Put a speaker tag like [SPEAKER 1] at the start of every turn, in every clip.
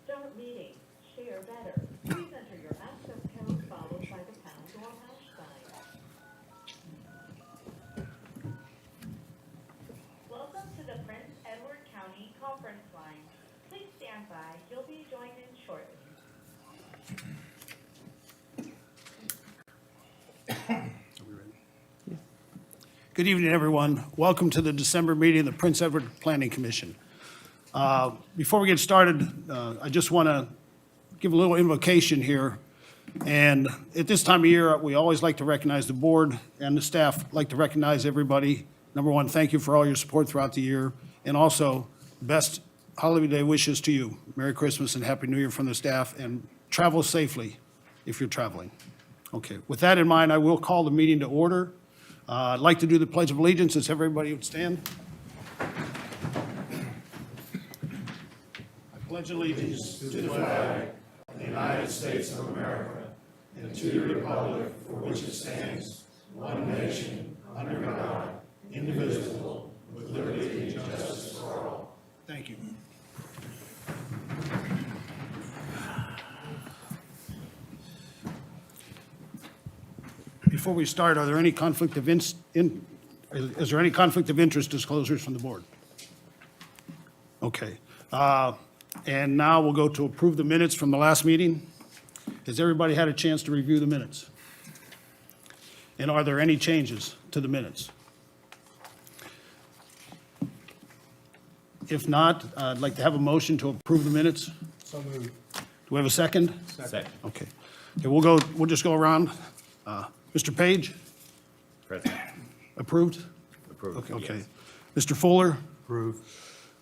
[SPEAKER 1] Start meeting. Share better. Please enter your access code followed by the pound or hash sign. Welcome to the Prince Edward County Conference Line. Please stand by. You'll be joined in shortly.
[SPEAKER 2] Good evening, everyone. Welcome to the December meeting of the Prince Edward Planning Commission. Before we get started, I just want to give a little invocation here. And at this time of year, we always like to recognize the board and the staff, like to recognize everybody. Number one, thank you for all your support throughout the year. And also, best holiday wishes to you. Merry Christmas and Happy New Year from the staff, and travel safely if you're traveling. Okay, with that in mind, I will call the meeting to order. I'd like to do the Pledge of Allegiance, as everybody would stand. I pledge allegiance to the flag of the United States of America and to the republic for which it stands, one nation, under God, indivisible, with liberty and justice for all. Thank you. Before we start, are there any conflict of is there any conflict of interest disclosures from the board? Okay. And now we'll go to approve the minutes from the last meeting. Has everybody had a chance to review the minutes? And are there any changes to the minutes? If not, I'd like to have a motion to approve the minutes.
[SPEAKER 3] So moved.
[SPEAKER 2] Do we have a second?
[SPEAKER 3] Second.
[SPEAKER 2] Okay. Okay, we'll just go around. Mr. Page,
[SPEAKER 3] Present.
[SPEAKER 2] approved?
[SPEAKER 3] Approved.
[SPEAKER 2] Okay. Mr. Fuller,
[SPEAKER 3] Approved.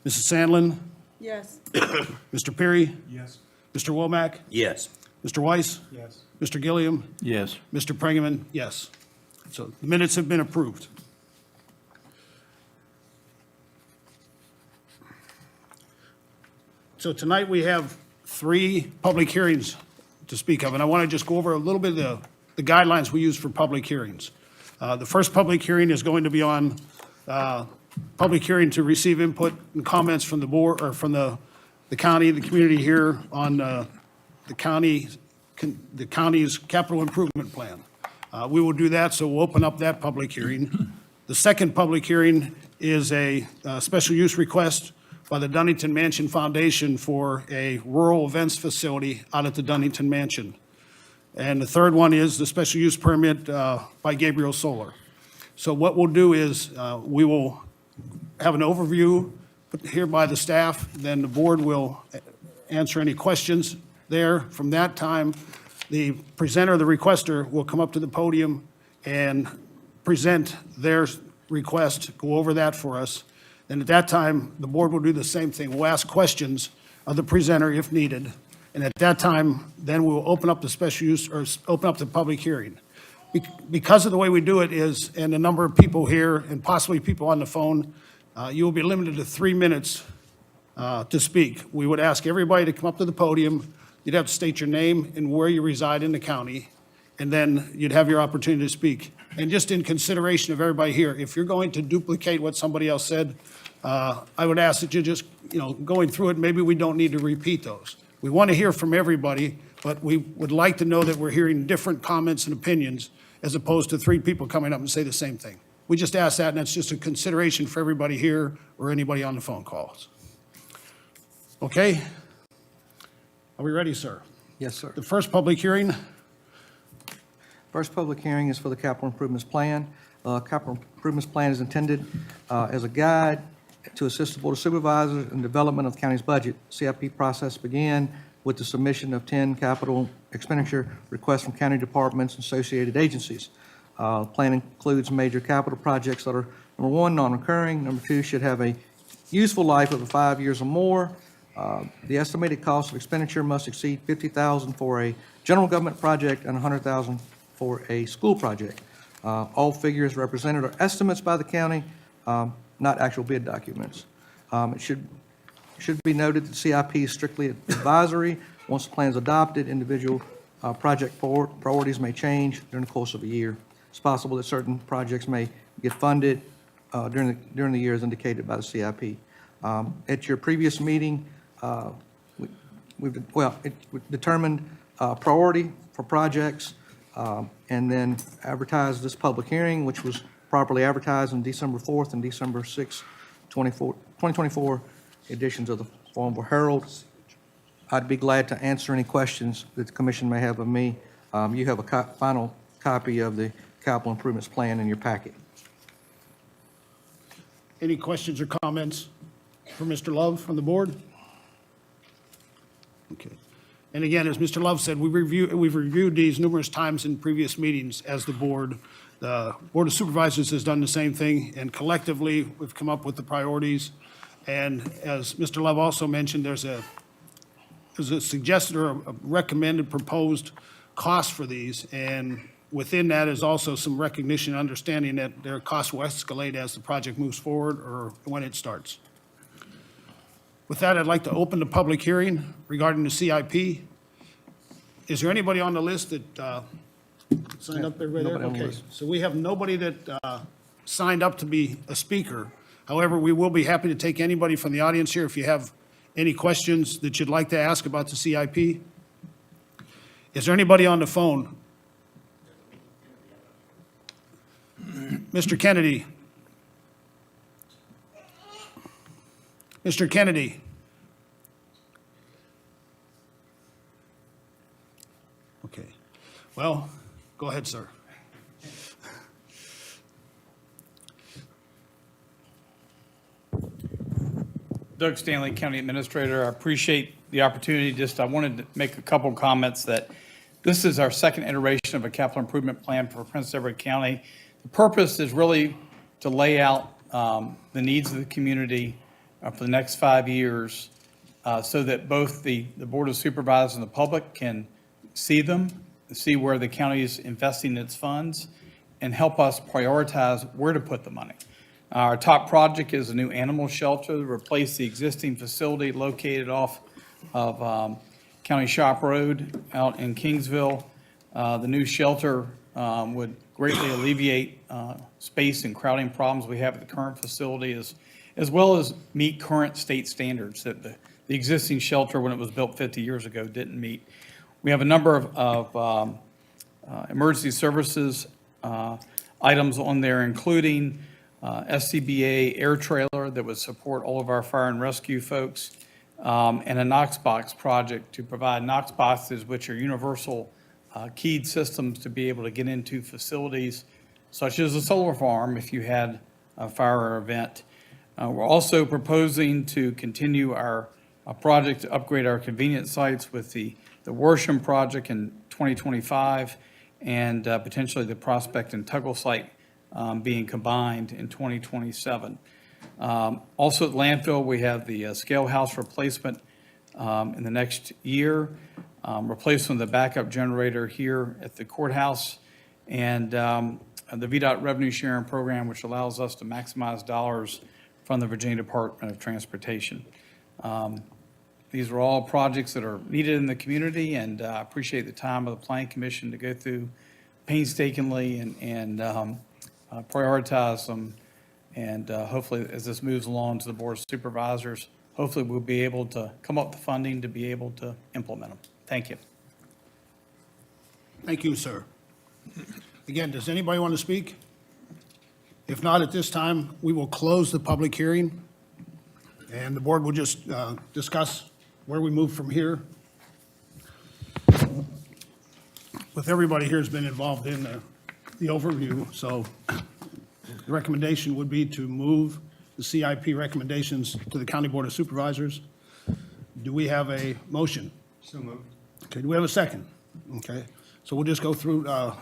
[SPEAKER 2] Mrs. Sandlin,
[SPEAKER 4] Yes.
[SPEAKER 2] Mr. Perry,
[SPEAKER 3] Yes.
[SPEAKER 2] Mr. Womack,
[SPEAKER 3] Yes.
[SPEAKER 2] Mr. Weiss,
[SPEAKER 3] Yes.
[SPEAKER 2] Mr. Gilliam,
[SPEAKER 3] Yes.
[SPEAKER 2] Mr. Pringaman, yes. So the minutes have been approved. So tonight we have 3 public hearings to speak of, and I want to just go over a little bit of the guidelines we use for public hearings. The first public hearing is going to be on public hearing to receive input and comments from the board, or from the county, the community here on the county's capital improvement plan. We will do that, so we'll open up that public hearing. The second public hearing is a special use request by the Dunnington Mansion Foundation for a rural events facility out at the Dunnington Mansion. And the third one is the special use permit by Gabriel Solar. So what we'll do is we will have an overview put here by the staff, then the board will answer any questions there. From that time, the presenter, the requester, will come up to the podium and present their request, go over that for us. And at that time, the board will do the same thing. We'll ask questions of the presenter if needed. And at that time, then we'll open up the special use, or open up the public hearing. Because of the way we do it is, and the number of people here and possibly people on the phone, you will be limited to 3 minutes to speak. We would ask everybody to come up to the podium. You'd have to state your name and where you reside in the county, and then you'd have your opportunity to speak. And just in consideration of everybody here, if you're going to duplicate what somebody else said, I would ask that you just, going through it, maybe we don't need to repeat those. We want to hear from everybody, but we would like to know that we're hearing different comments and opinions as opposed to 3 people coming up and say the same thing. We just ask that, and that's just a consideration for everybody here or anybody on the phone calls. Okay? Are we ready, sir?
[SPEAKER 5] Yes, sir.
[SPEAKER 2] The first public hearing,
[SPEAKER 5] First public hearing is for the capital improvements plan. Capital improvements plan is intended as a guide to assist the Board of Supervisors in development of the county's budget. CIP process began with the submission of 10 capital expenditure requests from county departments and associated agencies. The plan includes major capital projects that are, number 1, non-recurring, number 2, should have a useful life of 5 years or more. The estimated cost of expenditure must exceed $50,000 for a general government project and $100,000 for a school project. All figures represented are estimates by the county, not actual bid documents. It should be noted that CIP is strictly advisory. Once the plan is adopted, individual Project priorities may change during the course of a year. It's possible that certain projects may get funded during the year as indicated by the CIP. At your previous meeting, we've determined priority for projects and then advertised this public hearing, which was properly advertised on December 4th and December 6th, 2024 editions of the Farmville Herald. I'd be glad to answer any questions that the commission may have of me. You have a final copy of the capital improvements plan in your packet.
[SPEAKER 2] Any questions or comments for Mr. Love from the board? Okay. And again, as Mr. Love said, we've reviewed these numerous times in previous meetings as the board. The Board of Supervisors has done the same thing, and collectively, we've come up with the priorities. And as Mr. Love also mentioned, there's a suggested or a recommended proposed cost for these, and within that is also some recognition and understanding that their costs will escalate as the project moves forward or when it starts. With that, I'd like to open the public hearing regarding the CIP. Is there anybody on the list that signed up there? Right there?
[SPEAKER 5] Nobody on the
[SPEAKER 2] Okay,
[SPEAKER 5] list.
[SPEAKER 2] so we have nobody that signed up to be a speaker. However, we will be happy to take anybody from the audience here if you have any questions that you'd like to ask about the CIP. Is there anybody on the phone? Mr. Kennedy. Mr. Kennedy. Okay. Well, go ahead, sir.
[SPEAKER 4] Doug Stanley, County Administrator. I appreciate the opportunity. I wanted to make a couple comments that this is our second iteration of a capital improvement plan for Prince Edward County. The purpose is really to lay out the needs of the community for the next 5 years so that both the Board of Supervisors and the public can see them, see where the county is investing its funds, and help us prioritize where to put the money. Our top project is a new animal shelter to replace the existing facility located off of County Shop Road out in Kingsville. The new shelter would greatly alleviate space and crowding problems we have at the current facility, as well as meet current state standards that the existing shelter, when it was built 50 years ago, didn't meet. We have a number of emergency services items on there, including SCBA air trailer that would support all of our fire and rescue folks, and a Knox box project to provide Knox boxes, which are universal keyed systems to be able to get into facilities such as a solar farm if you had a fire or event. We're also proposing to continue our project to upgrade our convenience sites with the Worsham project in 2025 and potentially the Prospect and Tuggle site being combined in 2027. Also at landfill, we have the scale house replacement in the next year, replacement of the backup generator here at the courthouse, and the VDOT revenue sharing program, which allows us to maximize dollars from the Virginia Department of Transportation. These are all projects that are needed in the community, and I appreciate the time of the Planning Commission to go through painstakingly and prioritize them. And hopefully, as this moves along to the Board of Supervisors, hopefully we'll be able to come up with the funding to be able to implement them. Thank you.
[SPEAKER 2] Thank you, sir. Again, does anybody want to speak? If not, at this time, we will close the public hearing, and the board will just discuss where we move from here. With everybody here has been involved in the overview, so the recommendation would be to move the CIP recommendations to the County Board of Supervisors. Do we have a motion?
[SPEAKER 3] So moved.
[SPEAKER 2] Okay, do we have a second? Okay, so we'll just go through the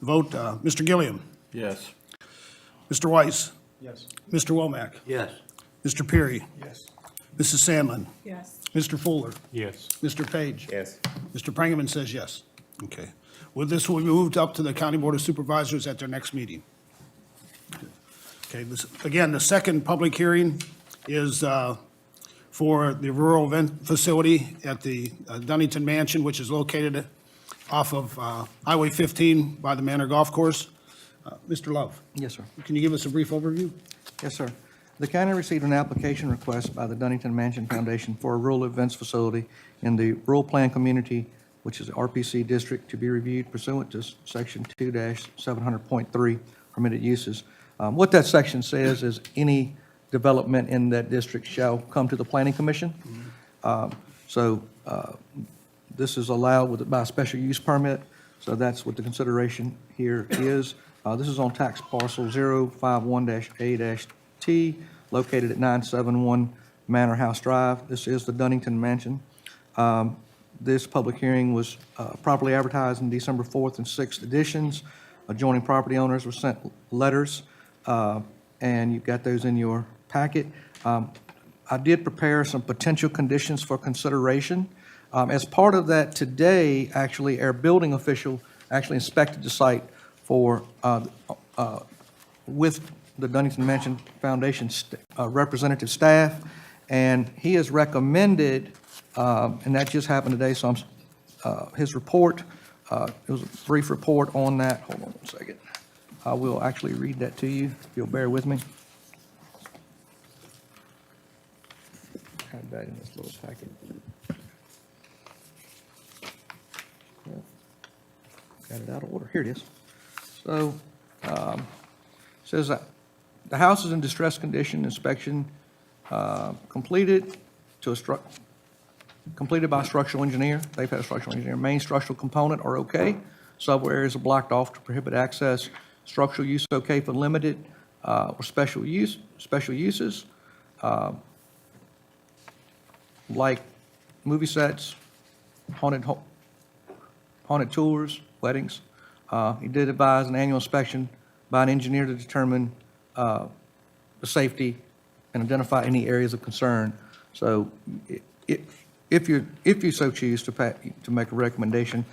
[SPEAKER 2] vote. Mr. Gilliam?
[SPEAKER 3] Yes.
[SPEAKER 2] Mr. Weiss?
[SPEAKER 3] Yes.
[SPEAKER 2] Mr. Womack?
[SPEAKER 3] Yes.
[SPEAKER 2] Mr. Peary?
[SPEAKER 3] Yes.
[SPEAKER 2] Mrs. Sandlin?
[SPEAKER 1] Yes.
[SPEAKER 2] Mr. Fuller?
[SPEAKER 3] Yes.
[SPEAKER 2] Mr. Page?
[SPEAKER 3] Yes.
[SPEAKER 2] Mr. Prangeman says yes. Okay. Well, this will be moved up to the County Board of Supervisors at their next meeting. Okay, again, the second public hearing is for the rural event facility at the Dunnington Mansion, which is located off of Highway 15 by the Manor Golf Course. Mr. Love,
[SPEAKER 5] Yes, sir.
[SPEAKER 2] can you give us a brief overview?
[SPEAKER 5] Yes, sir. The county received an application request by the Dunnington Mansion Foundation for a rural events facility in the rural plan community, which is RPC district, to be reviewed pursuant to section 2-700.3 permitted uses. What that section says is any development in that district shall come to the planning commission. This is allowed by a special use permit, so that's what the consideration here is. This is on tax parcel 051-A-T, located at 971 Manor House Drive. This is the Dunnington Mansion. This public hearing was properly advertised in December 4th and 6th editions. Adjoining property owners were sent letters, and you've got those in your packet. I did prepare some potential conditions for consideration. As part of that today, actually, our building official actually inspected the site for, with the Dunnington Mansion Foundation representative staff, and he has recommended, and that just happened today, so his report, it was a brief report on that. Hold on one second. I will actually read that to you, if you'll bear with me. Had that in this little packet. Got it out of order. Here it is. So, says that the house is in distressed condition, inspection completed completed by a structural engineer. They've had a structural engineer. Main structural component are okay. Several areas are blocked off to prohibit access. Structural use okay for limited or special uses, like movie sets, haunted tours, weddings. He did advise an annual inspection by an engineer to determine the safety and identify any areas of concern. So if you so choose to make a recommendation,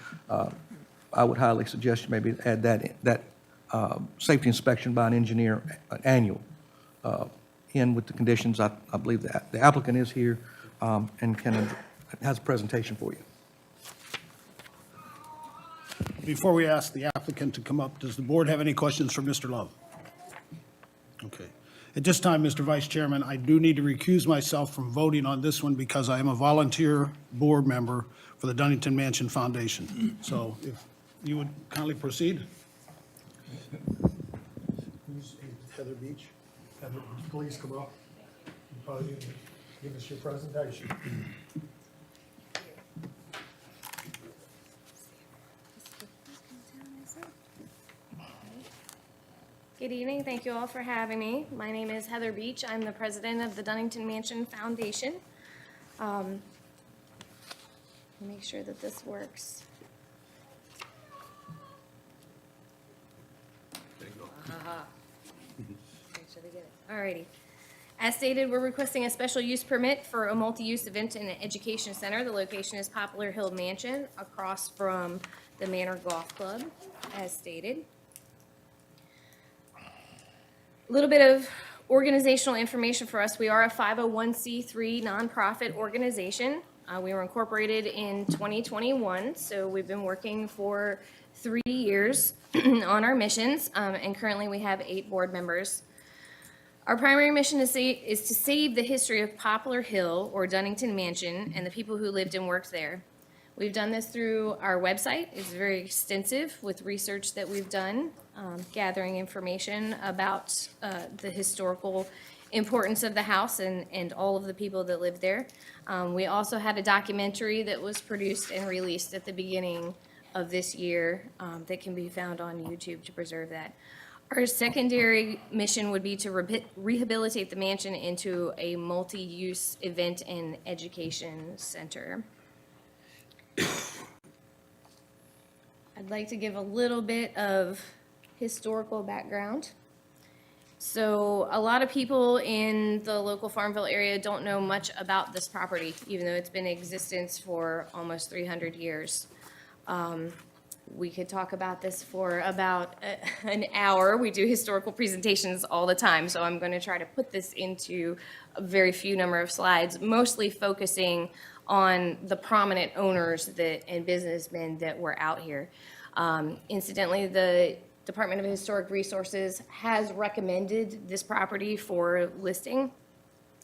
[SPEAKER 5] I would highly suggest you maybe add that safety inspection by an engineer, annual, in with the conditions. I believe that the applicant is here and has a presentation for you.
[SPEAKER 2] Before we ask the applicant to come up, does the board have any questions for Mr. Love? Okay. At this time, Mr. Vice Chairman, I do need to recuse myself from voting on this one because I am a volunteer board member for the Dunnington Mansion Foundation. So if you would kindly proceed.
[SPEAKER 6] Who's Heather Beach? Heather, please come up and podium and give us your presentation.
[SPEAKER 7] Good evening. Thank you all for having me. My name is Heather Beach. I'm the president of the Dunnington Mansion Foundation. Make sure that this works. Make sure they get it. Alrighty. As stated, we're requesting a special use permit for a multi-use event and education center. The location is Poplar Hill Mansion across from the Manor Golf Club, as stated. A little bit of organizational information for us. We are a 501c3 nonprofit organization. We were incorporated in 2021, so we've been working for 3 years on our missions, and currently we have 8 board members. Our primary mission is to save the history of Poplar Hill, or Dunnington Mansion, and the people who lived and worked there. We've done this through our website. It's very extensive with research that we've done, gathering information about the historical importance of the house and all of the people that lived there. We also had a documentary that was produced and released at the beginning of this year that can be found on YouTube to preserve that. Our secondary mission would be to rehabilitate the mansion into a multi-use event and education center. I'd like to give a little bit of historical background. So a lot of people in the local Farmville area don't know much about this property, even though it's been in existence for almost 300 years. We could talk about this for about an hour. We do historical presentations all the time, so I'm going to try to put this into a very few number of slides, mostly focusing on the prominent owners and businessmen that were out here. Incidentally, the Department of Historic Resources has recommended this property for listing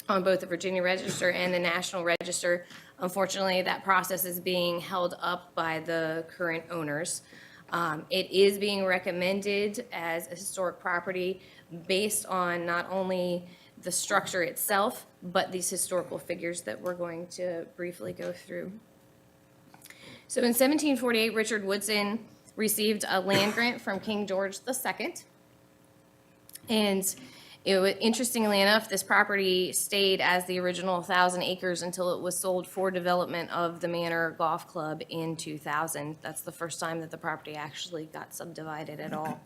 [SPEAKER 7] on both the Virginia Register and the National Register. Unfortunately, that process is being held up by the current owners. It is being recommended as a historic property based on not only the structure itself, but these historical figures that we're going to briefly go through. So in 1748, Richard Woodson received a land grant from King George II. And interestingly enough, this property stayed as the original 1,000 acres until it was sold for development of the Manor Golf Club in 2000. That's the first time that the property actually got subdivided at all.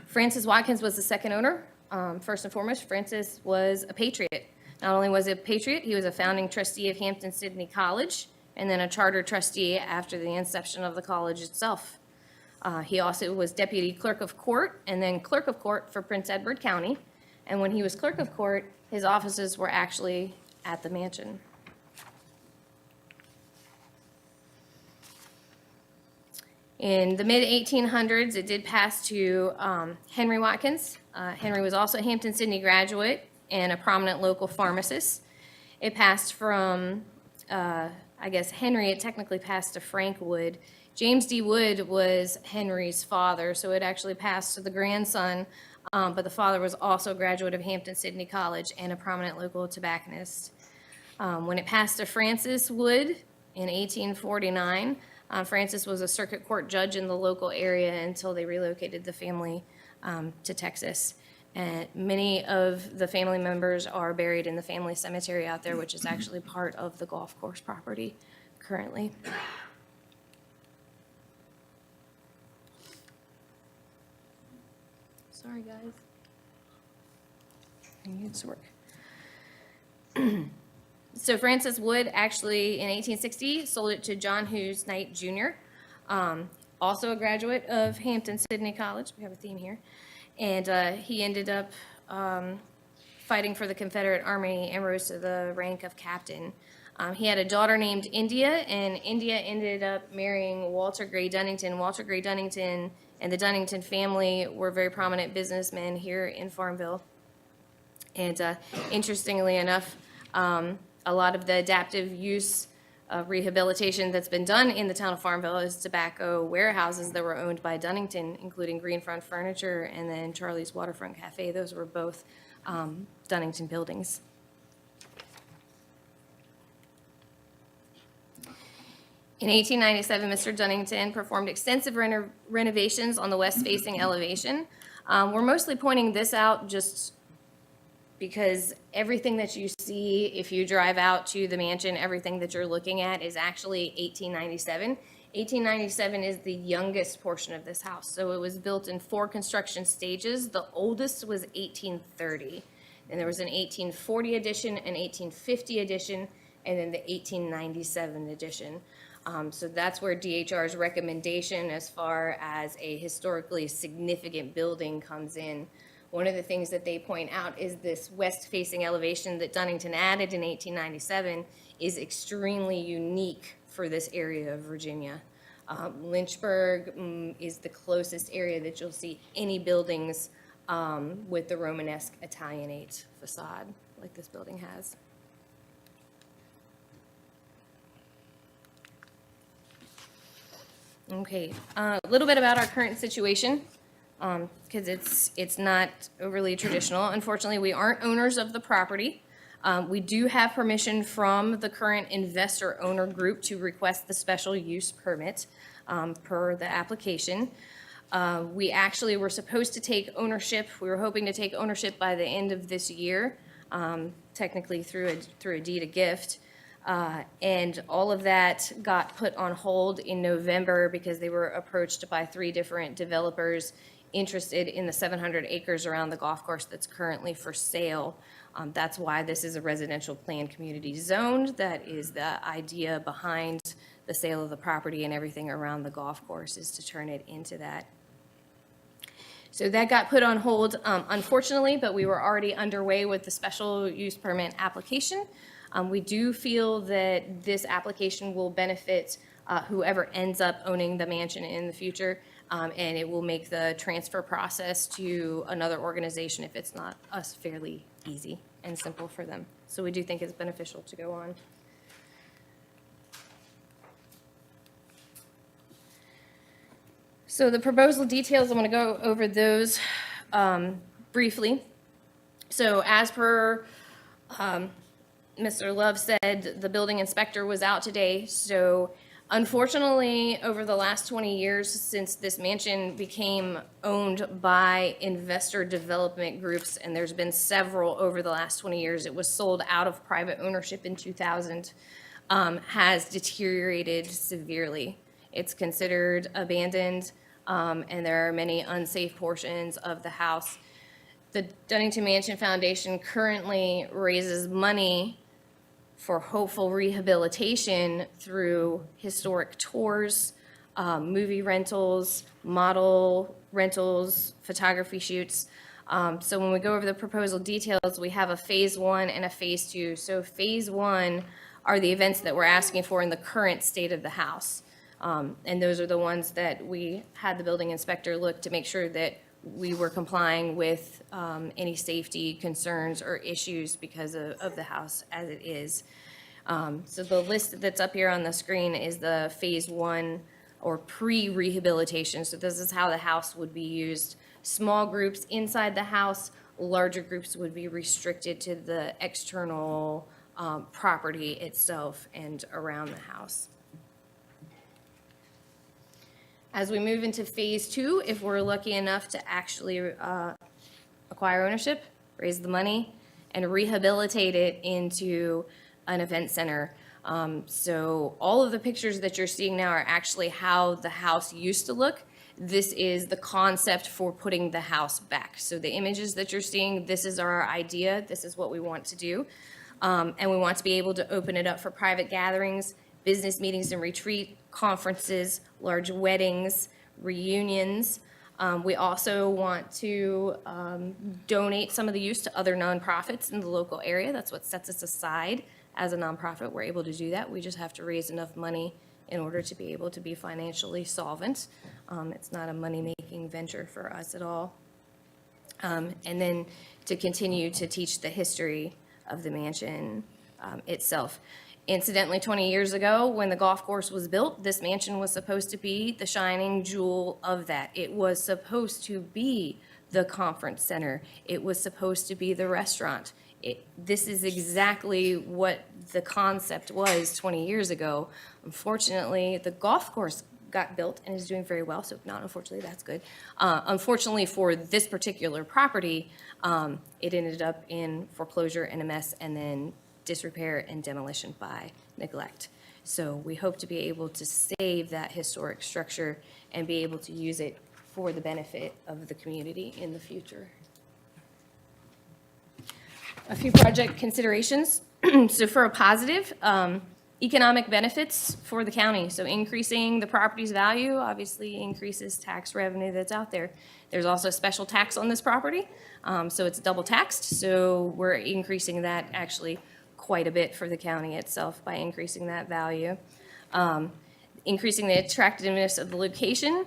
[SPEAKER 7] Francis Watkins was the second owner. First and foremost, Francis was a patriot. Not only was he a patriot, he was a founding trustee of Hampton-Sydney College, and then a charter trustee after the inception of the college itself. He also was deputy clerk of court and then clerk of court for Prince Edward County. And when he was clerk of court, his offices were actually at the mansion. In the mid-1800s, it did pass to Henry Watkins. Henry was also a Hampton-Sydney graduate and a prominent local pharmacist. It passed from, Henry, it technically passed to Frank Wood. James D. Wood was Henry's father, so it actually passed to the grandson, but the father was also a graduate of Hampton-Sydney College and a prominent local tobacconist. When it passed to Francis Wood in 1849, Francis was a circuit court judge in the local area until they relocated the family to Texas. And many of the family members are buried in the family cemetery out there, which is actually part of the golf course property currently. Sorry, guys. I need to work. So Francis Wood actually, in 1860, sold it to John Hughes Knight Jr., also a graduate of Hampton-Sydney College. We have a theme here. And he ended up fighting for the Confederate Army and rose to the rank of captain. He had a daughter named India, and India ended up marrying Walter Gray Dunnington. Walter Gray Dunnington and the Dunnington family were very prominent businessmen here in Farmville. And interestingly enough, a lot of the adaptive use rehabilitation that's been done in the town of Farmville is tobacco warehouses that were owned by Dunnington, including Greenfront Furniture and then Charlie's Waterfront Cafe. Those were both Dunnington buildings. In 1897, Mr. Dunnington performed extensive renovations on the west-facing elevation. We're mostly pointing this out just because everything that you see, if you drive out to the mansion, everything that you're looking at is actually 1897. 1897 is the youngest portion of this house, so it was built in 4 construction stages. The oldest was 1830, and there was an 1840 edition, an 1850 edition, and then the 1897 edition. So that's where DHR's recommendation as far as a historically significant building comes in. One of the things that they point out is this west-facing elevation that Dunnington added in 1897 is extremely unique for this area of Virginia. Lynchburg is the closest area that you'll see any buildings with the Romanesque Italianate facade like this building has. Okay, a little bit about our current situation, because it's not overly traditional. Unfortunately, we aren't owners of the property. We do have permission from the current investor owner group to request the special use permit per the application. We actually were supposed to take ownership. We were hoping to take ownership by the end of this year, technically through a deed of gift. And all of that got put on hold in November because they were approached by 3 different developers interested in the 700 acres around the golf course that's currently for sale. That's why this is a residential planned community zone. That is the idea behind the sale of the property and everything around the golf course is to turn it into that. So that got put on hold, unfortunately, but we were already underway with the special use permit application. We do feel that this application will benefit whoever ends up owning the mansion in the future, and it will make the transfer process to another organization, if it's not us, fairly easy and simple for them. So we do think it's beneficial to go on. So the proposal details, I'm going to go over those briefly. So as per Mr. Love said, the building inspector was out today. So unfortunately, over the last 20 years, since this mansion became owned by investor development groups, and there's been several over the last 20 years, it was sold out of private ownership in 2000, has deteriorated severely. It's considered abandoned, and there are many unsafe portions of the house. The Dunnington Mansion Foundation currently raises money for hopeful rehabilitation through historic tours, movie rentals, model rentals, photography shoots. So when we go over the proposal details, we have a phase 1 and a phase 2. So phase 1 are the events that we're asking for in the current state of the house. And those are the ones that we had the building inspector look to make sure that we were complying with any safety concerns or issues because of the house as it is. So the list that's up here on the screen is the phase 1 or pre-rehabilitation. So this is how the house would be used. Small groups inside the house, larger groups would be restricted to the external property itself and around the house. As we move into phase 2, if we're lucky enough to actually acquire ownership, raise the money, and rehabilitate it into an event center. So all of the pictures that you're seeing now are actually how the house used to look. This is the concept for putting the house back. So the images that you're seeing, this is our idea. This is what we want to do. And we want to be able to open it up for private gatherings, business meetings and retreat, conferences, large weddings, reunions. We also want to donate some of the use to other nonprofits in the local area. That's what sets us aside as a nonprofit. We're able to do that. We just have to raise enough money in order to be able to be financially solvent. It's not a money-making venture for us at all. And then to continue to teach the history of the mansion itself. Incidentally, 20 years ago, when the golf course was built, this mansion was supposed to be the shining jewel of that. It was supposed to be the conference center. It was supposed to be the restaurant. This is exactly what the concept was 20 years ago. Unfortunately, the golf course got built and is doing very well, so not unfortunately, that's good. Unfortunately for this particular property, it ended up in foreclosure and a mess, and then disrepair and demolition by neglect. So we hope to be able to save that historic structure and be able to use it for the benefit of the community in the future. A few project considerations. So for a positive, economic benefits for the county. So increasing the property's value obviously increases tax revenue that's out there. There's also a special tax on this property, so it's double taxed. So we're increasing that actually quite a bit for the county itself by increasing that value. Increasing the attractiveness of the location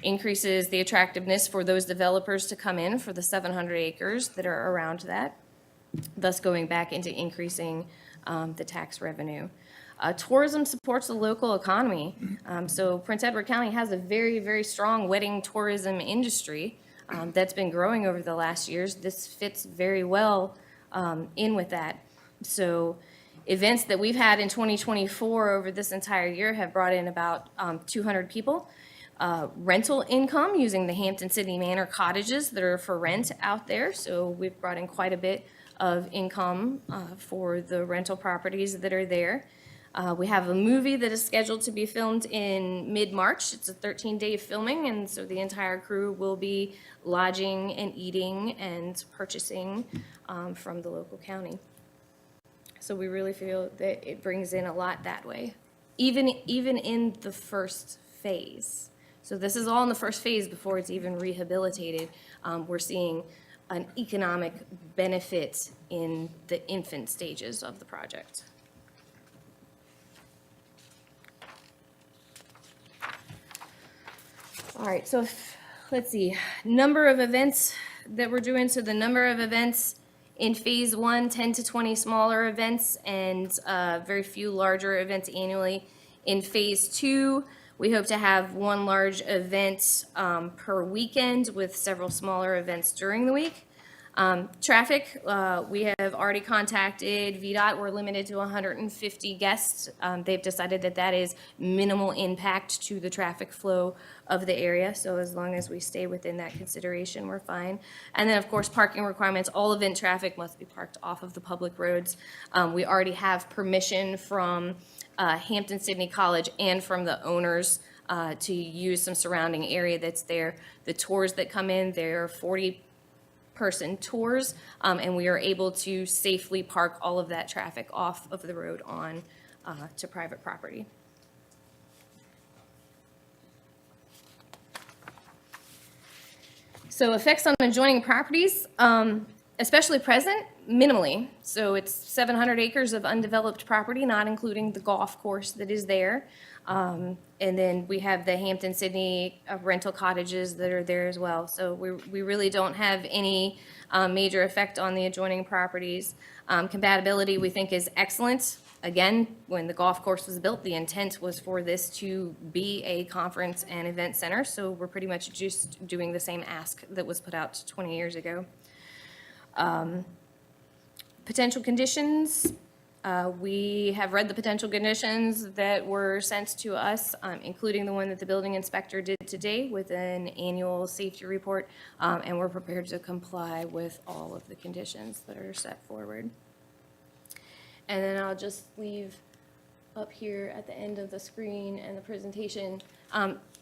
[SPEAKER 7] increases the attractiveness for those developers to come in for the 700 acres that are around that, thus going back into increasing the tax revenue. Tourism supports the local economy. So Prince Edward County has a very, very strong wedding tourism industry that's been growing over the last years. This fits very well in with that. So events that we've had in 2024 over this entire year have brought in about 200 people. Rental income using the Hampton Sydney Manor cottages that are for rent out there. So we've brought in quite a bit of income for the rental properties that are there. We have a movie that is scheduled to be filmed in mid-March. It's a 13-day filming, and so the entire crew will be lodging and eating and purchasing from the local county. So we really feel that it brings in a lot that way. even in the first phase. So this is all in the first phase before it's even rehabilitated. We're seeing an economic benefit in the infant stages of the project. All right, so let's see, number of events that we're doing. So the number of events in phase one, 10 to 20 smaller events and very few larger events annually. In phase two, we hope to have one large event per weekend with several smaller events during the week. Traffic, we have already contacted VDOT. We're limited to 150 guests. They've decided that that is minimal impact to the traffic flow of the area. So as long as we stay within that consideration, we're fine. And then, of course, parking requirements. All event traffic must be parked off of the public roads. We already have permission from Hampton-Sydney College and from the owners to use some surrounding area that's there. The tours that come in, they're 40-person tours, and we are able to safely park all of that traffic off of the road on to private property. So effects on adjoining properties, especially present, minimally. So it's 700 acres of undeveloped property, not including the golf course that is there. And then we have the Hampton-Sydney rental cottages that are there as well. So we really don't have any major effect on the adjoining properties. Compatibility, we think, is excellent. Again, when the golf course was built, the intent was for this to be a conference and event center. So we're pretty much just doing the same ask that was put out 20 years ago. Potential conditions. We have read the potential conditions that were sent to us, including the one that the building inspector did today with an annual safety report, and we're prepared to comply with all of the conditions that are set forward. And then I'll just leave up here at the end of the screen and the presentation,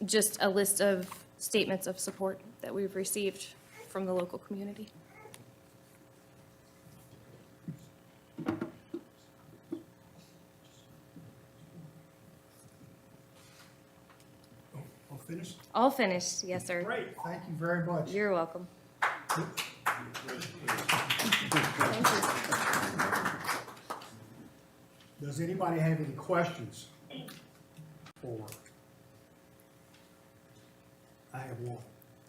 [SPEAKER 7] just a list of statements of support that we've received from the local community.
[SPEAKER 6] All finished?
[SPEAKER 7] All finished, yes, sir.
[SPEAKER 6] Great, thank you very much.
[SPEAKER 7] You're welcome.
[SPEAKER 6] Does anybody have any questions for? I have one.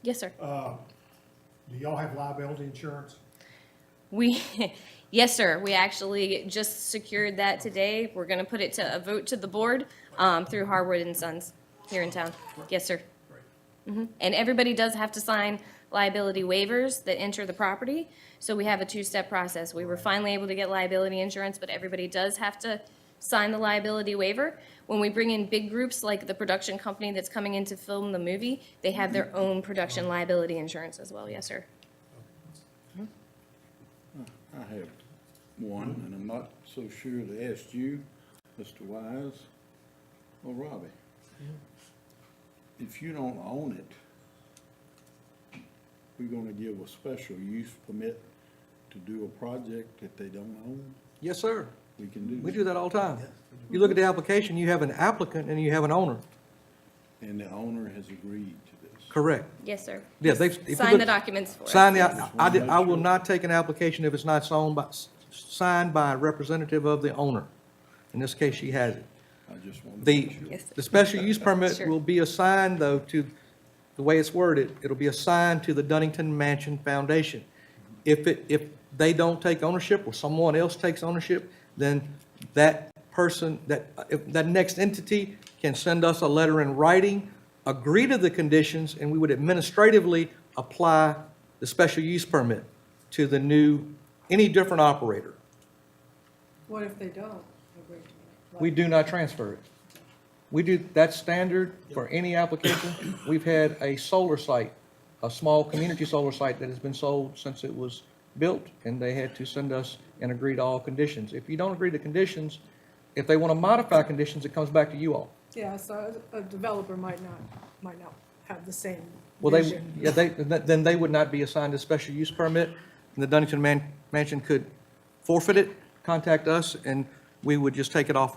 [SPEAKER 7] Yes, sir.
[SPEAKER 6] Do y'all have liability insurance?
[SPEAKER 7] We, yes, sir. We actually just secured that today. We're going to put it to a vote to the board through Harwood and Sons here in town. Yes, sir. And everybody does have to sign liability waivers that enter the property. So we have a two-step process. We were finally able to get liability insurance, but everybody does have to sign the liability waiver. When we bring in big groups like the production company that's coming in to film the movie, they have their own production liability insurance as well. Yes, sir.
[SPEAKER 8] I have one, and I'm not so sure to ask you, Mr. Wise or Robbie. If you don't own it, we're gonna give a special use permit to do a project that they don't own?
[SPEAKER 5] Yes, sir.
[SPEAKER 8] We can do
[SPEAKER 5] We
[SPEAKER 8] that.
[SPEAKER 5] do that all the time. You look at the application, you have an applicant and you have an owner.
[SPEAKER 8] And the owner has agreed to this.
[SPEAKER 5] Correct.
[SPEAKER 7] Yes, sir.
[SPEAKER 5] Yeah, if you
[SPEAKER 7] Sign
[SPEAKER 5] look-
[SPEAKER 7] the documents for us.
[SPEAKER 5] Sign the,
[SPEAKER 7] yes.
[SPEAKER 5] I will not take an application if it's not signed by a representative of the owner. In this case, she has it.
[SPEAKER 8] I just want to
[SPEAKER 5] The,
[SPEAKER 8] make sure.
[SPEAKER 7] Yes, sir.
[SPEAKER 5] the special use permit
[SPEAKER 7] Sure.
[SPEAKER 5] will be assigned, though, to, the way it's worded, it'll be assigned to the Dunnington Mansion Foundation. If they don't take ownership, or someone else takes ownership, then that person, that next entity can send us a letter in writing, agree to the conditions, and we would administratively apply the special use permit to the new, any different operator.
[SPEAKER 9] What if they don't agree to it?
[SPEAKER 5] We do not transfer it. We do, that's standard for any application. We've had a solar site, a small community solar site that has been sold since it was built, and they had to send us and agree to all conditions. If you don't agree to conditions, if they want to modify conditions, it comes back to you all.
[SPEAKER 9] Yeah, so a developer might not have the same
[SPEAKER 5] Well, they,
[SPEAKER 9] vision.
[SPEAKER 5] yeah, then they would not be assigned a special use permit, and the Dunnington Mansion could forfeit it, contact us, and we would just take it off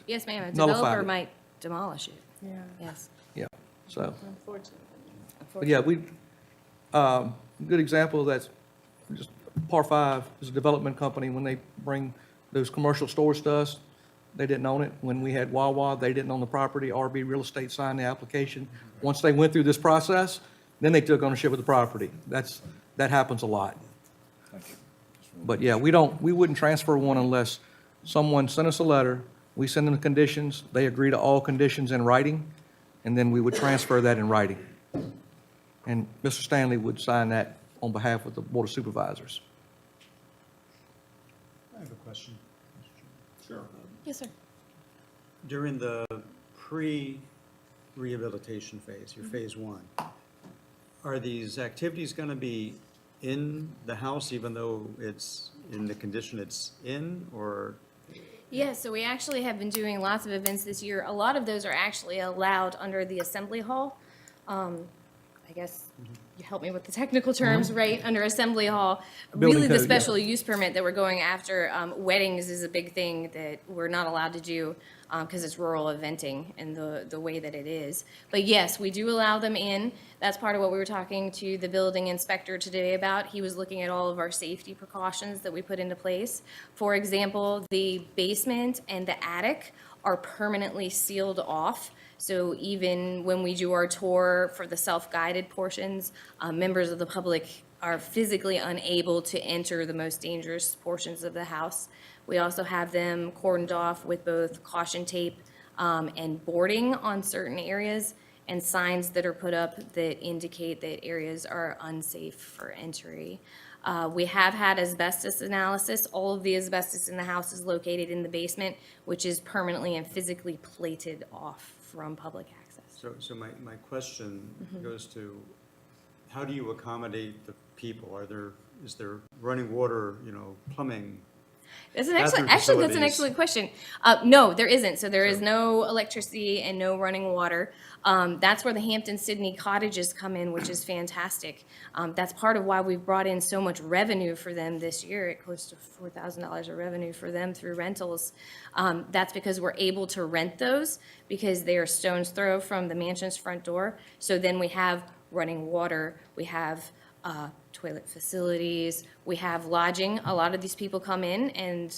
[SPEAKER 7] Yes, ma'am, a
[SPEAKER 5] Nullified
[SPEAKER 7] developer
[SPEAKER 5] it.
[SPEAKER 7] might demolish it,
[SPEAKER 9] Yeah,
[SPEAKER 7] yes.
[SPEAKER 5] Yeah, so,
[SPEAKER 9] unfortunately.
[SPEAKER 5] but yeah, good example of that's just Par Five is a development company. When they bring those commercial stores to us, they didn't own it. When we had Wawa, they didn't own the property. RB Real Estate signed the application. Once they went through this process, then they took ownership of the property. That happens a lot. But yeah, we wouldn't transfer one unless someone sent us a letter, we send them the conditions, they agree to all conditions in writing, and then we would transfer that in writing. And Mr. Stanley would sign that on behalf of the Board of Supervisors.
[SPEAKER 10] I have a question. Sure.
[SPEAKER 7] Yes, sir.
[SPEAKER 10] During the pre-rehabilitation phase, your phase one, are these activities going to be in the house even though it's in the condition it's in, or?
[SPEAKER 7] Yeah, so we actually have been doing lots of events this year. A lot of those are actually allowed under the Assembly Hall. I guess you help me with the technical terms, right, under Assembly Hall.
[SPEAKER 5] Building
[SPEAKER 7] Really, the
[SPEAKER 5] code, yeah.
[SPEAKER 7] special use permit that we're going after, weddings is a big thing that we're not allowed to do because it's rural eventing and the way that it is. But yes, we do allow them in. That's part of what we were talking to the building inspector today about. He was looking at all of our safety precautions that we put into place. For example, the basement and the attic are permanently sealed off. So even when we do our tour for the self-guided portions, members of the public are physically unable to enter the most dangerous portions of the house. We also have them cordoned off with both caution tape and boarding on certain areas, and signs that are put up that indicate that areas are unsafe for entry. We have had asbestos analysis. All of the asbestos in the house is located in the basement, which is permanently and physically plated off from public access.
[SPEAKER 10] So my question goes to, how do you accommodate the people? Is there running water, plumbing?
[SPEAKER 7] That's
[SPEAKER 10] Bathroom
[SPEAKER 7] that's an
[SPEAKER 10] facilities.
[SPEAKER 7] excellent question. No, there isn't. So there is no electricity and no running water. That's where the Hampton Sydney cottages come in, which is fantastic. That's part of why we've brought in so much revenue for them this year. It close to $4,000 of revenue for them through rentals. That's because we're able to rent those because they are stone's throw from the mansion's front door. So then we have running water, we have toilet facilities, we have lodging. A lot of these people come in, and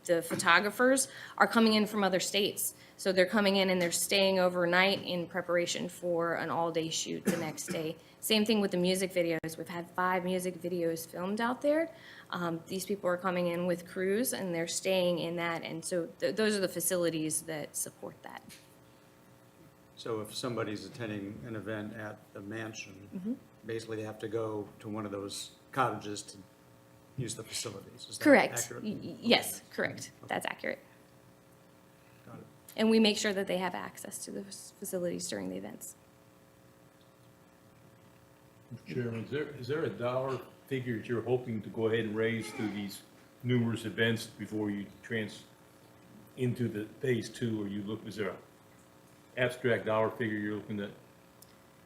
[SPEAKER 7] the photographers are coming in from other states. So they're coming in and they're staying overnight in preparation for an all-day shoot the next day. Same thing with the music videos. We've had 5 music videos filmed out there. These people are coming in with crews and they're staying in that, and so those are the facilities that support that.
[SPEAKER 10] So if somebody's attending an event at the mansion, basically they have to go to one of those cottages to use the facilities. Is that
[SPEAKER 7] Correct.
[SPEAKER 10] accurate?
[SPEAKER 7] Yes, correct. That's accurate.
[SPEAKER 10] Got it.
[SPEAKER 7] And we make sure that they have access to those facilities during the events.
[SPEAKER 11] Mr. Chairman, is there a dollar figure that you're hoping to go ahead and raise through these numerous events before you into the phase 2, or is there an abstract dollar figure you're looking at?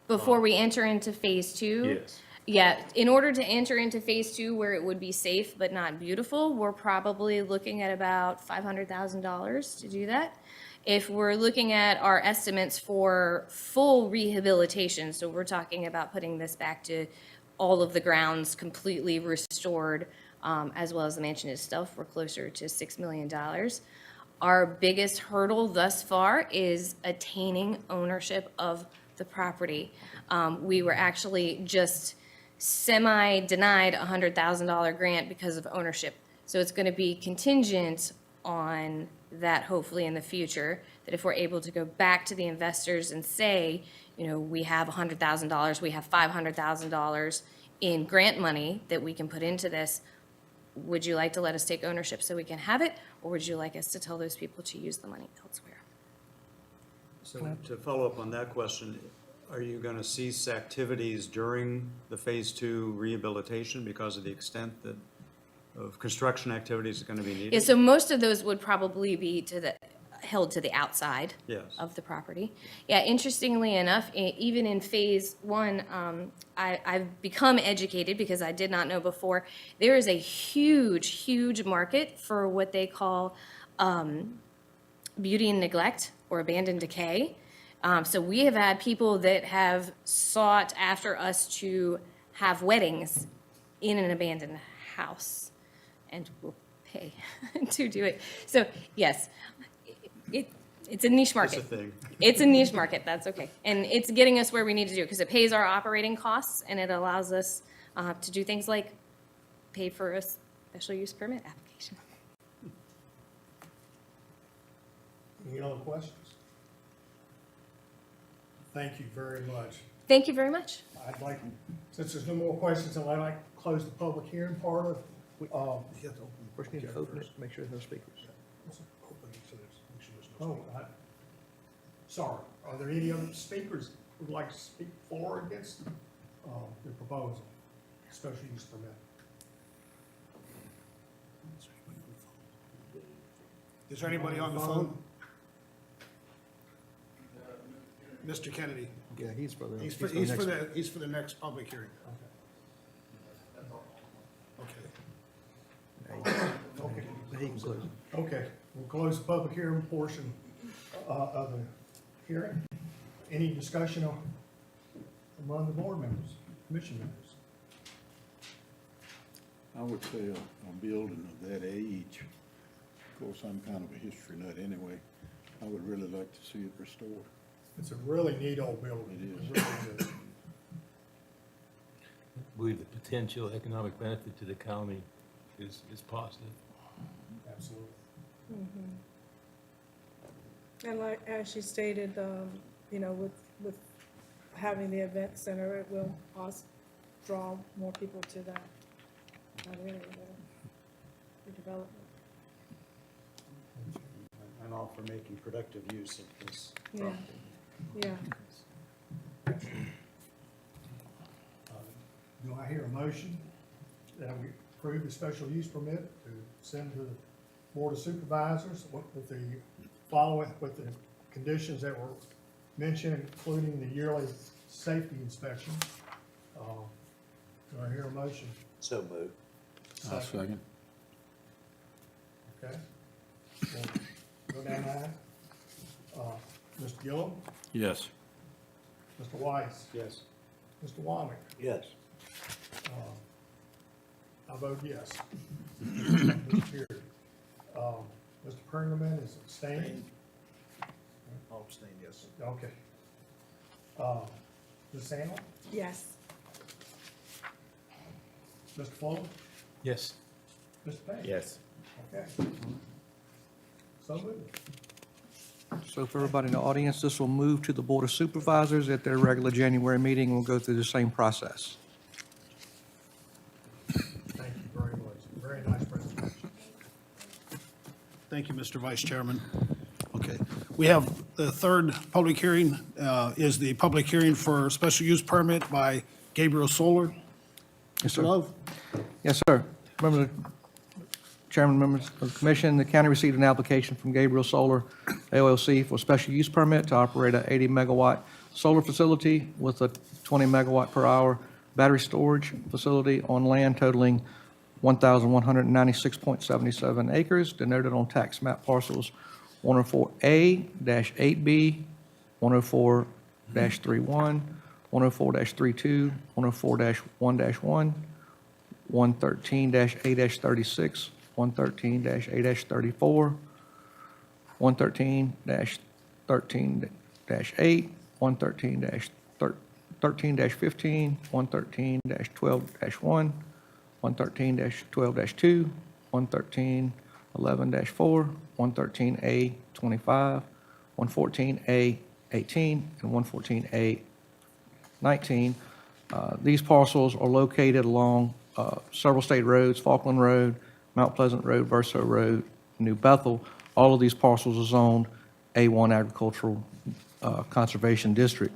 [SPEAKER 7] Before we enter into phase 2?
[SPEAKER 11] Yes.
[SPEAKER 7] Yeah, in order to enter into phase 2 where it would be safe but not beautiful, we're probably looking at about $500,000 to do that. If we're looking at our estimates for full rehabilitation, so we're talking about putting this back to all of the grounds completely restored, as well as the mansion itself, we're closer to $6 million. Our biggest hurdle thus far is attaining ownership of the property. We were actually just semi-denied a $100,000 grant because of ownership. So it's going to be contingent on that hopefully in the future, that if we're able to go back to the investors and say, we have $100,000, we have $500,000 in grant money that we can put into this, would you like to let us take ownership so we can have it, or would you like us to tell those people to use the money elsewhere?
[SPEAKER 10] So to follow up on that question, are you going to cease activities during the phase 2 rehabilitation because of the extent of construction activities are going to be needed?
[SPEAKER 7] Yeah, so most of those would probably be held to the outside
[SPEAKER 10] Yes.
[SPEAKER 7] of the property. Yeah, interestingly enough, even in phase 1, I've become educated because I did not know before. There is a huge, huge market for what they call beauty and neglect or abandoned decay. So we have had people that have sought after us to have weddings in an abandoned house, and we'll pay to do it. So yes, it's a niche market.
[SPEAKER 10] It's a thing.
[SPEAKER 7] It's a niche market, that's okay. And it's getting us where we need to do, because it pays our operating costs, and it allows us to do things like pay for a special use permit application.
[SPEAKER 6] Any other questions? Thank you very much.
[SPEAKER 7] Thank you very much.
[SPEAKER 6] I'd like, since there's no more questions, I'd like to close the public hearing part of,
[SPEAKER 5] First, need to open it, make sure there's no speakers.
[SPEAKER 6] oh, sorry, are there any other speakers who would like to speak for or against the proposal, special use permit?
[SPEAKER 2] Is there anybody on the phone? Mr. Kennedy,
[SPEAKER 5] Yeah, he's for the.
[SPEAKER 2] he's for the next public hearing. Okay.
[SPEAKER 6] Okay.
[SPEAKER 5] He can close it.
[SPEAKER 6] Okay, we'll close the public hearing portion of the hearing. Any discussion among the board members, commission members?
[SPEAKER 8] I would say a building of that age, of course, I'm kind of a history nut anyway, I would really like to see it restored.
[SPEAKER 6] It's a really neat old building.
[SPEAKER 8] It is.
[SPEAKER 6] really is.
[SPEAKER 11] I believe the potential economic benefit to the county is positive.
[SPEAKER 6] Absolutely.
[SPEAKER 9] And like, as she stated, you know, with having the event center, it will also draw more people to that area, the redevelopment.
[SPEAKER 10] And all for making productive use of this
[SPEAKER 9] Yeah,
[SPEAKER 10] property.
[SPEAKER 9] yeah.
[SPEAKER 6] Do I hear a motion that we approve the special use permit to send to the Board of Supervisors with the following, with the conditions that were mentioned, including the yearly safety inspection? Do I hear a motion?
[SPEAKER 10] So moved.
[SPEAKER 8] I'll second.
[SPEAKER 6] Okay. We'll go down that. Mr. Gillum,
[SPEAKER 8] Yes.
[SPEAKER 6] Mr. Weiss,
[SPEAKER 10] Yes.
[SPEAKER 6] Mr. Womack.
[SPEAKER 10] Yes.
[SPEAKER 6] I vote yes. Mr. Beard. Mr. Pringerman is abstaining.
[SPEAKER 10] I'll abstain, yes.
[SPEAKER 6] Okay. Ms. Sandel,
[SPEAKER 9] Yes.
[SPEAKER 6] Mr. Fuller,
[SPEAKER 11] Yes.
[SPEAKER 6] Mr. Payne.
[SPEAKER 3] Yes.
[SPEAKER 6] Okay. So moved.
[SPEAKER 5] So for everybody in the audience, this will move to the Board of Supervisors at their regular January meeting. We'll go through the same process.
[SPEAKER 6] Thank you very much. Very nice presentation.
[SPEAKER 2] Thank you, Mr. Vice Chairman. Okay, we have the third public hearing, is the public hearing for special use permit by Gabriel Solar.
[SPEAKER 5] Yes,
[SPEAKER 2] Mr.
[SPEAKER 5] sir.
[SPEAKER 2] Love?
[SPEAKER 5] Yes, sir. Members, Chairman, members of the commission, the county received an application from Gabriel Solar LLC for a special use permit to operate an 80-megawatt solar facility with a 20 megawatt per hour battery storage facility on land totaling 1,196.77 acres, denoted on tax map parcels 104A-8B, 104-31, 104-32, 104-1-1, 113-A-36, 113-A-34, 113-13-8, 113-13-15, 113-12-1, 113-12-2, 113-11-4, 113A-25, 114A-18, and 114A-19. These parcels are located along several state roads: Falkland Road, Mount Pleasant Road, Verso Road, New Bethel. All of these parcels are zoned A1 Agricultural Conservation District.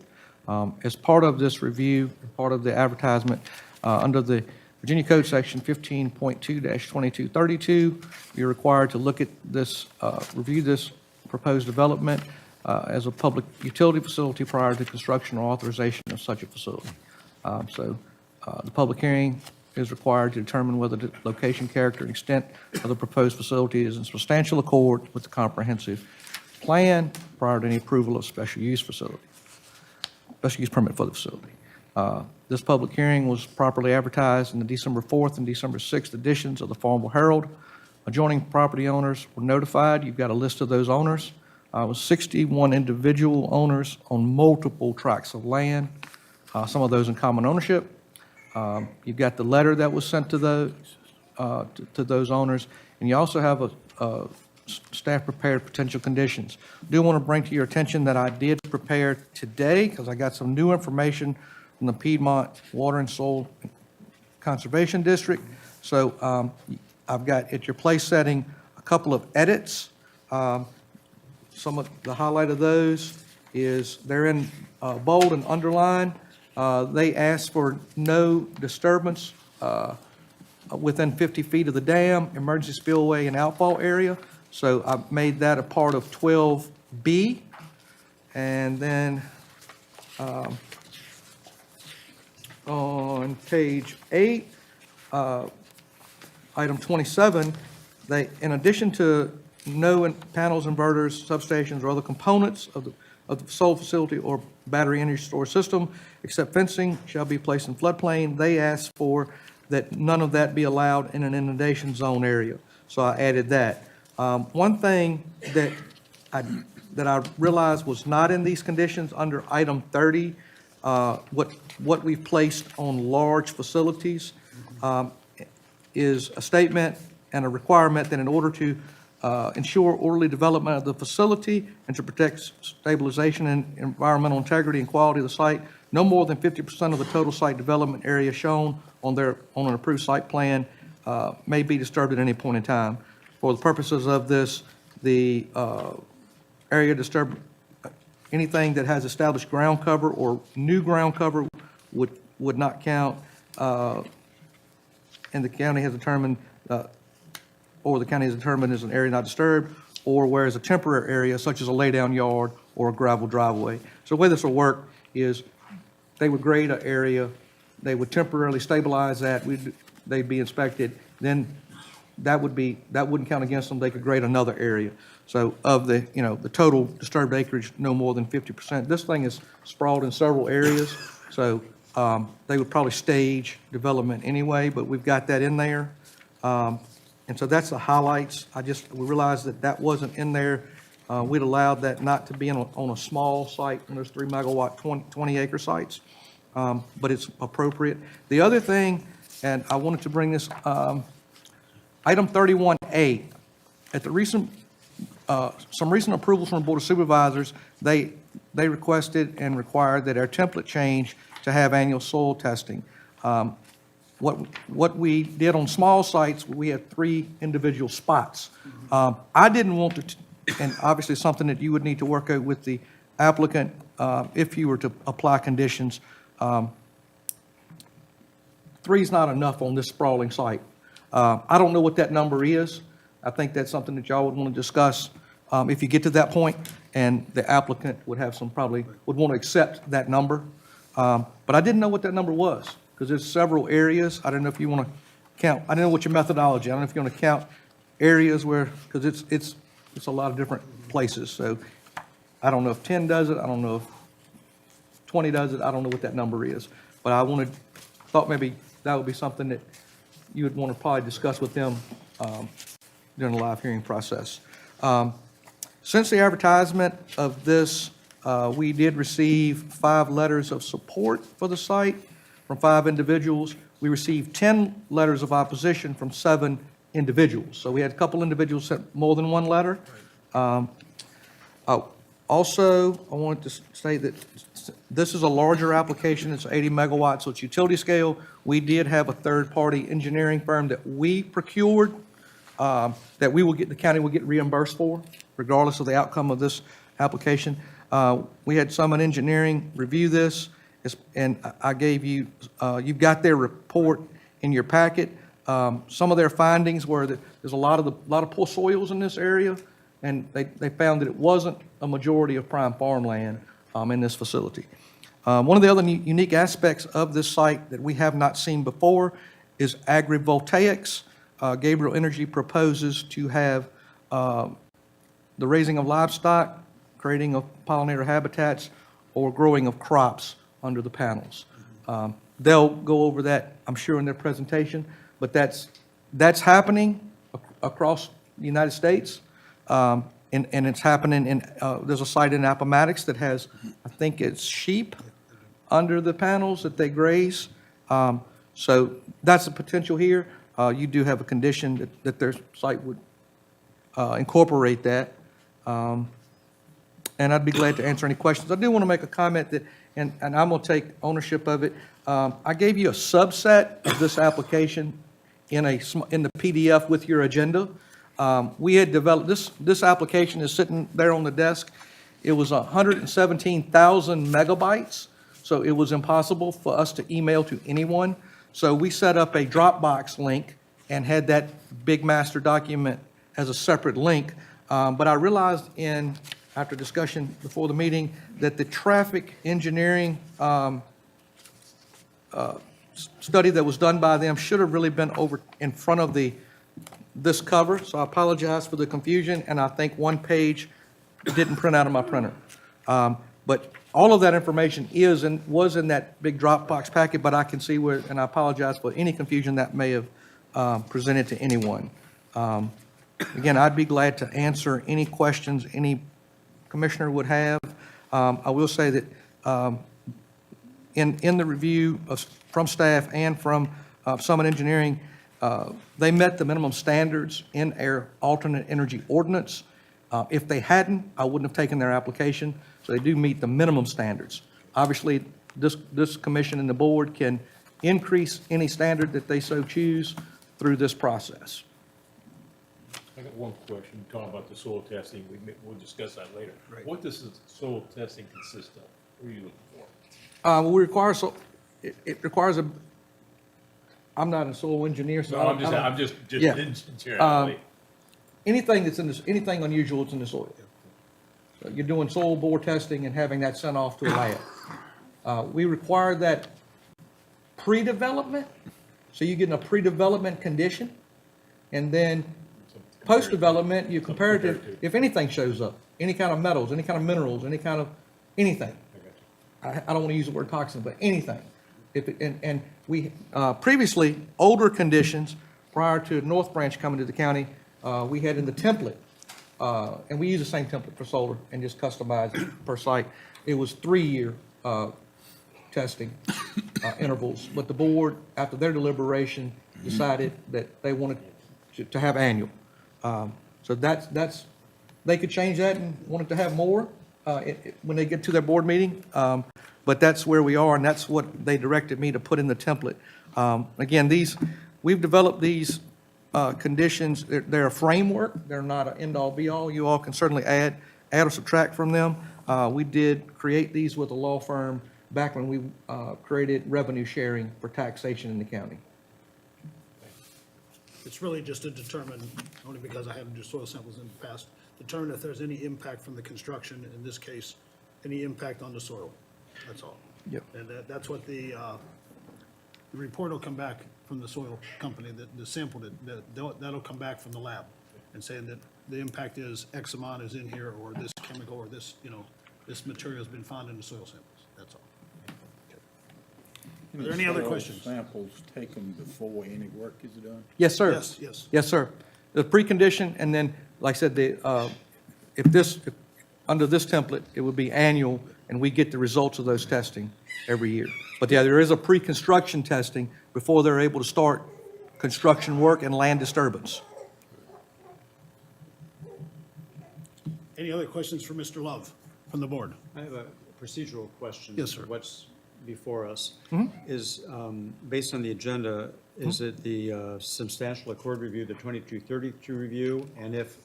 [SPEAKER 5] As part of this review, part of the advertisement, under the Virginia Code Section 15.2-2232, you're required to look at this, review this proposed development as a public utility facility prior to construction or authorization of such a facility. So the public hearing is required to determine whether the location, character, and extent of the proposed facility is in substantial accord with the comprehensive plan prior to any approval of special use facility, special use permit for the facility. This public hearing was properly advertised in the December 4th and December 6th editions of the Farmville Herald. Adjoining property owners were notified. You've got a list of those owners. It was 61 individual owners on multiple tracts of land, some of those in common ownership. You've got the letter that was sent to those owners, and you also have a staff prepared potential conditions. I do want to bring to your attention that I did prepare today, because I got some new information from the Piedmont Water and Soil Conservation District. So I've got at your place setting a couple of edits. Some of the highlight of those is they're in bold and underlined. They asked for no disturbance within 50 feet of the dam, emergency spillway and outfall area. So I made that a part of 12B. And then on page 8, item 27, they, in addition to no panels, inverters, substations, or other components of the solar facility or battery energy storage system, except fencing, shall be placed in floodplain. They asked for that none of that be allowed in an inundation zone area. So I added that. One thing that I realized was not in these conditions under item 30, what we've placed on large facilities is a statement and a requirement that in order to ensure orderly development of the facility and to protect stabilization and environmental integrity and quality of the site, no more than 50% of the total site development area shown on an approved site plan may be disturbed at any point in time. For the purposes of this, the area disturbed, anything that has established ground cover or new ground cover would not count, and the county has determined, or the county has determined is an area not disturbed, or whereas a temporary area such as a laydown yard or a gravel driveway. So the way this will work is they would grade an area, they would temporarily stabilize that, they'd be inspected, then that wouldn't count against them, they could grade another area. So of the, the total disturbed acreage, no more than 50%. This thing is sprawled in several areas, so they would probably stage development anyway, but we've got that in there. And so that's the highlights. We realized that wasn't in there. We'd allowed that not to be on a small site, and there's 3 megawatt, 20 acre sites, but it's appropriate. The other thing, and I wanted to bring this, item 31A, at the recent, some recent approvals from the Board of Supervisors, they requested and required that our template change to have annual soil testing. What we did on small sites, we had 3 individual spots. I didn't want to, and obviously something that you would need to work out with the applicant if you were to apply conditions. 3 is not enough on this sprawling site. I don't know what that number is. I think that's something that y'all would want to discuss if you get to that point, and the applicant would have probably would want to accept that number. But I didn't know what that number was, because there's several areas. I don't know if you want to count. I don't know what your methodology. I don't know if you want to count areas where, because it's a lot of different places. So I don't know if 10 does it. I don't know if 20 does it. I don't know what that number is. But I thought maybe that would be something that you would want to probably discuss with them during the live hearing process. Since the advertisement of this, we did receive 5 letters of support for the site from 5 individuals. We received 10 letters of opposition from 7 individuals. So we had a couple individuals sent more than 1 letter. Also, I wanted to state that this is a larger application. It's 80 megawatts, so it's utility scale. We did have a third-party engineering firm that we procured that the county will get reimbursed for, regardless of the outcome of this application. We had Summit Engineering review this, and I gave you, you've got their report in your packet. Some of their findings were that there's a lot of poor soils in this area, and they found that it wasn't a majority of prime farmland in this facility. One of the other unique aspects of this site that we have not seen before is agrivoltaics. Gabriel Energy proposes to have the the raising of livestock, creating of pollinator habitats, or growing of crops under the panels. They'll go over that, I'm sure, in their presentation, but that's happening across the United States. And it's happening in, there's a site in Appomattox that has, I think it's sheep under the panels that they graze. So that's the potential here. You do have a condition that their site would incorporate that. And I'd be glad to answer any questions. I do want to make a comment that, and I'm going to take ownership of it. I gave you a subset of this application in the PDF with your agenda. We had developed, this application is sitting there on the desk. It was 117,000 megabytes, so it was impossible for us to email to anyone. So we set up a Dropbox link and had that big master document as a separate link. But I realized after discussion before the meeting, that the traffic engineering study that was done by them should have really been over in front of this cover. So I apologize for the confusion, and I think one page didn't print out of my printer. But all of that information was in that big Dropbox packet, but I can see where, and I apologize for any confusion that may have presented to anyone. Again, I'd be glad to answer any questions any commissioner would have. I will say that in the review from staff and from Summit Engineering, they met the minimum standards in our alternate energy ordinance. If they hadn't, I wouldn't have taken their application. So they do meet the minimum standards. Obviously, this commission and the board can increase any standard that they so choose through this process.
[SPEAKER 11] I got one question, talking about the soil testing, we'll discuss that later. What does the soil testing consist of? What are you looking for?
[SPEAKER 5] We require, it requires I'm not a soil engineer, so.
[SPEAKER 11] No, I'm just
[SPEAKER 5] Yeah.
[SPEAKER 11] generally.
[SPEAKER 5] Anything anything unusual that's in the soil. So you're doing soil bore testing and having that sent off to a lab. We require that pre-development, so you get in a pre-development condition, and then post-development, you compare it to, if anything shows up, any kind of metals, any kind of minerals, any kind of, anything. I don't want to use the word toxin, but anything. And we, previously, older conditions, prior to North Branch coming to the county, we had in the template, and we use the same template for solar and just customize it per site. It was 3-year testing intervals, but the board, after their deliberation, decided that they wanted to have annual. So that's, they could change that and wanted to have more when they get to their board meeting. But that's where we are, and that's what they directed me to put in the template. Again, we've developed these conditions. They're a framework. They're not an end-all, be-all. You all can certainly add or subtract from them. We did create these with a law firm back when we created revenue sharing for taxation in the county.
[SPEAKER 2] It's really just to determine, only because I haven't do soil samples in the past, determine if there's any impact from the construction, in this case, any impact on the soil. That's all.
[SPEAKER 5] Yep.
[SPEAKER 2] And that's what the report will come back from the soil company, the sample, that'll come back from the lab and saying that the impact is X amount is in here, or this chemical, or this, this material has been found in the soil samples. That's all. Are there any other questions?
[SPEAKER 8] Samples taken before any work is done?
[SPEAKER 5] Yes, sir.
[SPEAKER 2] Yes.
[SPEAKER 5] Yes, sir. The precondition, and then, like I said, under this template, it would be annual, and we get the results of those testing every year. But yeah, there is a pre-construction testing before they're able to start construction work and land disturbance.
[SPEAKER 2] Any other questions for Mr. Love from the board?
[SPEAKER 10] I have a procedural question.
[SPEAKER 2] Yes, sir.
[SPEAKER 10] What's before us is, based on the agenda, is it the substantial accord review, the 2232 review? And if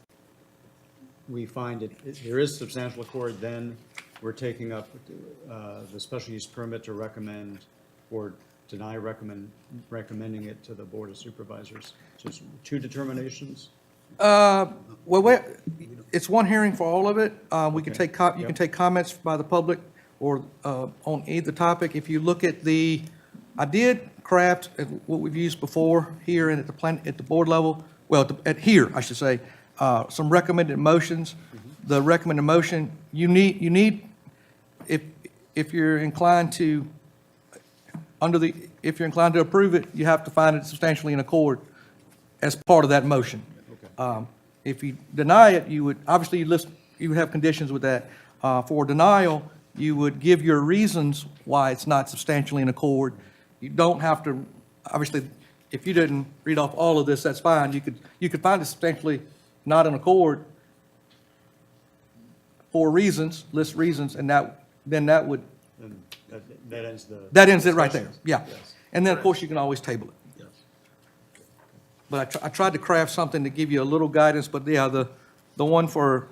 [SPEAKER 10] we find there is substantial accord, then we're taking up the special use permit to recommend or deny recommending it to the Board of Supervisors. So it's 2 determinations?
[SPEAKER 5] It's one hearing for all of it. We can take, you can take comments by the public or on either topic. If you look at I did craft what we've used before here and at the board level, well, here, I should say, some recommended motions. the recommended motion, you need, if you're inclined to, if you're inclined to approve it, you have to find it substantially in accord as part of that motion. If you deny it, you would, obviously, you would have conditions with that. For denial, you would give your reasons why it's not substantially in accord. You don't have to, obviously, if you didn't read off all of this, that's fine. You could find it substantially not in accord for reasons, list reasons, and then that would,
[SPEAKER 10] And that ends the.
[SPEAKER 5] that ends it right there,
[SPEAKER 10] discussion.
[SPEAKER 5] yeah.
[SPEAKER 10] Yes.
[SPEAKER 5] And then, of course, you can always table it.
[SPEAKER 10] Yes.
[SPEAKER 5] But I tried to craft something to give you a little guidance, but yeah, the one for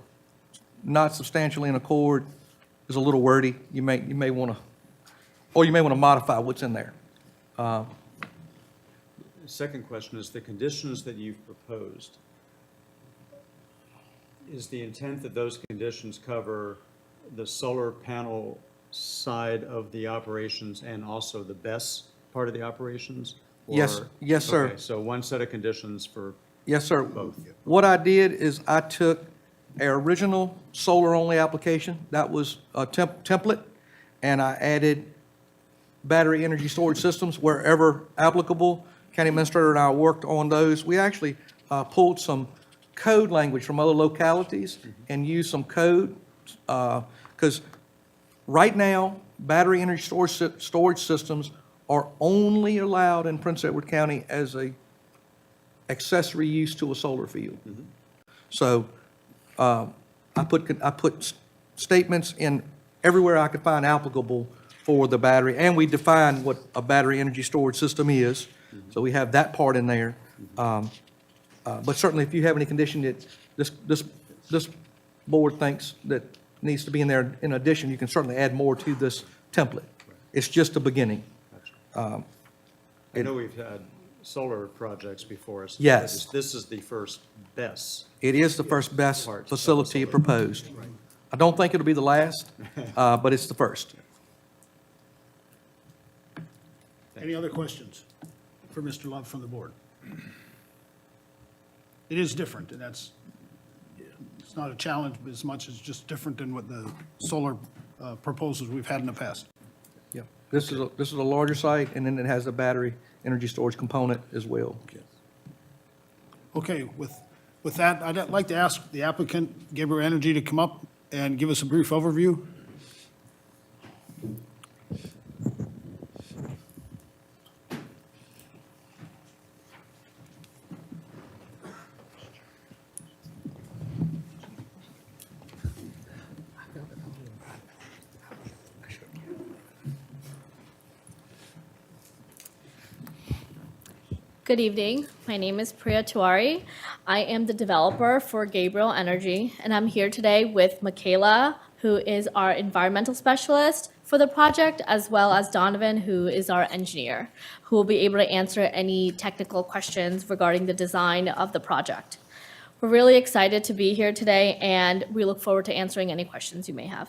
[SPEAKER 5] not substantially in accord is a little wordy. You may want to, or you may want to modify what's in there.
[SPEAKER 10] Second question is the conditions that you've proposed. Is the intent that those conditions cover the solar panel side of the operations and also the BESS part of the operations?
[SPEAKER 5] Yes,
[SPEAKER 10] Or-
[SPEAKER 5] yes, sir.
[SPEAKER 10] Okay, so one set of conditions for,
[SPEAKER 5] Yes, sir.
[SPEAKER 10] Both.
[SPEAKER 5] What I did is I took our original solar-only application, that was a template, and I added battery energy storage systems wherever applicable. County administrator and I worked on those. We actually pulled some code language from other localities and used some code, because right now, battery energy storage systems are only allowed in Prince Edward County as a accessory use to a solar field. So I put statements in everywhere I could find applicable for the battery, and we define what a battery energy storage system is. So we have that part in there. But certainly, if you have any condition that this board thinks that needs to be in there, in addition, you can certainly add more to this template. It's just a beginning.
[SPEAKER 10] I know we've had solar projects before us.
[SPEAKER 5] Yes.
[SPEAKER 10] This is the first BESS.
[SPEAKER 5] It is the first best
[SPEAKER 10] Part of
[SPEAKER 5] facility
[SPEAKER 10] the solar.
[SPEAKER 5] proposed. I don't think it'll be the last, but it's the first.
[SPEAKER 2] Any other questions for Mr. Love from the board? It is different, and it's not a challenge as much as just different than what the solar proposals we've had in the past.
[SPEAKER 5] Yeah. This is a larger site, and then it has a battery energy storage component as well.
[SPEAKER 2] Okay, with that, I'd like to ask the applicant, Gabriel Energy, to come up and give us a brief overview.
[SPEAKER 12] Good evening. My name is Priya Tiwari. I am the developer for Gabriel Energy, and I'm here today with Michaela, who is our environmental specialist for the project, as well as Donovan, who is our engineer, who will be able to answer any technical questions regarding the design of the project. We're really excited to be here today, and we look forward to answering any questions you may have.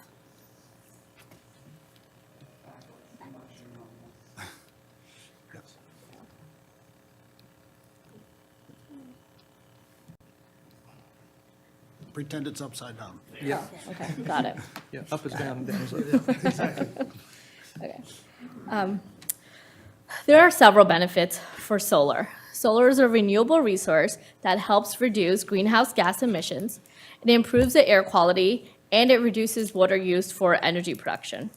[SPEAKER 2] Pretend it's upside down.
[SPEAKER 5] Yeah,
[SPEAKER 12] Okay, got it.
[SPEAKER 5] yeah, up is down, and down is up.
[SPEAKER 12] Okay. There are several benefits for solar. Solar is a renewable resource that helps reduce greenhouse gas emissions. It improves the air quality, and it reduces water use for energy production.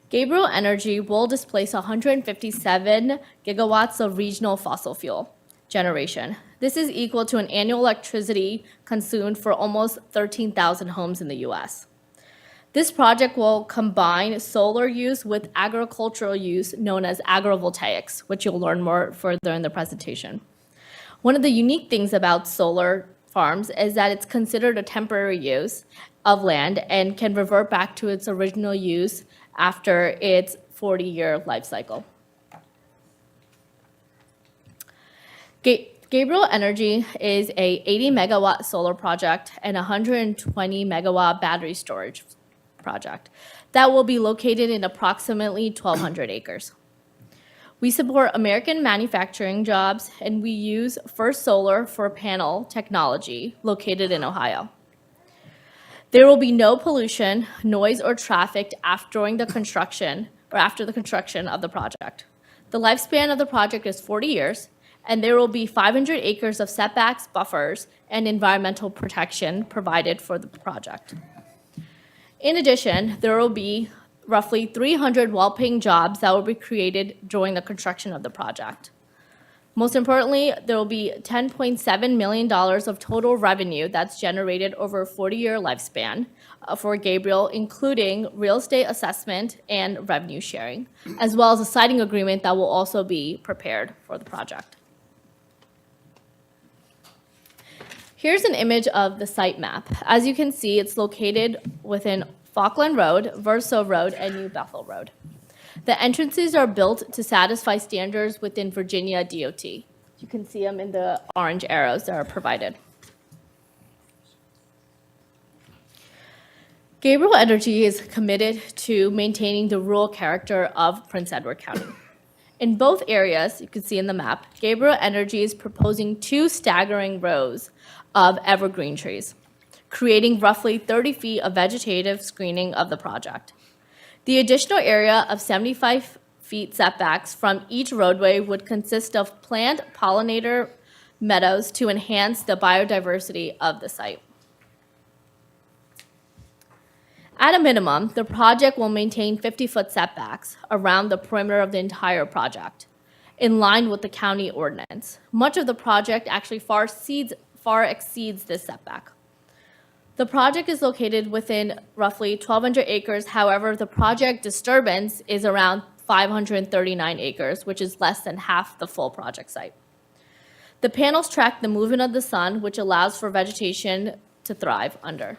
[SPEAKER 12] Gabriel Energy will displace 157 gigawatts of regional fossil fuel generation. This is equal to an annual electricity consumed for almost 13,000 homes in the US. This project will combine solar use with agricultural use known as agrivoltaics, which you'll learn more further in the presentation. One of the unique things about solar farms is that it's considered a temporary use of land and can revert back to its original use after its 40-year life cycle. Gabriel Energy is a 80 megawatt solar project and 120 megawatt battery storage project that will be located in approximately 1,200 acres. We support American manufacturing jobs, and we use First Solar for panel technology located in Ohio. There will be no pollution, noise, or traffic during the construction or after the construction of the project. The lifespan of the project is 40 years, and there will be 500 acres of setbacks, buffers, and environmental protection provided for the project. In addition, there will be roughly 300 well-paying jobs that will be created during the construction of the project. Most importantly, there will be $10.7 million of total revenue that's generated over a 40-year lifespan for Gabriel, including real estate assessment and revenue sharing, as well as a siting agreement that will also be prepared for the project. Here's an image of the site map. As you can see, it's located within Falkland Road, Verso Road, and New Bethel Road. The entrances are built to satisfy standards within Virginia DOT. You can see them in the orange arrows that are provided. Gabriel Energy is committed to maintaining the rural character of Prince Edward County. In both areas, you can see in the map, Gabriel Energy is proposing 2 staggering rows of evergreen trees, creating roughly 30 feet of vegetative screening of the project. The additional area of 75 feet setbacks from each roadway would consist of planned pollinator meadows to enhance the biodiversity of the site. At a minimum, the project will maintain 50-foot setbacks around the perimeter of the entire project, in line with the county ordinance. Much of the project actually far exceeds this setback. The project is located within roughly 1,200 acres. However, the project disturbance is around 539 acres, which is less than half the full project site. The panels track the movement of the sun, which allows for vegetation to thrive under.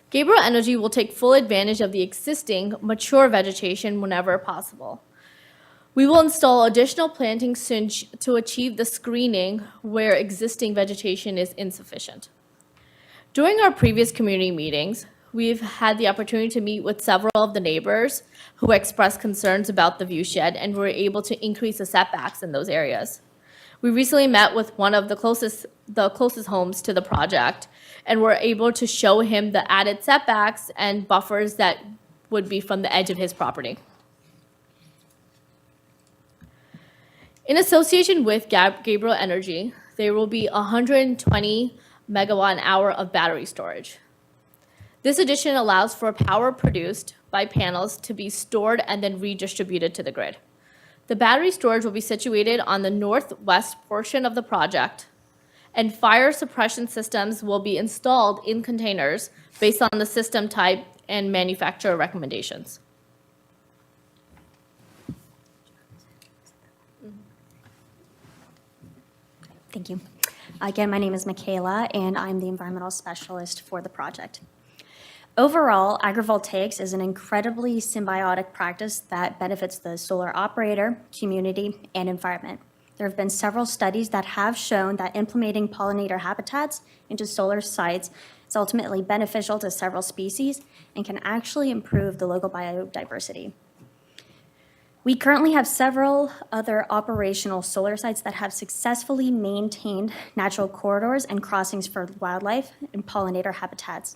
[SPEAKER 12] Gabriel Energy will take full advantage of the existing mature vegetation whenever possible. We will install additional plantings to achieve the screening where existing vegetation is insufficient. During our previous community meetings, we've had the opportunity to meet with several of the neighbors who expressed concerns about the view shed and were able to increase the setbacks in those areas. We recently met with one of the closest homes to the project and were able to show him the added setbacks and buffers that would be from the edge of his property. In association with Gabriel Energy, there will be 120 megawatt an hour of battery storage. This addition allows for power produced by panels to be stored and then redistributed to the grid. The battery storage will be situated on the northwest portion of the project, and fire suppression systems will be installed in containers based on the system type and manufacturer recommendations.
[SPEAKER 13] Thank you. Again, my name is Michaela, and I'm the environmental specialist for the project. Overall, agrivoltaics is an incredibly symbiotic practice that benefits the solar operator, community, and environment. There have been several studies that have shown that implementing pollinator habitats into solar sites is ultimately beneficial to several species and can actually improve the local biodiversity. We currently have several other operational solar sites that have successfully maintained natural corridors and crossings for wildlife and pollinator habitats.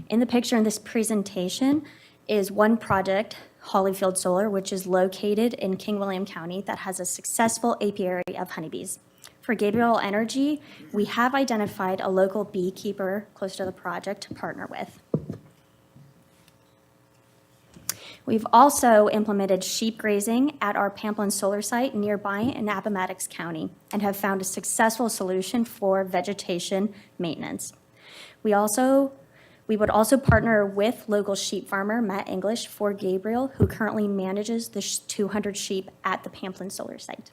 [SPEAKER 13] In the picture in this presentation is one project, Hollyfield Solar, which is located in King William County that has a successful apiary of honeybees. For Gabriel Energy, we have identified a local beekeeper close to the project to partner with. We've also implemented sheep grazing at our Pamplin solar site nearby in Appomattox County and have found a successful solution for vegetation maintenance. We would also partner with local sheep farmer Matt English for Gabriel, who currently manages the 200 sheep at the Pamplin solar site.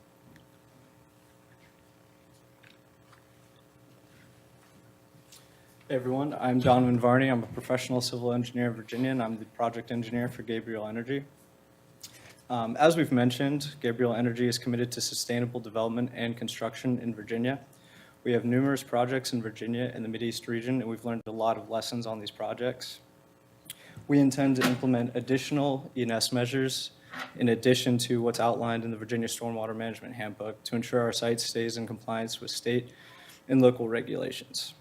[SPEAKER 14] Hey everyone, I'm Donovan Varney. I'm a professional civil engineer in Virginia, and I'm the project engineer for Gabriel Energy. As we've mentioned, Gabriel Energy is committed to sustainable development and construction in Virginia. We have numerous projects in Virginia and the Mideast region, and we've learned a lot of lessons on these projects. We intend to implement additional E&S measures in addition to what's outlined in the Virginia Stormwater Management Handbook to ensure our site stays in compliance with state and local regulations.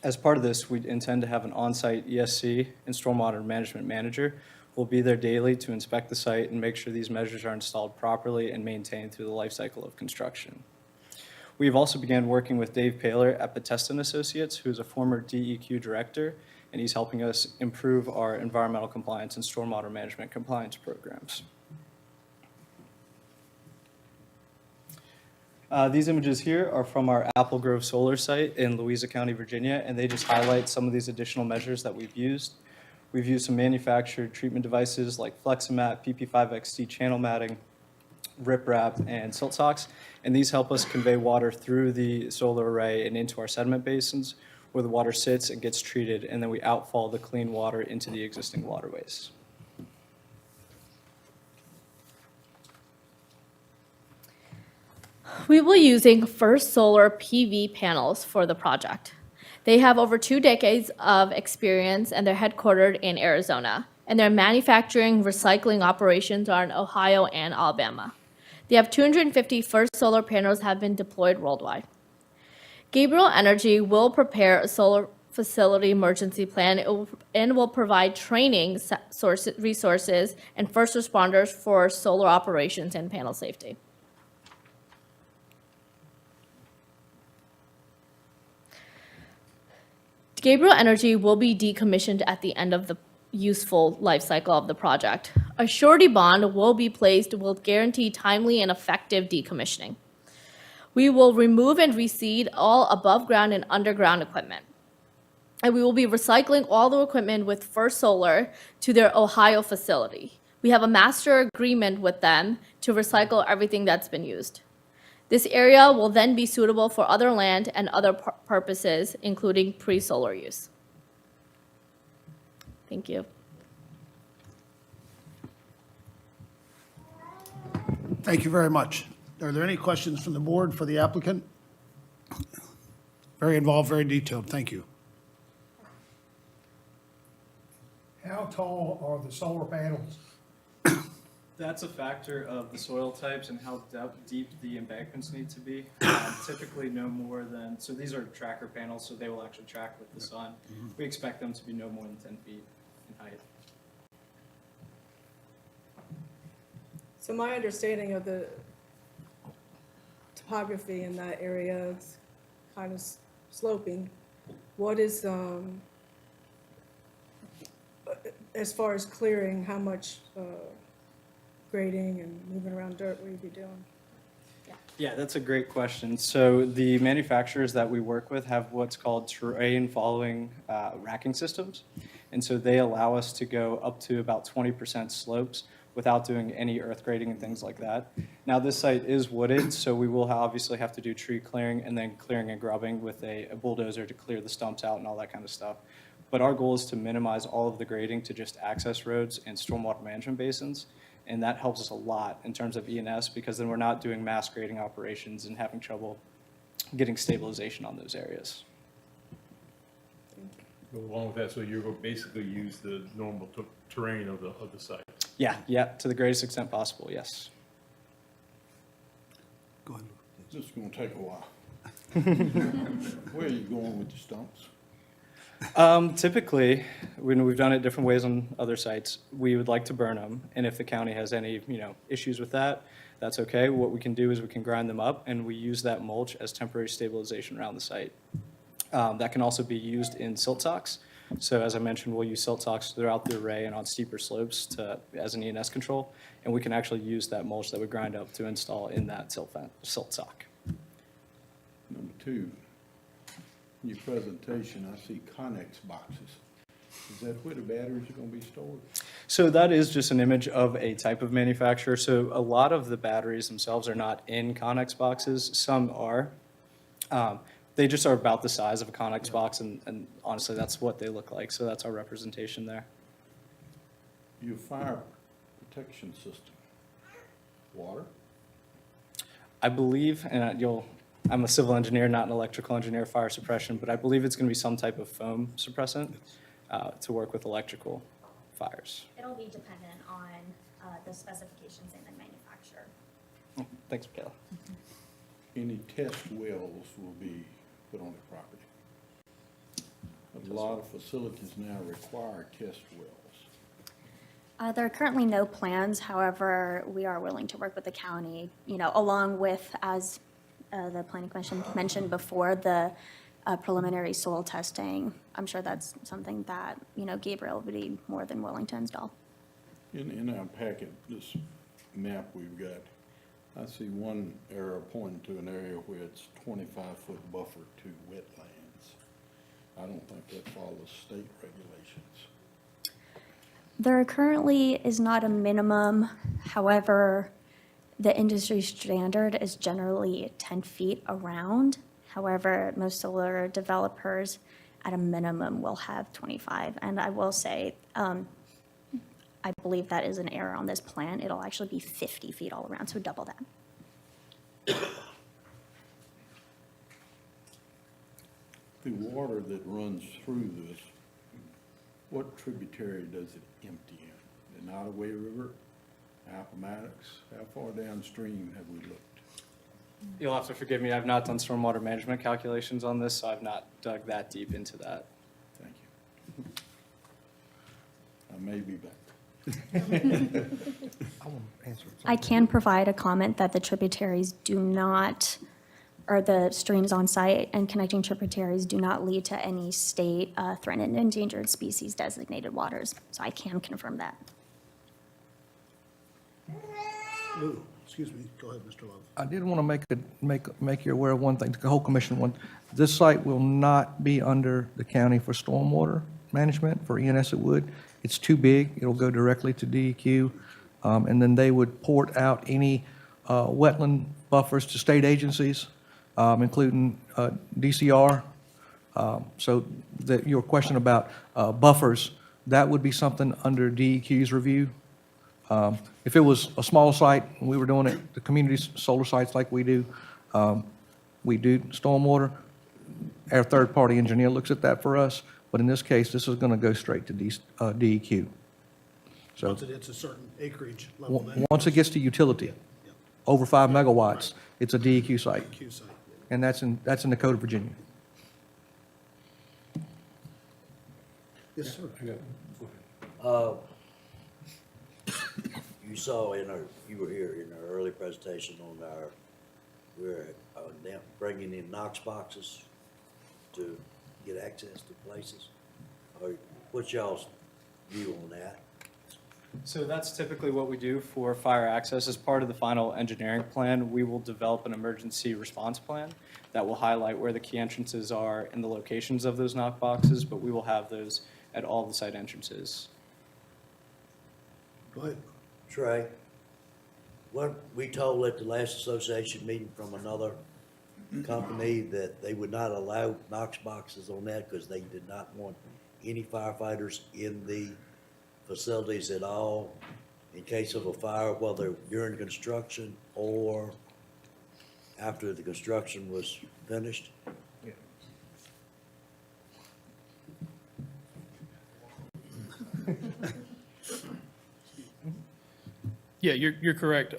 [SPEAKER 14] As part of this, we intend to have an on-site ESC and stormwater management manager who will be there daily to inspect the site and make sure these measures are installed properly and maintained through the life cycle of construction. We've also began working with Dave Paler at Bethesda & Associates, who is a former DEQ director, and he's helping us improve our environmental compliance and stormwater management compliance programs. These images here are from our Apple Grove Solar site in Louisa County, Virginia, and they just highlight some of these additional measures that we've used. We've used some manufactured treatment devices like Fleximat, PP5XT channel matting, riprap, and silt socks, and these help us convey water through the solar array and into our sediment basins where the water sits and gets treated, and then we outfall the clean water into the existing waterways.
[SPEAKER 12] We will be using First Solar PV panels for the project. They have over 2 decades of experience and they're headquartered in Arizona. And their manufacturing recycling operations are in Ohio and Alabama. They have 250 First Solar panels have been deployed worldwide. Gabriel Energy will prepare a solar facility emergency plan and will provide training resources and first responders for solar operations and panel safety. Gabriel Energy will be decommissioned at the end of the useful life cycle of the project. A surety bond will be placed will guarantee timely and effective decommissioning. We will remove and reseed all above ground and underground equipment. And we will be recycling all the equipment with First Solar to their Ohio facility. We have a master agreement with them to recycle everything that's been used. This area will then be suitable for other land and other purposes, including pre-solar use. Thank you.
[SPEAKER 2] Thank you very much. Are there any questions from the board for the applicant? Very involved, very detailed. Thank you.
[SPEAKER 6] How tall are the solar panels?
[SPEAKER 14] That's a factor of the soil types and how deep the embankments need to be. Typically no more than, so these are tracker panels, so they will actually track with the sun. We expect them to be no more than 10 feet in height.
[SPEAKER 9] So my understanding of the topography in that area is kind of sloping. What is, as far as clearing, how much grading and moving around dirt will you be doing?
[SPEAKER 14] Yeah, that's a great question. So the manufacturers that we work with have what's called terrain following racking systems. And so they allow us to go up to about 20% slopes without doing any earth grading and things like that. Now this site is wooded, so we will obviously have to do tree clearing and then clearing and grubbing with a bulldozer to clear the stumps out and all that kind of stuff. But our goal is to minimize all of the grading to just access roads and stormwater management basins. And that helps us a lot in terms of E&S because then we're not doing mass grading operations and having trouble getting stabilization on those areas.
[SPEAKER 11] Go along with that, so you're going to basically use the normal terrain of the site.
[SPEAKER 14] Yeah, to the greatest extent possible, yes.
[SPEAKER 2] Go ahead.
[SPEAKER 8] This is gonna take a while. Where are you going with the stumps?
[SPEAKER 14] Typically, when we've done it different ways on other sites, we would like to burn them. And if the county has any, issues with that, that's okay. What we can do is we can grind them up and we use that mulch as temporary stabilization around the site. That can also be used in silt socks. So as I mentioned, we'll use silt socks throughout the array and on steeper slopes as an E&S control. And we can actually use that mulch that we grind up to install in that silt sock.
[SPEAKER 8] Number two, in your presentation, I see Connex boxes. Is that where the batteries are gonna be stored?
[SPEAKER 14] So that is just an image of a type of manufacturer. So a lot of the batteries themselves are not in Connex boxes. Some are. They just are about the size of a Connex box, and honestly, that's what they look like. So that's our representation there.
[SPEAKER 8] Your fire protection system, water?
[SPEAKER 14] I believe, and I'm a civil engineer, not an electrical engineer, fire suppression, but I believe it's going to be some type of foam suppressant to work with electrical fires.
[SPEAKER 13] It'll be dependent on the specifications and the manufacturer.
[SPEAKER 14] Thanks, Michaela.
[SPEAKER 8] Any test wells will be put on the property. A lot of facilities now require test wells.
[SPEAKER 13] There are currently no plans, however, we are willing to work with the county, along with, as the planning commission mentioned before, the preliminary soil testing. I'm sure that's something that, Gabriel would be more than willing to install.
[SPEAKER 8] In our packet, this map we've got, I see one arrow pointing to an area where it's 25-foot buffer to wetlands. I don't think that follows state regulations.
[SPEAKER 13] There currently is not a minimum, however, the industry standard is generally 10 feet around. However, most solar developers at a minimum will have 25. And I will say, I believe that is an error on this plan. It'll actually be 50 feet all around, so double that.
[SPEAKER 8] The water that runs through this, what tributary does it empty in? The Nottaway River, Appomattox? How far downstream have we looked?
[SPEAKER 14] You'll have to forgive me, I've not done stormwater management calculations on this, so I've not dug that deep into that.
[SPEAKER 8] Thank you. I may be back.
[SPEAKER 13] I can provide a comment that the tributaries do not, or the streams on site and connecting tributaries do not lead to any state threatened and endangered species designated waters. So I can confirm that.
[SPEAKER 2] Ooh, excuse me, go ahead, Mr. Love.
[SPEAKER 5] I did want to make you aware of one thing, the whole commission one. This site will not be under the county for stormwater management. For ENS it would. It's too big. It'll go directly to DEQ. And then they would port out any wetland buffers to state agencies, including DCR. So that your question about buffers, that would be something under DEQ's review. If it was a small site, and we were doing it, the community solar sites like we do stormwater, our third-party engineer looks at that for us, but in this case, this is going to go straight to DEQ. So
[SPEAKER 2] Once it hits a certain acreage level, then.
[SPEAKER 5] once it gets to utility, over 5 megawatts, it's a DEQ site,
[SPEAKER 2] Q site.
[SPEAKER 5] and that's in the code of Virginia.
[SPEAKER 2] Yes, sir.
[SPEAKER 15] You saw you were here in our early presentation on we're now bringing in Knox boxes to get access to places. What's y'all's view on that?
[SPEAKER 14] So that's typically what we do for fire access. As part of the final engineering plan, we will develop an emergency response plan that will highlight where the key entrances are and the locations of those knock boxes, but we will have those at all the site entrances.
[SPEAKER 2] Go ahead.
[SPEAKER 15] Trey, what we told at the last association meeting from another company that they would not allow Knox boxes on that because they did not want any firefighters in the facilities at all in case of a fire, whether during construction or after the construction was finished.
[SPEAKER 16] Yeah, you're correct.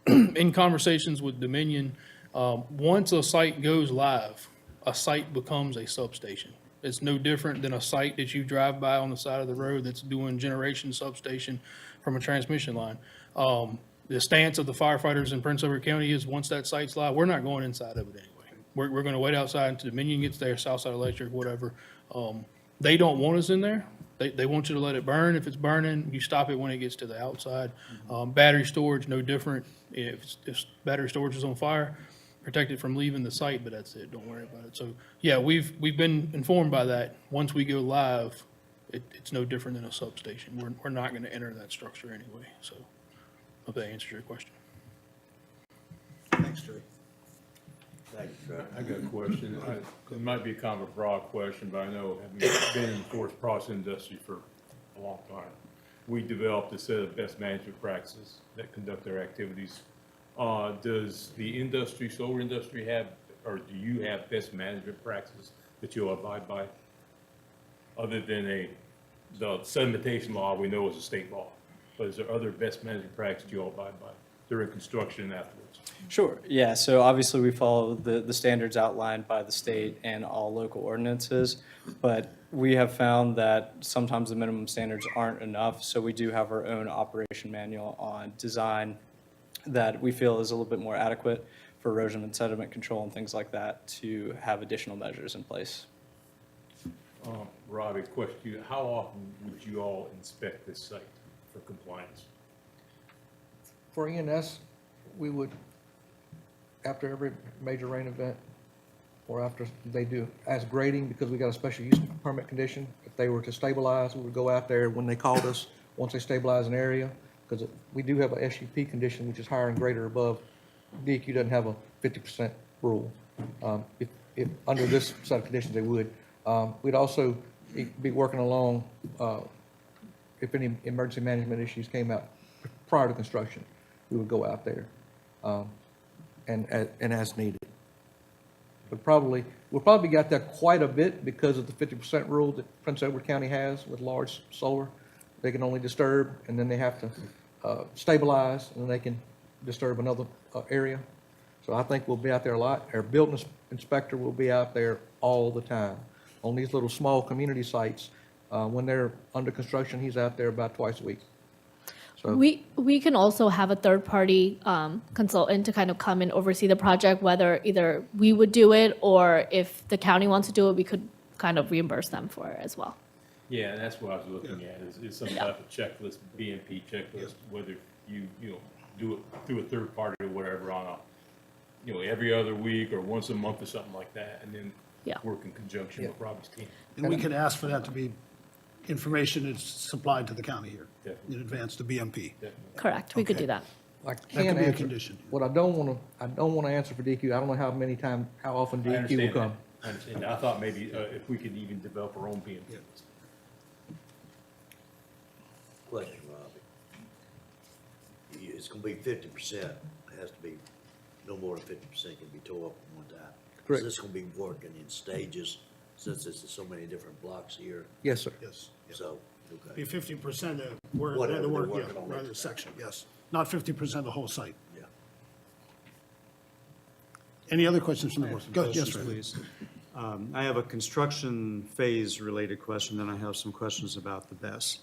[SPEAKER 16] In conversations with Dominion, once a site goes live, a site becomes a substation. It's no different than a site that you drive by on the side of the road that's doing generation substation from a transmission line. The stance of the firefighters in Prince Edward County is once that site's live, we're not going inside of it anyway. We're going to wait outside until Dominion gets there, Southside Electric, whatever. They don't want us in there. They want you to let it burn. If it's burning, you stop it when it gets to the outside. Battery storage, no different. If battery storage is on fire, protect it from leaving the site, but that's it. Don't worry about it. So, yeah, we've been informed by that. Once we go live, it's no different than a substation. We're not going to enter that structure anyway. So, hope that answers your question.
[SPEAKER 2] Thanks, Terry.
[SPEAKER 15] Thank you, Trey.
[SPEAKER 11] I got a question. It might be kind of a broad question, but I know having been in the forest process industry for a long time, we developed a set of best management practices that conduct their activities. Does the industry, solar industry have, or do you have best management practices that you'll abide by? Other than the sedimentation law we know is a state law, but is there other best management practices you'll abide by? during construction and afterwards?
[SPEAKER 14] Sure, yeah, so obviously we follow the standards outlined by the state and all local ordinances, but we have found that sometimes the minimum standards aren't enough, so we do have our own operation manual on design that we feel is a little bit more adequate for erosion and sediment control and things like that to have additional measures in place.
[SPEAKER 11] Robbie, question to you, how often would you all inspect this site for compliance?
[SPEAKER 5] For ENS, we would, after every major rain event, or after they do, as grading, because we got a special use permit condition, if they were to stabilize, we would go out there when they called us, once they stabilize an area, because we do have a SUP condition, which is higher and greater above. DEQ doesn't have a 50% rule. If under this set of conditions, they would. We'd also be working along, if any emergency management issues came out prior to construction, we would go out there, and as needed. But we'll probably got there quite a bit because of the 50% rule that Prince Edward County has with large solar. They can only disturb, and then they have to stabilize, and then they can disturb another area. So I think we'll be out there a lot. Our building inspector will be out there all the time. On these little small community sites, when they're under construction, he's out there about twice a week. So
[SPEAKER 12] We can also have a third-party consultant to kind of come and oversee the project, whether either we would do it or if the county wants to do it, we could kind of reimburse them for it as well.
[SPEAKER 11] Yeah, and that's what I was looking at, is some type of checklist, BMP checklist, whether you do it through a third party or whatever on a, every other week or once a month or something like that, and then work in conjunction with Robbie's team.
[SPEAKER 2] And we could ask for that to be information that's supplied to the county here
[SPEAKER 11] Definitely.
[SPEAKER 2] in advance to BMP.
[SPEAKER 11] Definitely.
[SPEAKER 12] Correct, we could
[SPEAKER 2] Okay.
[SPEAKER 12] do that.
[SPEAKER 5] I
[SPEAKER 2] That
[SPEAKER 5] can
[SPEAKER 2] could be a
[SPEAKER 5] answer.
[SPEAKER 2] condition.
[SPEAKER 5] What I don't want to answer for DEQ, I don't know how often
[SPEAKER 11] I
[SPEAKER 5] DEQ will
[SPEAKER 11] understand
[SPEAKER 5] come.
[SPEAKER 11] that. I understand. I thought maybe if we could even develop our own BMP list.
[SPEAKER 15] Question, Robbie. It's gonna be 50%, it has to be, no more than 50% can be tore up at one time.
[SPEAKER 5] Correct.
[SPEAKER 15] Is this gonna be working in stages, since there's so many different blocks here,
[SPEAKER 5] Yes, sir.
[SPEAKER 2] Yes.
[SPEAKER 15] so,
[SPEAKER 2] Be
[SPEAKER 15] okay,
[SPEAKER 2] 50% of where
[SPEAKER 15] Whatever
[SPEAKER 2] the
[SPEAKER 15] they're
[SPEAKER 2] work,
[SPEAKER 15] working on
[SPEAKER 2] rather
[SPEAKER 15] next
[SPEAKER 2] section, yes. Not 50% of the whole site.
[SPEAKER 15] yeah.
[SPEAKER 2] Any other questions from the board? Go, yes,
[SPEAKER 10] Questions,
[SPEAKER 2] Ray.
[SPEAKER 10] please. I have a construction phase-related question, then I have some questions about the BES.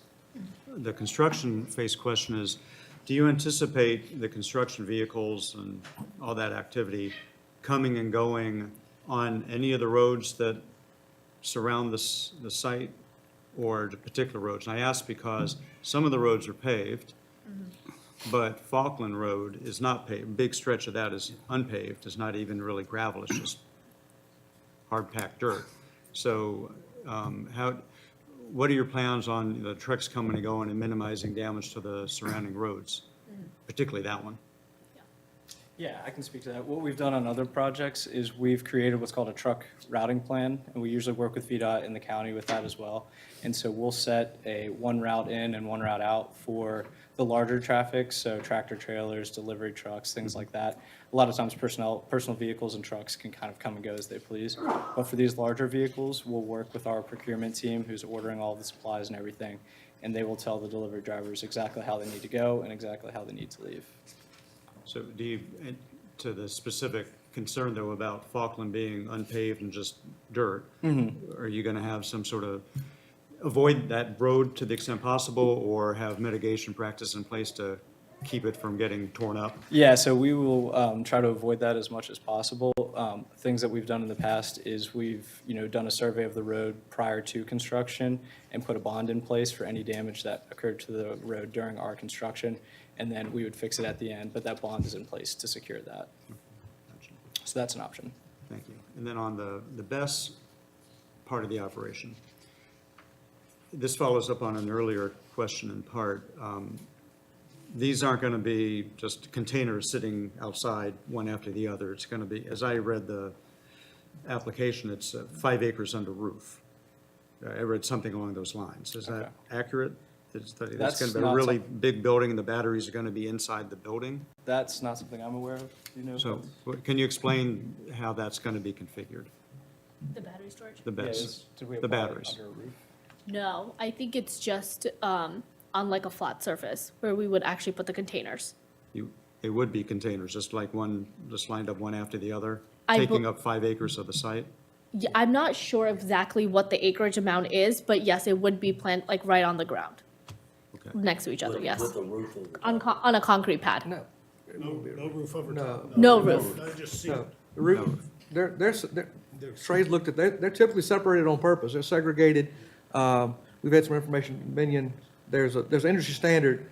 [SPEAKER 10] The construction phase question is, do you anticipate the construction vehicles and all that activity coming and going on any of the roads that surround the site or the particular roads? And I ask because some of the roads are paved, but Falkland Road is not paved. A big stretch of that is unpaved. It's not even really gravel. It's just hard-packed dirt. So what are your plans on the trucks coming and going and minimizing damage to the surrounding roads, particularly that one?
[SPEAKER 14] Yeah, I can speak to that. What we've done on other projects is we've created what's called a truck routing plan, and we usually work with VDOT in the county with that as well. And so we'll set one route in and one route out for the larger traffic, so tractor trailers, delivery trucks, things like that. A lot of times personal vehicles and trucks can kind of come and go as they please. But for these larger vehicles, we'll work with our procurement team who's ordering all the supplies and everything, and they will tell the delivery drivers exactly how they need to go and exactly how they need to leave.
[SPEAKER 10] So do you, to the specific concern though about Falkland being unpaved and just dirt, are you gonna have some sort of, avoid that road to the extent possible or have mitigation practice in place to keep it from getting torn up?
[SPEAKER 14] Yeah, so we will try to avoid that as much as possible. Things that we've done in the past is we've, done a survey of the road prior to construction and put a bond in place for any damage that occurred to the road during our construction, and then we would fix it at the end, but that bond is in place to secure that. So that's an option.
[SPEAKER 10] Thank you. And then on the BES part of the operation, this follows up on an earlier question in part. These aren't going to be just containers sitting outside one after the other. It's going to be, as I read the application, it's 5 acres under roof. I read something along those lines. Is that accurate? That's going to be a
[SPEAKER 14] not
[SPEAKER 10] really big building and the batteries are going to be inside the building?
[SPEAKER 14] That's not something I'm aware of,
[SPEAKER 10] So can you explain how that's going to be configured?
[SPEAKER 12] The battery storage?
[SPEAKER 10] The
[SPEAKER 14] Yeah,
[SPEAKER 10] BES,
[SPEAKER 14] did we
[SPEAKER 10] the
[SPEAKER 14] apply
[SPEAKER 10] batteries.
[SPEAKER 14] under a roof?
[SPEAKER 12] No, I think it's just on like a flat surface where we would actually put the containers.
[SPEAKER 10] they would be containers, just like one, just lined up one after the other,
[SPEAKER 12] I
[SPEAKER 10] taking
[SPEAKER 12] bel-
[SPEAKER 10] up 5 acres of the site?
[SPEAKER 12] Yeah, I'm not sure exactly what the acreage amount is, but yes, it would be planted like right on the ground,
[SPEAKER 10] Okay.
[SPEAKER 12] next to each other, yes.
[SPEAKER 15] With a roof over.
[SPEAKER 12] On a concrete pad.
[SPEAKER 5] No,
[SPEAKER 2] No roof over top.
[SPEAKER 12] No roof.
[SPEAKER 2] No, just
[SPEAKER 5] no.
[SPEAKER 2] sealed.
[SPEAKER 5] The roof, Trey's looked at, they're typically separated on purpose. They're segregated. We've had some information, Minion, there's an industry standard.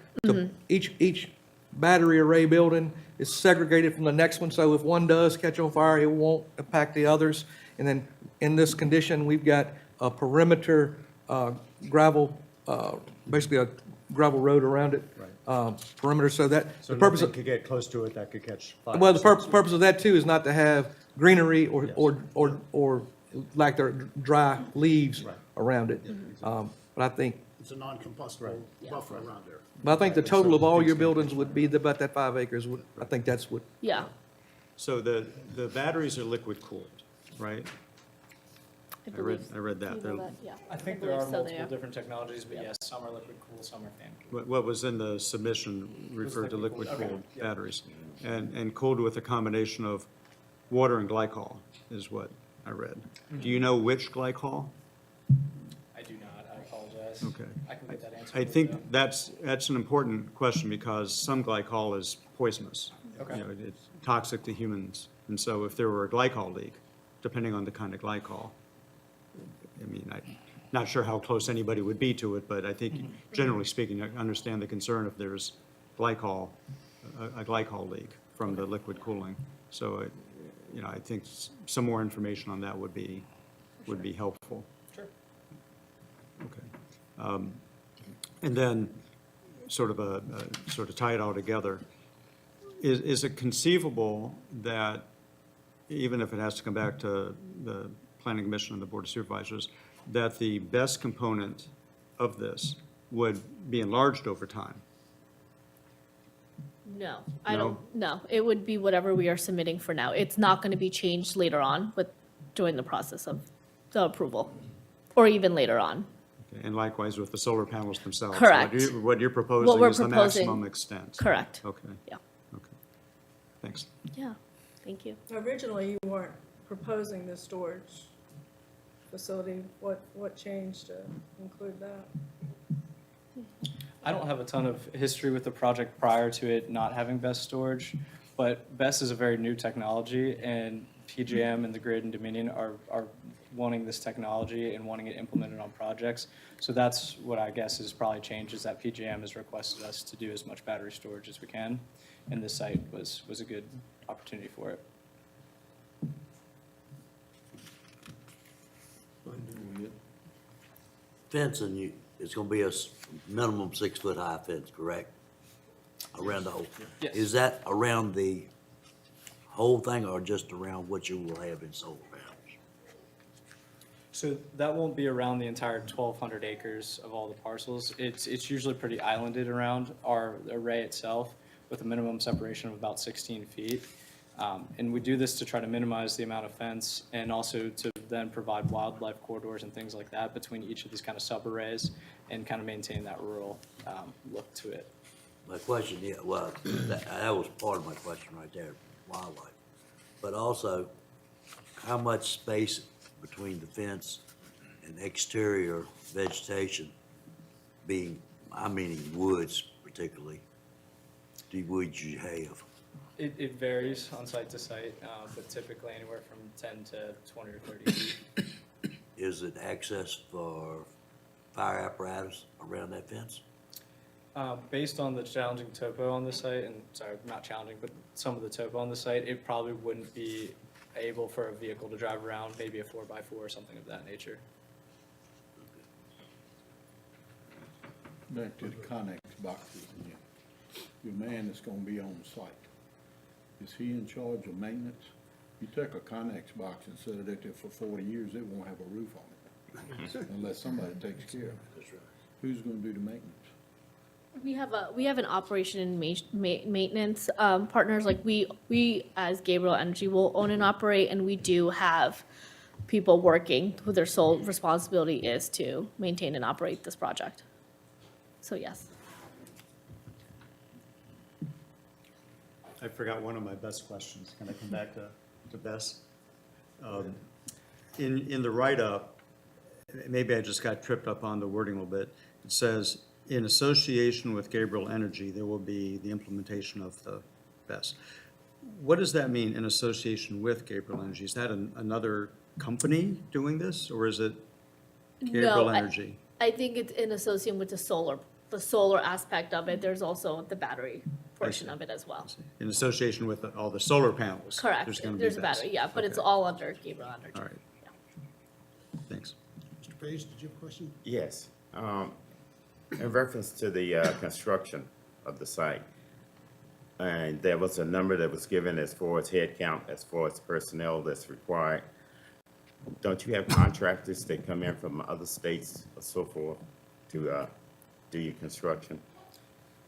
[SPEAKER 5] Each battery array building is segregated from the next one, so if one does catch on fire, it won't impact the others. And then in this condition, we've got a perimeter gravel, basically a gravel road around it. Perimeter, so that,
[SPEAKER 10] So
[SPEAKER 5] the purpose
[SPEAKER 10] nothing
[SPEAKER 5] of,
[SPEAKER 10] could get close to it that could catch fire?
[SPEAKER 5] well, the purpose of that too is not to have greenery or like there dry leaves around it. But I think,
[SPEAKER 2] It's a non-combustible buffer around there.
[SPEAKER 5] but I think the total of all your buildings would be about that 5 acres. I think that's what,
[SPEAKER 12] Yeah.
[SPEAKER 10] So the batteries are liquid cooled, right? I read that. They're-
[SPEAKER 12] Yeah.
[SPEAKER 14] I think there are
[SPEAKER 12] believe so, they
[SPEAKER 14] multiple
[SPEAKER 12] are.
[SPEAKER 14] different technologies, but yes, some are liquid cool, some are fan cooled.
[SPEAKER 10] What was in the submission referred to liquid
[SPEAKER 14] liquid cooled,
[SPEAKER 10] cooled
[SPEAKER 14] okay, yeah.
[SPEAKER 10] batteries. And cooled with a combination of water and glycol is what I read. Do you know which glycol?
[SPEAKER 14] I do not, I apologize.
[SPEAKER 10] Okay.
[SPEAKER 14] I can get that answer.
[SPEAKER 10] I
[SPEAKER 14] for
[SPEAKER 10] think
[SPEAKER 14] you.
[SPEAKER 10] that's an important question because some glycol is poisonous.
[SPEAKER 14] Okay.
[SPEAKER 10] You know, it's toxic to humans. And so if there were a glycol leak, depending on the kind of glycol, I mean, I'm not sure how close anybody would be to it, but I think generally speaking, I understand the concern if there's glycol, a glycol leak from the liquid cooling. So, you know, I think some more information on that would be helpful.
[SPEAKER 14] Sure.
[SPEAKER 10] Okay. And then, sort of tie it all together, is it conceivable that, even if it has to come back to the Planning Commission and the Board of Supervisors, that the best component of this would be enlarged over time?
[SPEAKER 12] No, I
[SPEAKER 10] No?
[SPEAKER 12] don't, no. It would be whatever we are submitting for now. It's not going to be changed later on during the process of the approval, or even later on.
[SPEAKER 10] Okay, and likewise with the solar panels themselves?
[SPEAKER 12] Correct.
[SPEAKER 10] What you're
[SPEAKER 12] What
[SPEAKER 10] proposing
[SPEAKER 12] we're
[SPEAKER 10] is the
[SPEAKER 12] proposing-
[SPEAKER 10] maximum extent?
[SPEAKER 12] Correct.
[SPEAKER 10] Okay,
[SPEAKER 12] Yeah,
[SPEAKER 10] okay. Thanks.
[SPEAKER 12] yeah. Thank you.
[SPEAKER 9] Originally, you weren't proposing the storage facility. What changed to include that?
[SPEAKER 14] I don't have a ton of history with the project prior to it not having BESS storage, but BESS is a very new technology, and PJM and the grid and Dominion are wanting this technology and wanting it implemented on projects. So that's what I guess has probably changed, is that PJM has requested us to do as much battery storage as we can, and this site was a good opportunity for it.
[SPEAKER 15] Fencing, it's gonna be a minimum 6-foot high fence, correct? Around the whole?
[SPEAKER 14] Yes.
[SPEAKER 15] Is that around the whole thing or just around what you will have in solar panels?
[SPEAKER 14] So that won't be around the entire 1,200 acres of all the parcels. It's usually pretty islanded around our array itself, with a minimum separation of about 16 feet. And we do this to try to minimize the amount of fence, and also to then provide wildlife corridors and things like that between each of these kind of sub-arrays, and kind of maintain that rural look to it.
[SPEAKER 15] My question, yeah, well, that was part of my question right there, wildlife. But also, how much space between the fence and exterior vegetation I'm meaning woods particularly, would you have?
[SPEAKER 14] It varies on site to site, but typically anywhere from 10 to 20 or 30 feet.
[SPEAKER 15] Is it access for fire apparatus around that fence?
[SPEAKER 14] Based on the challenging topo on the site, and sorry, not challenging, but some of the topo on the site, it probably wouldn't be able for a vehicle to drive around, maybe a 4x4 or something of that nature.
[SPEAKER 8] Back to the Connex boxes again. Your man that's gonna be on site, is he in charge of maintenance? You take a Connex box and set it out there for 40 years, it won't have a roof on it, unless somebody takes care of it.
[SPEAKER 15] That's right.
[SPEAKER 8] Who's gonna do the maintenance?
[SPEAKER 12] We have an operation and maintenance partners, like we as Gabriel Energy will own and operate, and we do have people working who their sole responsibility is to maintain and operate this project. So yes.
[SPEAKER 10] I forgot one of my best questions. Can I come back to Bess? In the write-up, maybe I just got tripped up on the wording a little bit. It says, in association with Gabriel Energy, there will be the implementation of the BESS. What does that mean, in association with Gabriel Energy? Is that another company doing this, or is it Gabriel Energy?
[SPEAKER 12] I think it's in association with the solar aspect of it. There's also the battery portion of it as well.
[SPEAKER 10] In association with all the solar panels?
[SPEAKER 12] Correct.
[SPEAKER 10] There's going to be
[SPEAKER 12] There's a
[SPEAKER 10] BESS.
[SPEAKER 12] battery, yeah, but it's
[SPEAKER 10] Okay.
[SPEAKER 12] all under Gabriel Energy.
[SPEAKER 10] All right. Thanks.
[SPEAKER 2] Mr. Page, did you have a question?
[SPEAKER 3] Yes. In reference to the construction of the site, and there was a number that was given as far as head count, as far as personnel that's required. Don't you have contractors that come in from other states or so forth to do your construction?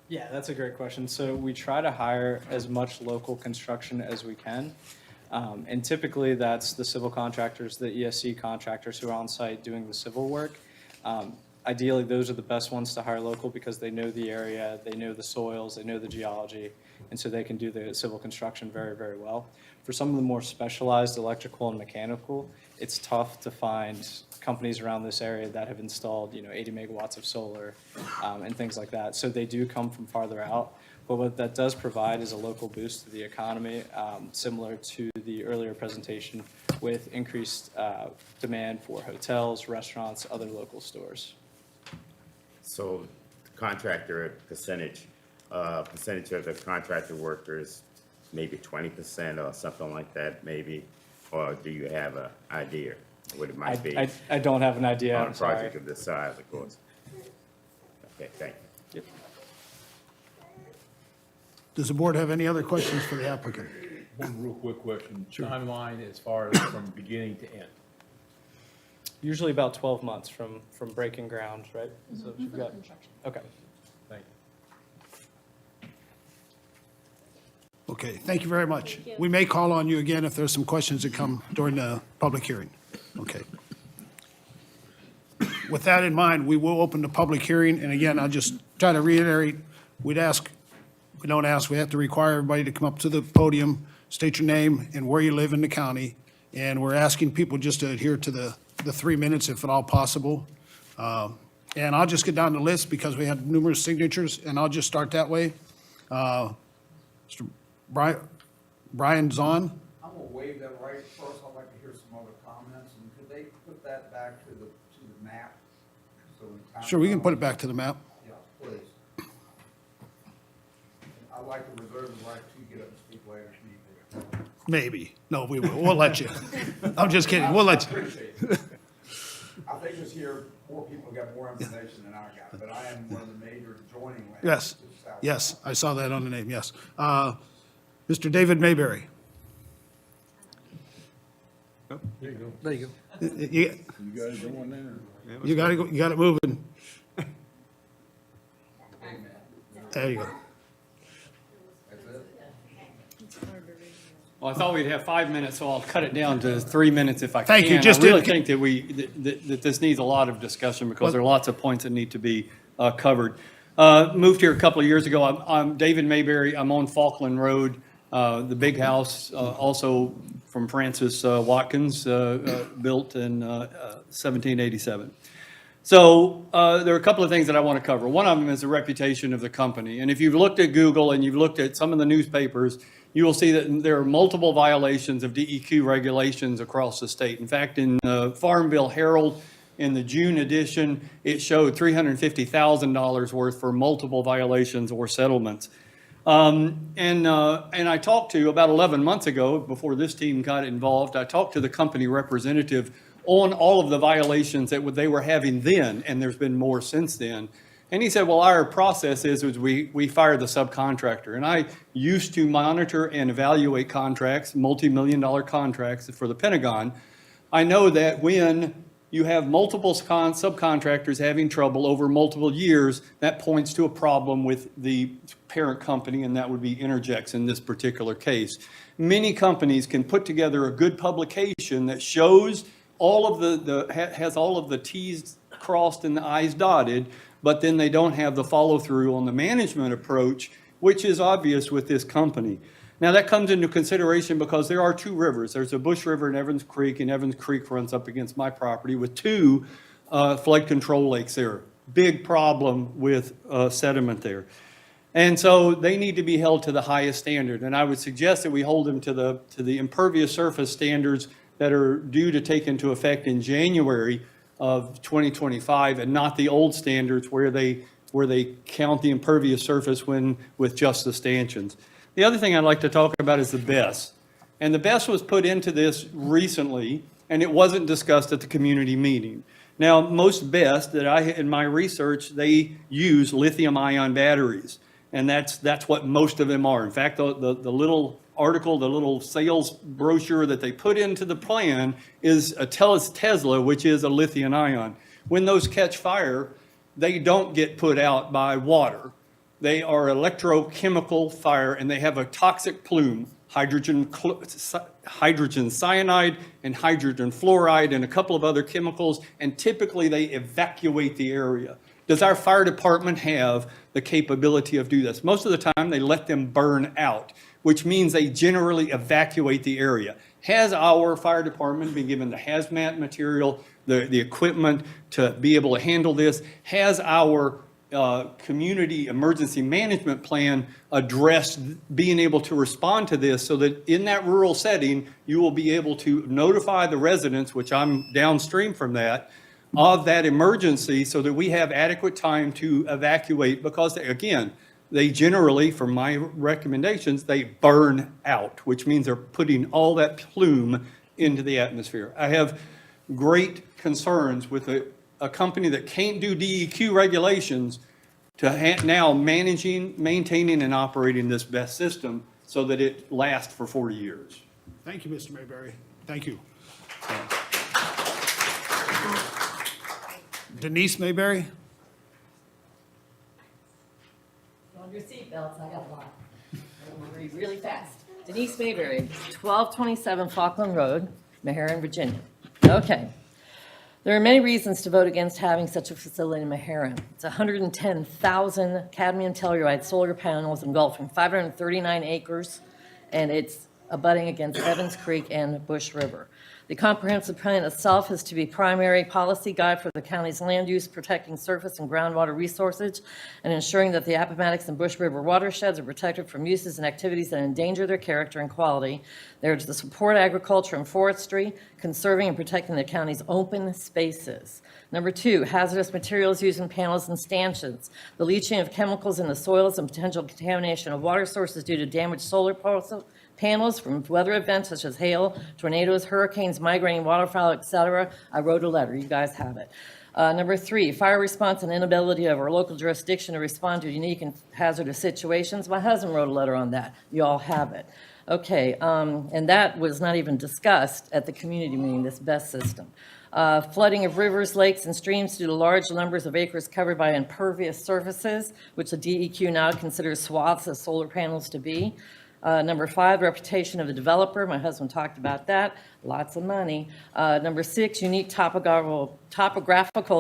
[SPEAKER 14] Yeah, that's a great question. So we try to hire as much local construction as we can. And typically that's the civil contractors, the ESC contractors who are on site doing the civil work. Ideally, those are the best ones to hire local because they know the area, they know the soils, they know the geology, and so they can do the civil construction very, very well. For some of the more specialized electrical and mechanical, it's tough to find companies around this area that have installed, 80 megawatts of solar and things like that. So they do come from farther out. But what that does provide is a local boost to the economy, similar to the earlier presentation with increased demand for hotels, restaurants, other local stores.
[SPEAKER 3] So the contractor percentage of the contractor workers, maybe 20% or something like that, maybe? Or do you have an idea what it might be?
[SPEAKER 14] I don't have an idea,
[SPEAKER 3] On
[SPEAKER 14] I'm
[SPEAKER 3] a
[SPEAKER 14] sorry.
[SPEAKER 3] project of this size, of course. Okay, thank you.
[SPEAKER 14] Yep.
[SPEAKER 2] Does the board have any other questions for the applicant?
[SPEAKER 11] One real quick question. Timeline as far as from beginning to end.
[SPEAKER 14] Usually about 12 months from breaking ground, right? So you've got, okay.
[SPEAKER 11] Thank you.
[SPEAKER 2] Okay, thank you very much. We may call on you again if there's some questions that come during the public hearing. Okay. With that in mind, we will open the public hearing, and again, I'll just try to reiterate, we have to require everybody to come up to the podium, state your name and where you live in the county, and we're asking people just to adhere to the 3 minutes if at all possible. And I'll just get down the list because we have numerous signatures, and I'll just start that way. Mr. Brian Zahn?
[SPEAKER 17] I'm gonna waive that right first. I'd like to hear some other comments, and could they put that back to the map? So
[SPEAKER 2] Sure, we can put it back to the map.
[SPEAKER 17] Yeah, please. I'd like to reserve the right to get up and speak later if need be.
[SPEAKER 2] Maybe. No, we will. We'll let you. I'm just kidding. We'll let you.
[SPEAKER 17] Appreciate it. I think this year, more people got more information than I got, but I am one of the major joining lands.
[SPEAKER 2] Yes,
[SPEAKER 17] to the south.
[SPEAKER 2] yes, I saw that on the name, yes. Mr. David Mayberry.
[SPEAKER 8] There you go.
[SPEAKER 5] There you go.
[SPEAKER 2] You
[SPEAKER 8] You got it going there.
[SPEAKER 2] you got it, you got it moving. There you go.
[SPEAKER 4] Well, I thought we'd have 5 minutes, so I'll cut it down to 3 minutes if I can.
[SPEAKER 2] Thank you. Just
[SPEAKER 4] I really
[SPEAKER 2] to-
[SPEAKER 4] think that this needs a lot of discussion because there are lots of points that need to be covered. Moved here a couple of years ago. I'm David Mayberry. I'm on Falkland Road, the big house, also from Francis Watkins, built in 1787. So there are a couple of things that I want to cover. One of them is the reputation of the company. And if you've looked at Google and you've looked at some of the newspapers, you will see that there are multiple violations of DEQ regulations across the state. In fact, in the Farmville Herald, in the June edition, it showed $350,000 worth for multiple violations or settlements. And I talked to, about 11 months ago, before this team got involved, I talked to the company representative on all of the violations that they were having then, and there's been more since then. And he said, well, our process is we fire the subcontractor. And I used to monitor and evaluate contracts, multi-million-dollar contracts for the Pentagon. I know that when you have multiple subcontractors having trouble over multiple years, that points to a problem with the parent company, and that would be Interjex in this particular case. Many companies can put together a good publication that shows all of has all of the T's crossed and the I's dotted, but then they don't have the follow-through on the management approach
[SPEAKER 18] which is obvious with this company. Now, that comes into consideration because there are two rivers. There's a Bush River and Evans Creek runs up against my property with two flood control lakes there. Big problem with sediment there. And so they need to be held to the highest standard. And I would suggest that we hold them to the impervious surface standards that are due to take into effect in January of 2025, and not the old standards where they count the impervious surface with just the stanchions. The other thing I'd like to talk about is the BESS. And the BESS was put into this recently, and it wasn't discussed at the community meeting. Now, most BESS that in my research, they use lithium-ion batteries. And that's what most of them are. In fact, the little article, the little sales brochure that they put into the plan is a Tesla, which is a lithium-ion. When those catch fire, they don't get put out by water. They are electrochemical fire, and they have a toxic plume, hydrogen cyanide and hydrogen fluoride and a couple of other chemicals, and typically they evacuate the area. Does our fire department have the capability of doing this? Most of the time, they let them burn out, which means they generally evacuate the area. Has our fire department been given the hazmat material, the equipment to be able to handle this? Has our community emergency management plan addressed being able to respond to this so that in that rural setting, you will be able to notify the residents, which I'm downstream from that, of that emergency so that we have adequate time to evacuate, because again, they generally, from my recommendations, they burn out, which means they're putting all that plume into the atmosphere. I have great concerns with a company that can't do DEQ regulations to now maintaining and operating this BESS system so that it lasts for 40 years.
[SPEAKER 2] Thank you, Mr. Mayberry. Thank you. Denise Mayberry?
[SPEAKER 19] On your seatbelts, I got a lot. I'm gonna read really fast. Denise Mayberry, 1227 Falkland Road, Meherrin, Virginia. Okay. There are many reasons to vote against having such a facility in Meherrin. It's 110,000 cadmium telluride solar panels engulfing 539 acres, and it's abutting against Evans Creek and Bush River. The comprehensive plan itself is to be primary policy guide for the county's land use, protecting surface and groundwater resources, and ensuring that the Appomattox and Bush River watersheds are protected from uses and activities that endanger their character and quality. They're to support agriculture and forestry, conserving and protecting the county's open spaces. Number two, hazardous materials used in panels and stanchions. The leaching of chemicals in the soils and potential contamination of water sources due to damaged solar panels from weather events such as hail, tornadoes, hurricanes, migrating waterfowl, etc. I wrote a letter. You guys have it. Number three, fire response and inability of our local jurisdiction to respond to unique and hazardous situations. My husband wrote a letter on that. You all have it. Okay, and that was not even discussed at the community meeting, this BESS system. Flooding of rivers, lakes, and streams due to large numbers of acres covered by impervious surfaces, which the DEQ now considers swaths of solar panels to be. Number five, reputation of the developer. My husband talked about that. Lots of money. Number six, unique topographical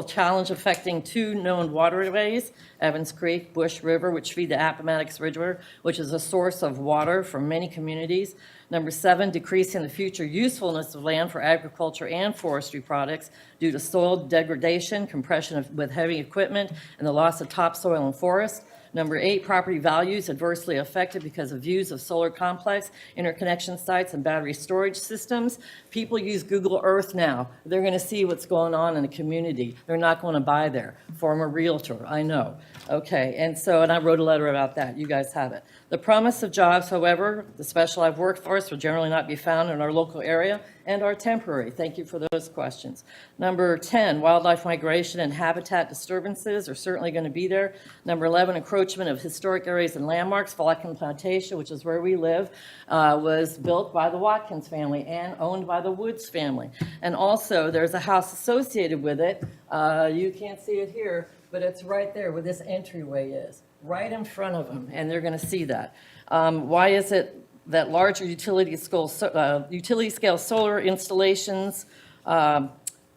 [SPEAKER 19] challenge affecting two known waterways, Evans Creek, Bush River, which feed the Appomattox Ridgeway, which is a source of water for many communities. Number seven, decreasing the future usefulness of land for agriculture and forestry products due to soil degradation, compression with heavy equipment, and the loss of topsoil and forest. Number eight, property values adversely affected because of views of solar complex, interconnection sites, and battery storage systems. People use Google Earth now. They're going to see what's going on in the community. They're not going to buy there. Former realtor, I know. Okay, and I wrote a letter about that. You guys have it. The promise of jobs, however, the specialized workforce will generally not be found in our local area and are temporary. Thank you for those questions. Number 10, wildlife migration and habitat disturbances are certainly going to be there. Number 11, encroachment of historic areas and landmarks. Falcon Plantation, which is where we live, was built by the Watkins family and owned by the Woods family. And also, there's a house associated with it. You can't see it here, but it's right there where this entryway is, right in front of them, and they're going to see that. Why is it that larger utility scale solar installations, all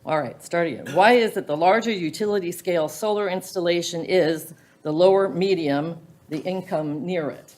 [SPEAKER 19] right, start again. Why is it the larger utility scale solar installation is the lower medium the income near it.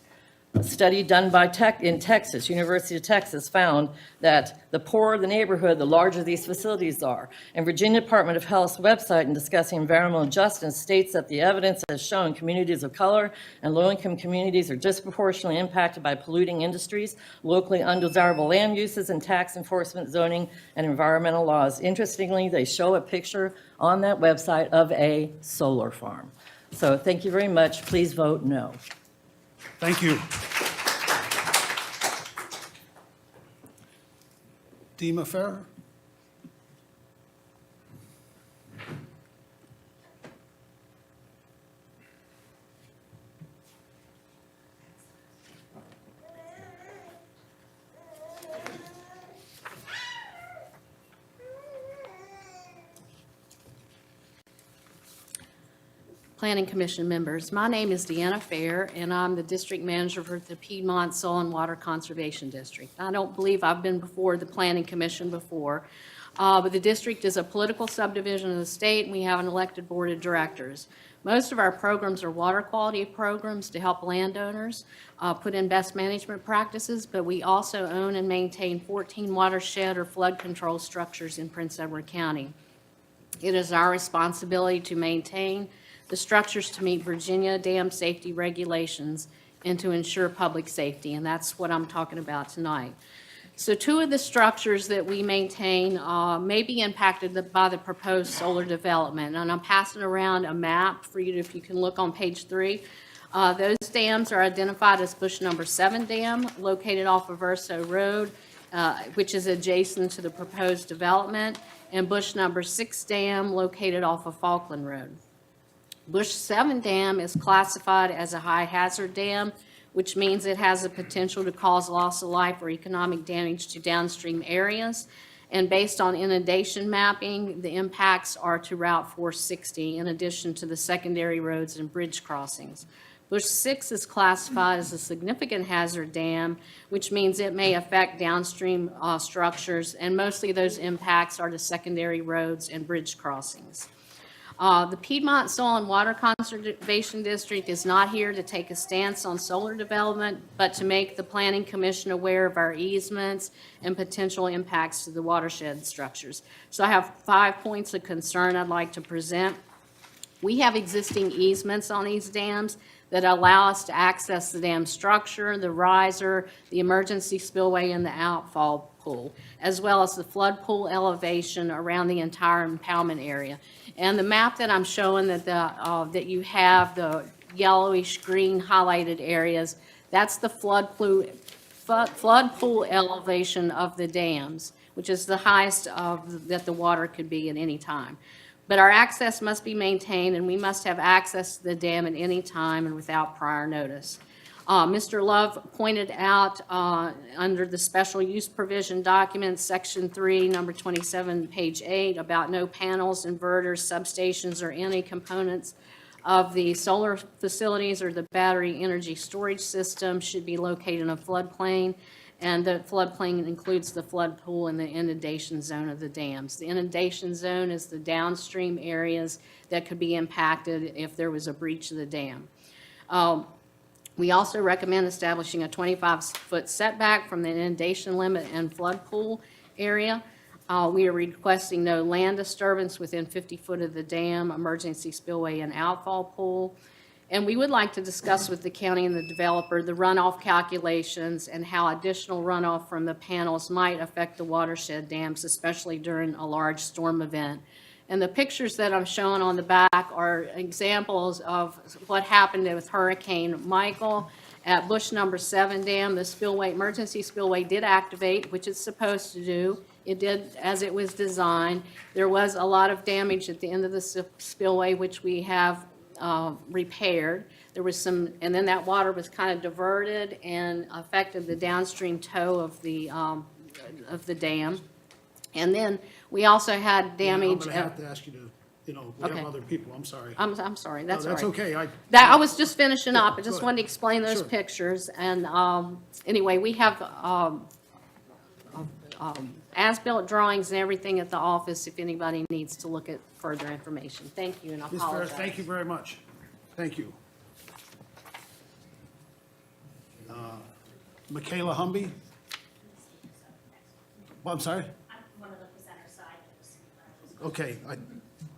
[SPEAKER 19] A study done by in Texas, University of Texas, found that the poorer the neighborhood, the larger these facilities are. And Virginia Department of Health's website in discussing environmental justice states that the evidence has shown communities of color and low-income communities are disproportionately impacted by polluting industries, locally undesirable land uses, and tax enforcement, zoning, and environmental laws. Interestingly, they show a picture on that website of a solar farm. So thank you very much. Please vote no.
[SPEAKER 2] Thank you. Dima Farah?
[SPEAKER 20] Planning Commission members. My name is Deanna Fair, and I'm the district manager for the Piedmont Soil and Water Conservation District. I don't believe I've been before the Planning Commission before, but the district is a political subdivision of the state, and we have an elected board of directors. Most of our programs are water quality programs to help landowners put in best management practices, but we also own and maintain 14 watershed or flood control structures in Prince Edward County. It is our responsibility to maintain the structures to meet Virginia dam safety regulations and to ensure public safety, and that's what I'm talking about tonight. So 2 of the structures that we maintain may be impacted by the proposed solar development, and I'm passing around a map for you, if you can look on page 3. Those dams are identified as Bush number 7 Dam, located off of Verso Road, which is adjacent to the proposed development, and Bush number 6 Dam, located off of Falkland Road. Bush 7 Dam is classified as a high hazard dam, which means it has the potential to cause loss of life or economic damage to downstream areas. And based on inundation mapping, the impacts are to Route 460 in addition to the secondary roads and bridge crossings. Bush 6 is classified as a significant hazard dam, which means it may affect downstream structures, and mostly those impacts are to secondary roads and bridge crossings. The Piedmont Soil and Water Conservation District is not here to take a stance on solar development, but to make the Planning Commission aware of our easements and potential impacts to the watershed structures. So I have 5 points of concern I'd like to present. We have existing easements on these dams that allow us to access the dam structure, the riser, the emergency spillway, and the outfall pool, as well as the flood pool elevation around the entire impoundment area. And the map that I'm showing that you have, the yellowish green highlighted areas, that's the flood pool elevation of the dams, which is the highest that the water could be at any time. But our access must be maintained, and we must have access to the dam at any time and without prior notice. Mr. Love pointed out under the special use provision document, section 3, number 27, page 8, about no panels, inverters, substations, or any components of the solar facilities or the battery energy storage system should be located in a floodplain. And the floodplain includes the flood pool and the inundation zone of the dams. The inundation zone is the downstream areas that could be impacted if there was a breach of the dam. We also recommend establishing a 25-foot setback from the inundation limit and flood pool area. We are requesting no land disturbance within 50 foot of the dam, emergency spillway, and outfall pool. And we would like to discuss with the county and the developer the runoff calculations and how additional runoff from the panels might affect the watershed dams, especially during a large storm event. And the pictures that I'm showing on the back are examples of what happened with Hurricane Michael at Bush number 7 Dam. The spillway, emergency spillway did activate, which it's supposed to do. It did as it was designed. There was a lot of damage at the end of the spillway, which we have repaired. There was some, and then that water was kind of diverted and affected the downstream toe of the dam. And then we also had damage.
[SPEAKER 2] I'm going to have to ask you to, we
[SPEAKER 20] Okay.
[SPEAKER 2] have other people, I'm sorry.
[SPEAKER 20] I'm sorry, that's all right.
[SPEAKER 2] That's okay.
[SPEAKER 20] I was just finishing up. I
[SPEAKER 2] Go
[SPEAKER 20] just
[SPEAKER 2] ahead.
[SPEAKER 20] wanted to explain those
[SPEAKER 2] Sure.
[SPEAKER 20] pictures. And anyway, we have as-built drawings and everything at the office if anybody needs to look at further information. Thank you, and I
[SPEAKER 2] Ms. Ferris,
[SPEAKER 20] apologize.
[SPEAKER 2] thank you very much. Thank you. Michaela Humby? Oh, I'm sorry?
[SPEAKER 13] I'm one of the presenters, so I just.
[SPEAKER 2] Okay,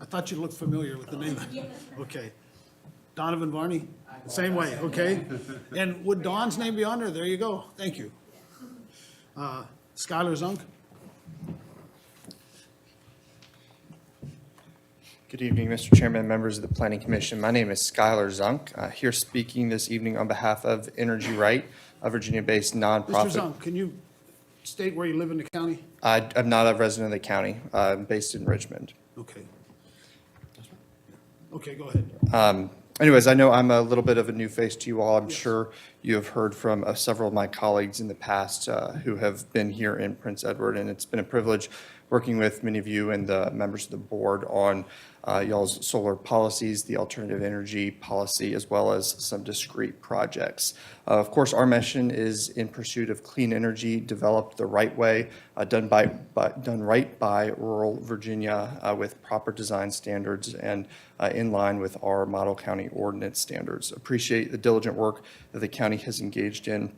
[SPEAKER 2] I thought you looked familiar with the name. Okay. Donovan Varney? Same way, okay. And would Dawn's name be on there? There you go. Thank you. Skylar Zunk?
[SPEAKER 21] Good evening, Mr. Chairman and members of the Planning Commission. My name is Skylar Zunk, here speaking this evening on behalf of Energy Right, a Virginia-based nonprofit.
[SPEAKER 2] Mr. Zunk, can you state where you live in the county?
[SPEAKER 21] I'm not a resident of the county. I'm based in Richmond.
[SPEAKER 2] Okay. Okay, go ahead.
[SPEAKER 21] Anyways, I know I'm a little bit of a new face to you all. I'm sure you have heard from several of my colleagues in the past who have been here in Prince Edward, and it's been a privilege working with many of you and the members of the board on y'all's solar policies, the alternative energy policy, as well as some discrete projects. Of course, our mission is in pursuit of clean energy developed the right way, done right by rural Virginia with proper design standards and in line with our model county ordinance standards. Appreciate the diligent work that the county has engaged in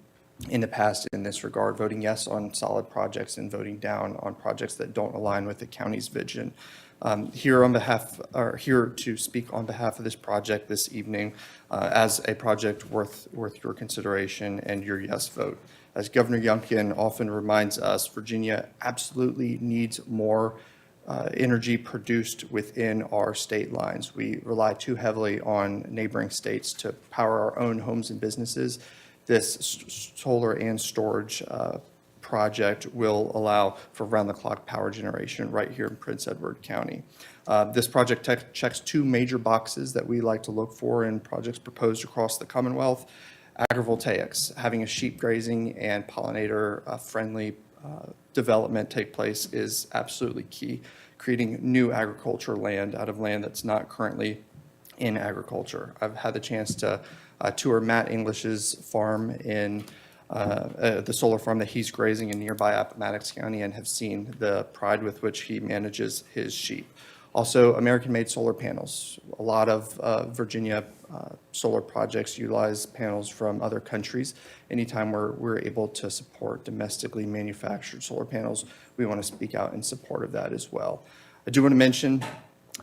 [SPEAKER 21] the past in this regard, voting yes on solid projects and voting down on projects that don't align with the county's vision. Here to speak on behalf of this project this evening as a project worth your consideration and your yes vote. As Governor Youngkin often reminds us, Virginia absolutely needs more energy produced within our state lines. We rely too heavily on neighboring states to power our own homes and businesses. This solar and storage project will allow for round-the-clock power generation right here in Prince Edward County. This project checks two major boxes that we like to look for in projects proposed across the Commonwealth. Agrivoltaics, having a sheep grazing and pollinator-friendly development take place is absolutely key. Creating new agriculture land out of land that's not currently in agriculture. I've had the chance to tour Matt English's farm in the solar farm that he's grazing in nearby Appomattox County and have seen the pride with which he manages his sheep. Also, American-made solar panels. A lot of Virginia solar projects utilize panels from other countries. Anytime we're able to support domestically manufactured solar panels, we want to speak out in support of that as well. I do want to mention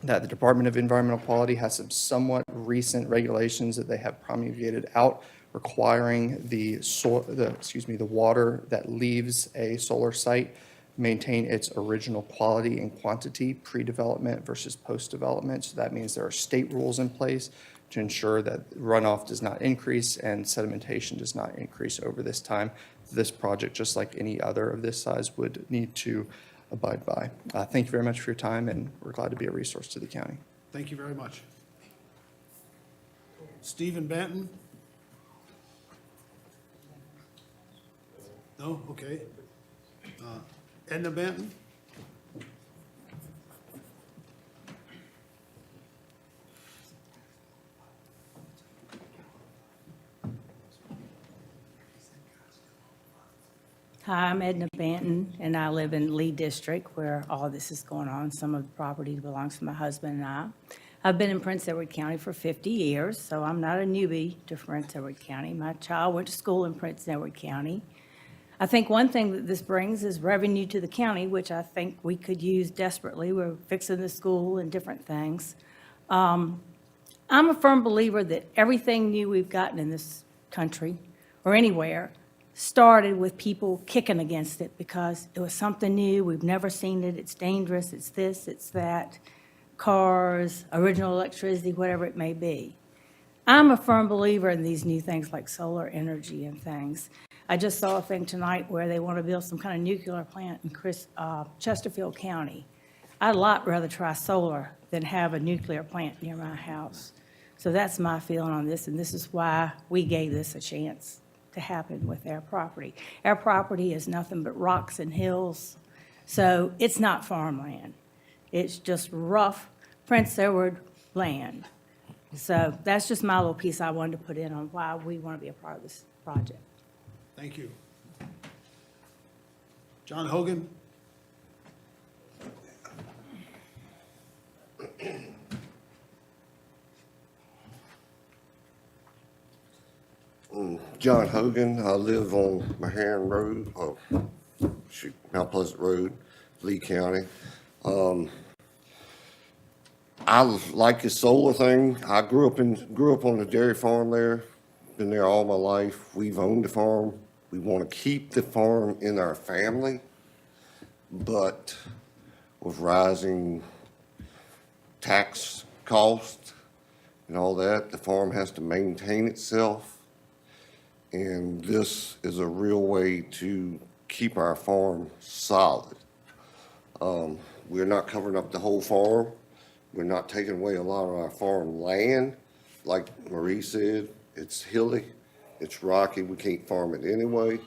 [SPEAKER 21] that the Department of Environmental Quality has some somewhat recent regulations that they have promulgated out requiring the water that leaves a solar site maintain its original quality and quantity pre-development versus post-development. So that means there are state rules in place to ensure that runoff does not increase and sedimentation does not increase over this time. This project, just like any other of this size, would need to abide by. Thank you very much for your time, and we're glad to be a resource to the county.
[SPEAKER 2] Thank you very much. Stephen Banton? No? Okay. Edna Banton?
[SPEAKER 22] Hi, I'm Edna Banton, and I live in Lee District, where all this is going on. Some of the property belongs to my husband and I. I've been in Prince Edward County for 50 years, so I'm not a newbie to Prince Edward County. My child went to school in Prince Edward County. I think one thing that this brings is revenue to the county, which I think we could use desperately. We're fixing the school and different things. I'm a firm believer that everything new we've gotten in this country, or anywhere, started with people kicking against it because it was something new. We've never seen it. It's dangerous. It's this, it's that. Cars, original electricity, whatever it may be. I'm a firm believer in these new things like solar energy and things. I just saw a thing tonight where they want to build some kind of nuclear plant in Chesterfield County. I'd a lot rather try solar than have a nuclear plant near my house. So that's my feeling on this, and this is why we gave this a chance to happen with our property. Our property is nothing but rocks and hills, so it's not farmland. It's just rough Prince Edward land. So that's just my little piece I wanted to put in on why we want to be a part of this project.
[SPEAKER 2] Thank you. John Hogan?
[SPEAKER 1] John Hogan. I live on Maharan Road, Mount Pleasant Road, Lee County. I like the solar thing. I grew up on the dairy farm there. Been there all my life. We've owned the farm. We want to keep the farm in our family, but with rising tax costs and all that, the farm has to maintain itself. And this is a real way to keep our farm solid. We're not covering up the whole farm. We're not taking away a lot of our farm land. Like Marie said, it's hilly, it's rocky, we can't farm it anyway.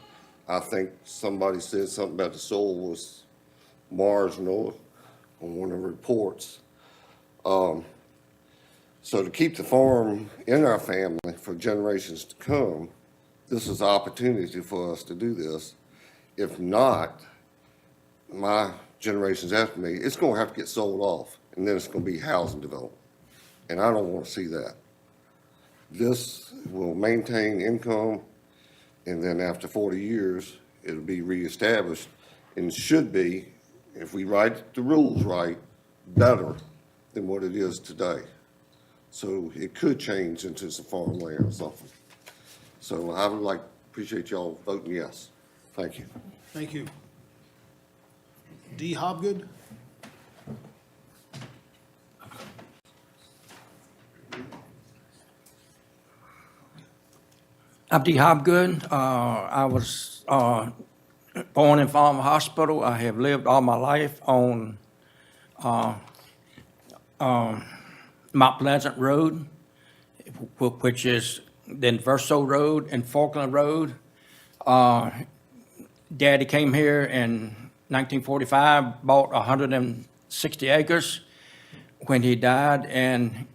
[SPEAKER 1] I think somebody said something about the soil was Mars North on one of the reports. So to keep the farm in our family for generations to come, this is an opportunity for us to do this. If not, my generations after me, it's gonna have to get sold off, and then it's gonna be housing development. And I don't wanna see that. This will maintain income, and then after 40 years, it'll be reestablished, and should be, if we write the rules right, better than what it is today. So it could change into some farmland or something. So I would appreciate y'all voting yes. Thank you.
[SPEAKER 2] Thank you. D. Hobgood?
[SPEAKER 7] I'm D. Hobgood. I was born in Farmer Hospital. I have lived all my life on Mount Pleasant Road, which is then Verso Road and Falkland Road. Daddy came here in 1945, bought 160 acres. When he died in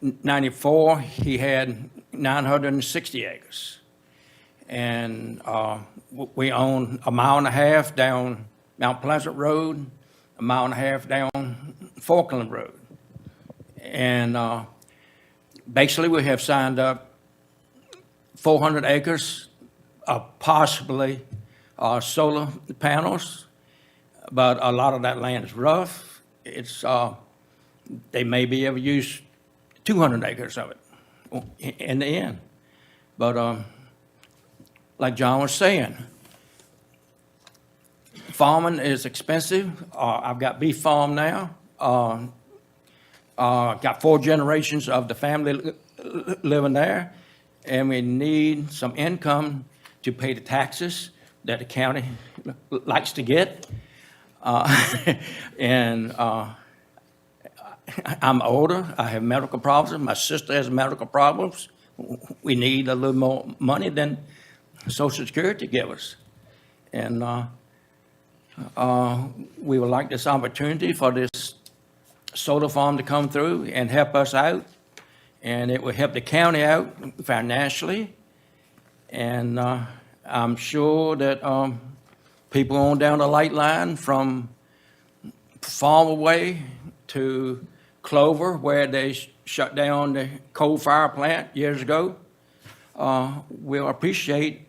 [SPEAKER 7] 94, he had 960 acres. And we own a mile and a half down Mount Pleasant Road, a mile and a half down Falkland Road. And basically we have signed up 400 acres of possibly solar panels, but a lot of that land is rough. It's, they may be able to use 200 acres of it in the end. But like John was saying, farming is expensive. I've got beef farm now. Got 4 generations of the family living there, and we need some income to pay the taxes that the county likes to get. And I'm older, I have medical problems, my sister has medical problems. We need a little more money than Social Security give us. And we would like this opportunity for this solar farm to come through and help us out. And it will help the county out financially. And I'm sure that people on down the light line from Farmer Way to Clover, where they shut down the coal fire plant years ago, will appreciate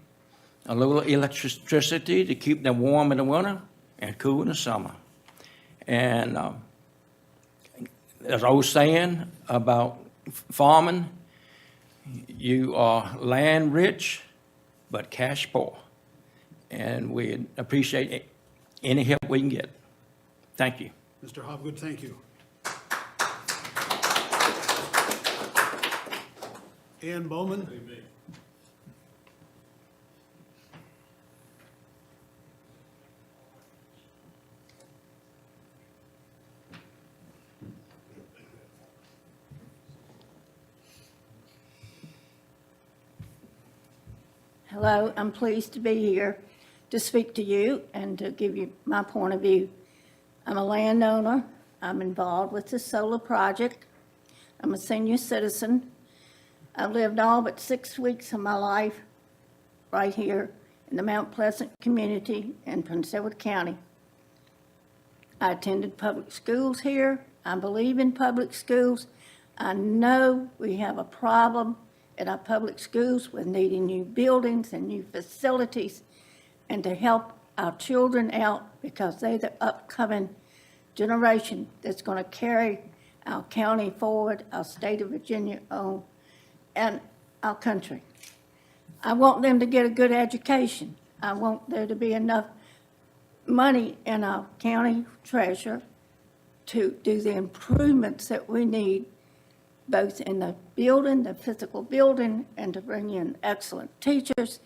[SPEAKER 7] a little electricity to keep them warm in the winter and cool in the summer. And there's an old saying about farming, you are land rich, but cash poor. And we appreciate any help we can get. Thank you.
[SPEAKER 2] Mr. Hobgood, thank you. Ann Bowman?
[SPEAKER 23] Hello, I'm pleased to be here to speak to you and to give you my point of view. I'm a landowner. I'm involved with the solar project. I'm a senior citizen. I've lived all but 6 weeks of my life right here in the Mount Pleasant community in Prince Edward County. I attended public schools here. I believe in public schools. I know we have a problem at our public schools with needing new buildings and new facilities, and to help our children out because they're the upcoming generation that's going to carry our county forward, our state of Virginia on, and our country. I want them to get a good education. I want there to be enough money in our county treasurer to do the improvements that we need, both in the building, the physical building, and to bring in excellent teachers,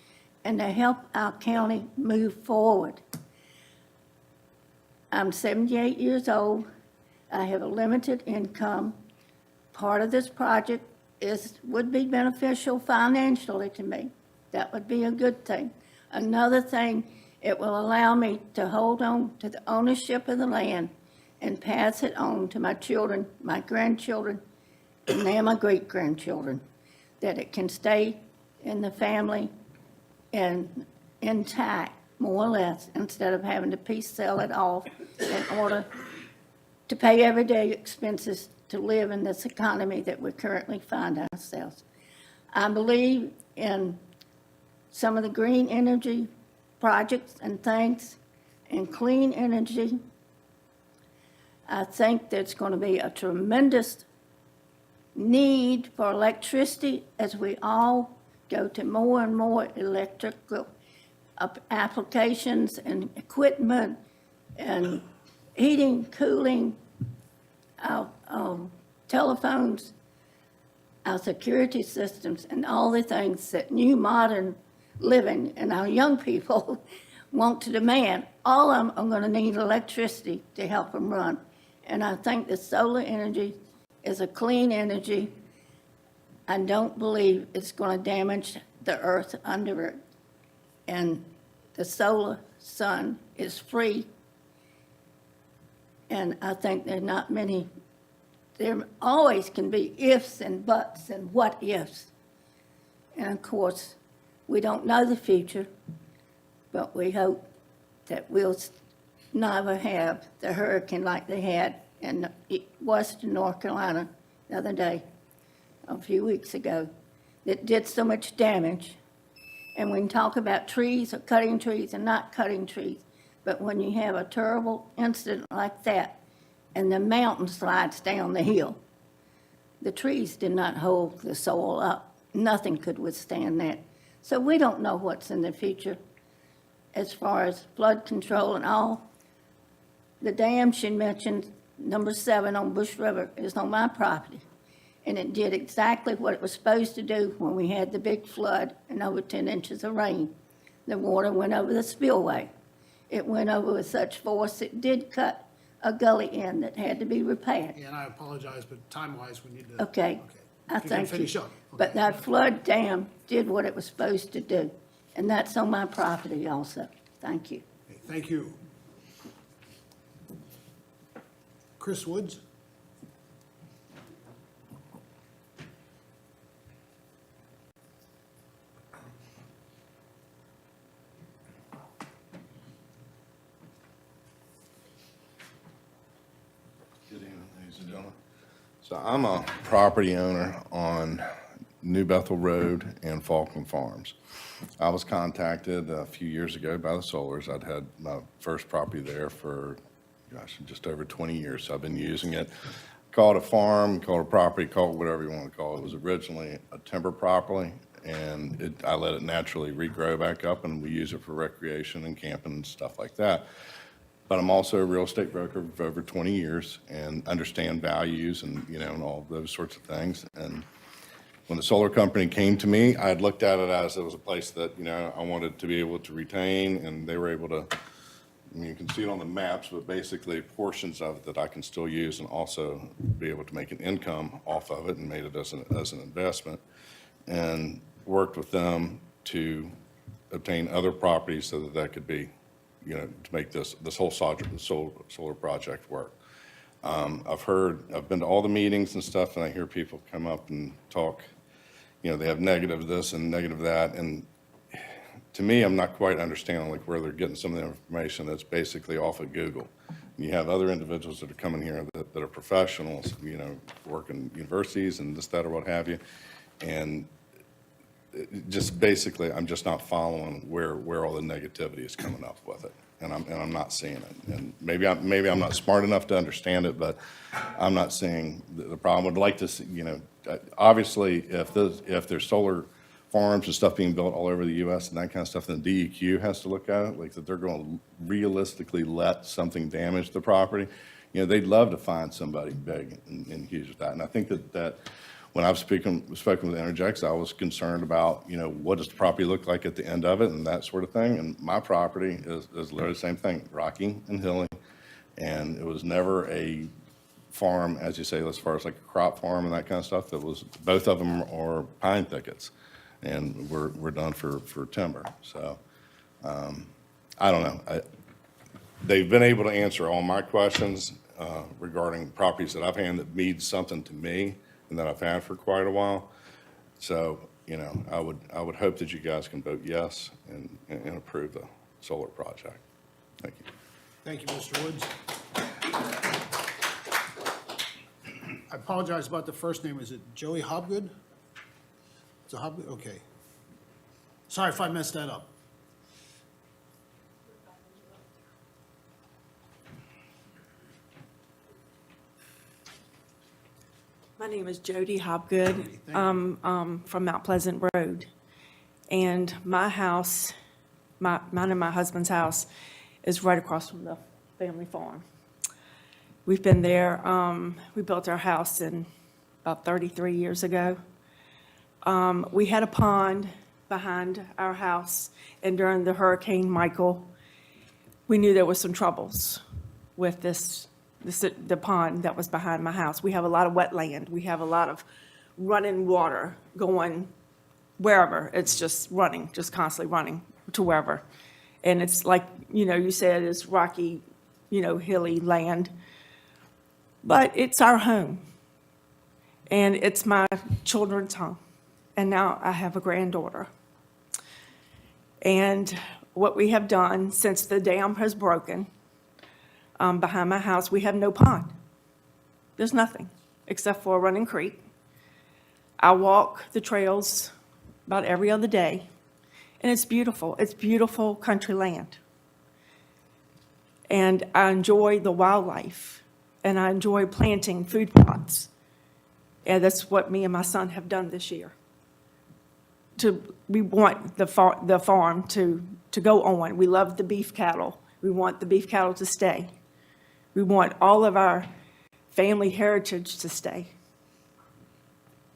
[SPEAKER 23] and to help our county move forward. I'm 78 years old. I have a limited income. Part of this project would be beneficial financially to me. That would be a good thing. Another thing, it will allow me to hold on to the ownership of the land and pass it on to my children, my grandchildren, and now my great-grandchildren, that it can stay in the family and intact, more or less, instead of having to piece sell it off in order to pay everyday expenses to live in this economy that we currently find ourselves. I believe in some of the green energy projects and things, and clean energy. I think there's going to be a tremendous need for electricity as we all go to more and more electrical applications and equipment and heating, cooling, our telephones, our security systems, and all the things that new modern living and our young people want to demand. All of them are going to need electricity to help them run. And I think the solar energy is a clean energy. I don't believe it's going to damage the earth under it. And the solar sun is free. And I think there are not many, there always can be ifs and buts and what ifs. And of course, we don't know the future, but we hope that we'll never have the hurricane like they had in western North Carolina the other day, a few weeks ago, that did so much damage. And we can talk about trees or cutting trees and not cutting trees, but when you have a terrible incident like that and the mountain slides down the hill, the trees did not hold the soil up. Nothing could withstand that. So we don't know what's in the future as far as flood control and all. The dam she mentioned, number 7 on Bush River, is on my property. And it did exactly what it was supposed to do when we had the big flood and over 10 inches of rain. The water went over the spillway. It went over with such force it did cut a gully in that had to be repaired.
[SPEAKER 2] And I apologize, but time-wise, we need to.
[SPEAKER 23] Okay, I
[SPEAKER 2] If you can
[SPEAKER 23] thank
[SPEAKER 2] finish
[SPEAKER 23] you.
[SPEAKER 2] up.
[SPEAKER 23] But that flood dam did what it was supposed to do, and that's on my property also. Thank you.
[SPEAKER 2] Okay, thank you. Chris Woods?
[SPEAKER 6] Good evening, ladies and gentlemen. So I'm a property owner on New Bethel Road and Falkland Farms. I was contacted a few years ago by the Solars. I'd had my first property there for, gosh, just over 20 years. So I've been using it. Call it a farm, call it a property, call it whatever you want to call it. It was originally a timber property, and I let it naturally regrow back up, and we use it for recreation and camping and stuff like that. But I'm also a real estate broker for over 20 years and understand values and, and all those sorts of things. And when the solar company came to me, I had looked at it as it was a place that, I wanted to be able to retain, and they were able to, you can see it on the maps, but basically portions of it that I can still use and also be able to make an income off of it, and made it as an investment, and worked with them to obtain other properties so that could be, to make this whole solar project work. I've been to all the meetings and stuff, and I hear people come up and talk, they have negative this and negative that, and to me, I'm not quite understanding where they're getting some of the information that's basically off of Google. And you have other individuals that are coming here that are professionals, work in universities and this, that, or what have you, and just basically, I'm just not following where all the negativity is coming up with it. And I'm not seeing it. And maybe I'm not smart enough to understand it, but I'm not seeing the problem. Would like to see, obviously, if there's solar farms and stuff being built all over the U.S. and that kind of stuff, then DEQ has to look at it, like that they're going to realistically let something damage the property. They'd love to find somebody big and huge with that. And I think that when I've spoken with Energex, I was concerned about, what does the property look like at the end of it and that sort of thing. And my property is literally the same thing, rocky and hilly. And it was never a farm, as you say, as far as like a crop farm and that kind of stuff. That was, both of them are pine thickets. And we're done for timber. So I don't know. They've been able to answer all my questions regarding properties that I've had that mean something to me and that I've had for quite a while. So, I would hope that you guys can vote yes and approve the solar project. Thank you.
[SPEAKER 2] Thank you, Mr. Woods. I apologize about the first name. Is it Joey Hobgood? It's a Hobgood? Okay. Sorry if I messed that up.
[SPEAKER 9] My name is Jody Hobgood. I'm from Mount Pleasant Road. And my house, mine and my husband's house, is right across from the family farm. We've been there, we built our house in about 33 years ago. We had a pond behind our house, and during the Hurricane Michael, we knew there was some troubles with the pond that was behind my house. We have a lot of wetland. We have a lot of running water going wherever. It's just running, just constantly running to wherever. And it's like, you said, it's rocky, hilly land. But it's our home. And it's my children's home. And now I have a granddaughter. And what we have done since the dam has broken, behind my house, we have no pond. There's nothing except for a running creek. I walk the trails about every other day, and it's beautiful. It's beautiful country land. And I enjoy the wildlife, and I enjoy planting food plots. And that's what me and my son have done this year. We want the farm to go on. We love the beef cattle. We want the beef cattle to stay. We want all of our family heritage to stay.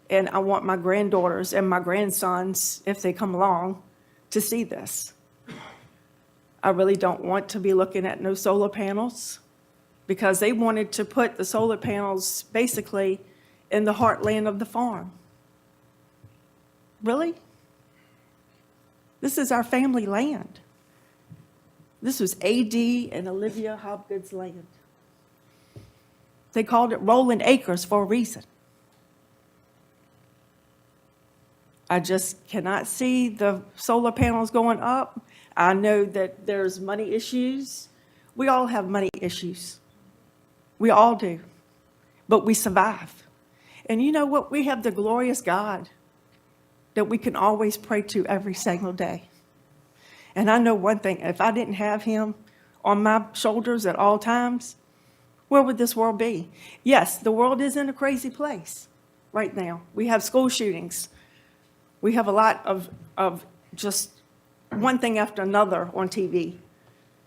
[SPEAKER 9] And I want my granddaughters and my grandsons, if they come along, to see this. I really don't want to be looking at no solar panels, because they wanted to put the solar panels basically in the heartland of the farm. Really? This is our family land. This was A.D. and Olivia Hobgood's land. They called it Rolling Acres for a reason. I just cannot see the solar panels going up. I know that there's money issues. We all have money issues. We all do. But we survive. And you know what? We have the glorious God that we can always pray to every single day. And I know one thing, if I didn't have him on my shoulders at all times, where would this world be? Yes, the world is in a crazy place right now. We have school shootings. We have a lot of just one thing after another on TV.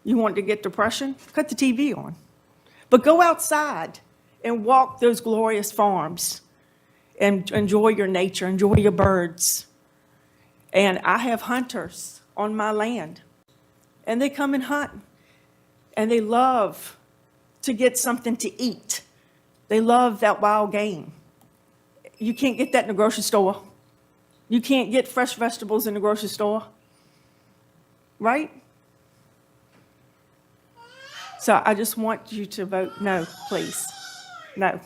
[SPEAKER 9] You want to get depression? Cut the TV on. But go outside and walk those glorious farms and enjoy your nature, enjoy your birds. And I have hunters on my land, and they come and hunt, and they love to get something to eat. They love that wild game. You can't get that in the grocery store. You can't get fresh vegetables in the grocery store, right? So I just want you to vote no, please. No.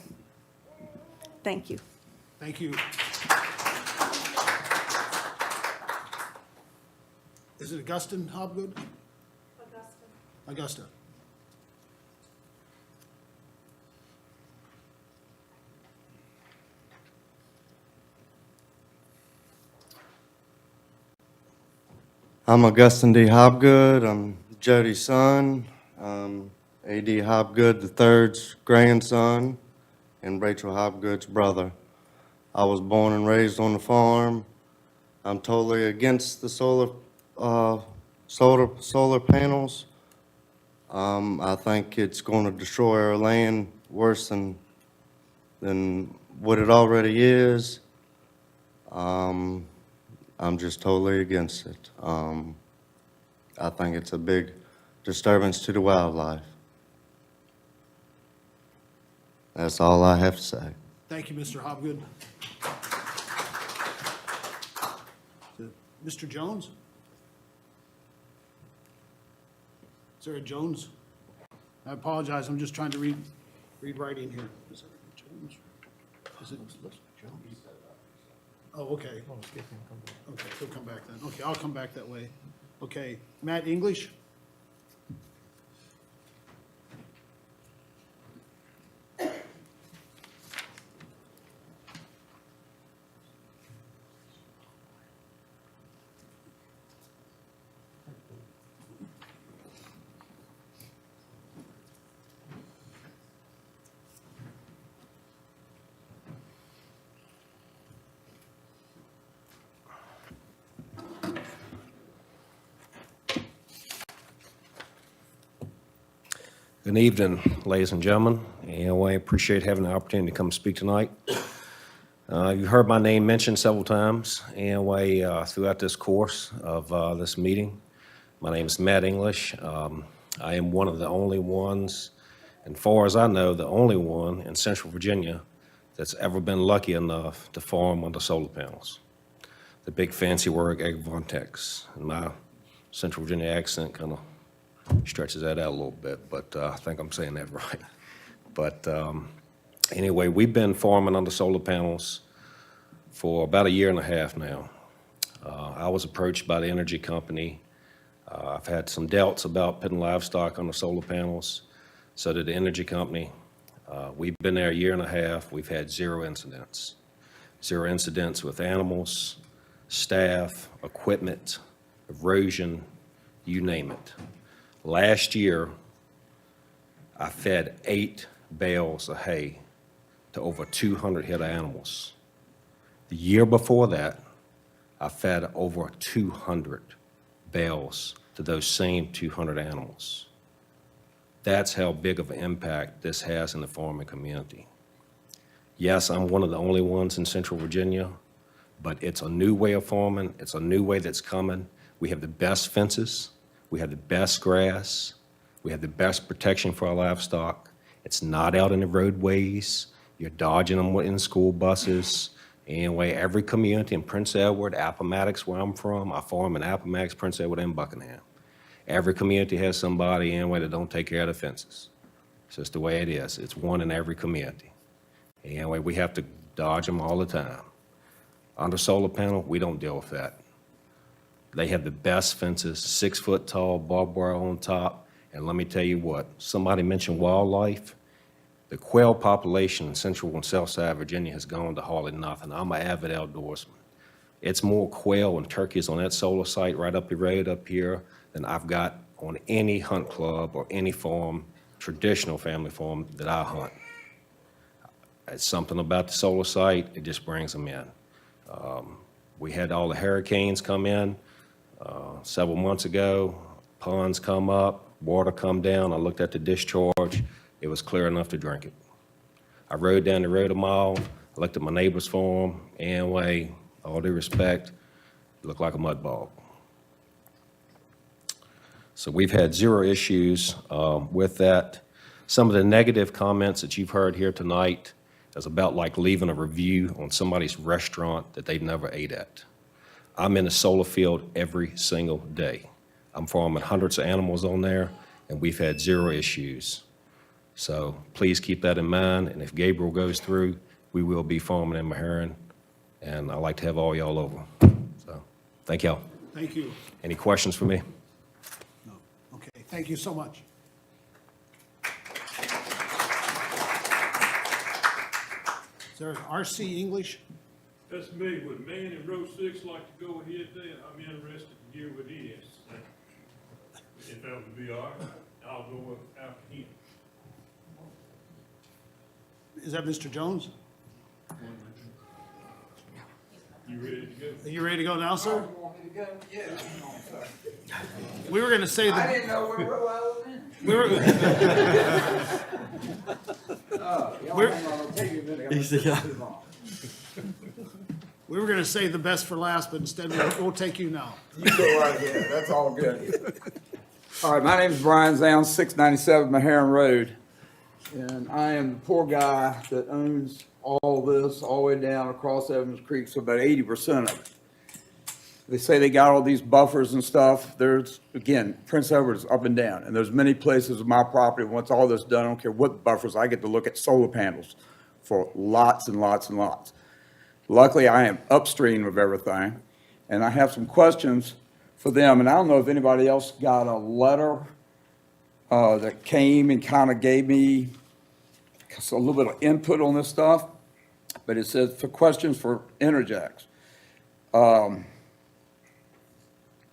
[SPEAKER 9] Thank you.
[SPEAKER 2] Thank you. Is it Augustine Hobgood? Augusta.
[SPEAKER 12] I'm Augustin D. Hobgood. I'm Jody's son. A.D. Hobgood III's grandson, and Rachel Hobgood's brother. I was born and raised on the farm. I'm totally against the solar panels. I think it's going to destroy our land worse than what it already is. I'm just totally against it. I think it's a big disturbance to the wildlife. That's all I have to say.
[SPEAKER 2] Thank you, Mr. Hobgood. Mr. Jones? Is there a Jones? I apologize, I'm just trying to read writing here. Is there a Jones? Is it Jones? Oh, okay. Okay, he'll come back then. Okay, I'll come back that way. Okay, Matt English?
[SPEAKER 15] Good evening, ladies and gentlemen. Anyway, I appreciate having the opportunity to come speak tonight. You've heard my name mentioned several times anyway throughout this course of this meeting. My name is Matt English. I am one of the only ones, and far as I know, the only one in Central Virginia that's ever been lucky enough to farm under solar panels. The big fancy word agrivoltaics. And my Central Virginia accent kind of stretches that out a little bit, but I think I'm saying that right. But anyway, we've been farming under solar panels for about 1.5 years now. I was approached by the energy company. I've had some doubts about putting livestock on the solar panels, so did the energy company. We've been there 1.5 years. We've had 0 incidents. 0 incidents with animals, staff, equipment, erosion, you name it. Last year, I fed 8 bales of hay to over 200 head of animals. The year before that, I fed over 200 bales to those same 200 animals. That's how big of an impact this has in the farming community. Yes, I'm one of the only ones in Central Virginia, but it's a new way of farming. It's a new way that's coming. We have the best fences. We have the best grass. We have the best protection for our livestock. It's not out in the roadways. You're dodging them in school buses. Anyway, every community in Prince Edward, Appomattox, where I'm from, I farm in Appomattox, Prince Edward, and Buckingham. Every community has somebody anyway that don't take care of the fences. It's just the way it is. It's one in every community. Anyway, we have to dodge them all the time. Under solar panel, we don't deal with that. They have the best fences, 6 foot tall, barbed wire on top. And let me tell you what, somebody mentioned wildlife. The quail population in central and south side of Virginia has gone to hardly nothing. I'm an avid outdoorsman. It's more quail and turkeys on that solar site right up the road up here than I've got on any hunt club or any farm, traditional family farm that I hunt. It's something about the solar site, it just brings them in. We had all the hurricanes come in several months ago, ponds come up, water come down. I looked at the discharge. It was clear enough to drink it. I rode down the road a mile. I looked at my neighbor's farm. Anyway, all due respect, it looked like a mud bog. So we've had 0 issues with that. Some of the negative comments that you've heard here tonight is about like leaving a review on somebody's restaurant that they've never ate at. I'm in a solar field every single day. I'm farming hundreds of animals on there, and we've had 0 issues. So please keep that in mind, and if Gabriel goes through, we will be farming in Meherrin, and I'd like to have all y'all over. So, thank y'all.
[SPEAKER 2] Thank you.
[SPEAKER 15] Any questions for me?
[SPEAKER 2] No. Okay, thank you so much. Is there an RC English?
[SPEAKER 11] That's me. Would man in row 6 like to go ahead then? I'm interested in hear what he is. If that would be all right, I'll go after him.
[SPEAKER 2] Is that Mr. Jones?
[SPEAKER 11] You ready to go?
[SPEAKER 2] Are you ready to go now, sir?
[SPEAKER 17] You want me to go? Yeah. Come on, sir.
[SPEAKER 2] We were gonna say
[SPEAKER 17] I
[SPEAKER 2] that,
[SPEAKER 17] didn't know what row I was in.
[SPEAKER 2] we were,
[SPEAKER 17] Y'all
[SPEAKER 2] We're-
[SPEAKER 17] hang on, it'll take you a minute. I'm gonna take too long.
[SPEAKER 2] we were gonna say the best for last, but instead we'll take you now.
[SPEAKER 17] You go right ahead, that's all good. All right, my name is Brian Zounds, 697 Maharon Road. And I am the poor guy that owns all this, all the way down across Evans Creek, so about 80% of it. They say they got all these buffers and stuff. There's, again, Prince Edward is up and down. And there's many places on my property, once all this done, I don't care what buffers, I get to look at solar panels for lots and lots and lots. Luckily, I am upstream of everything, and I have some questions for them. And I don't know if anybody else got a letter that came and kind of gave me a little bit of input on this stuff, but it says for questions for Interjects.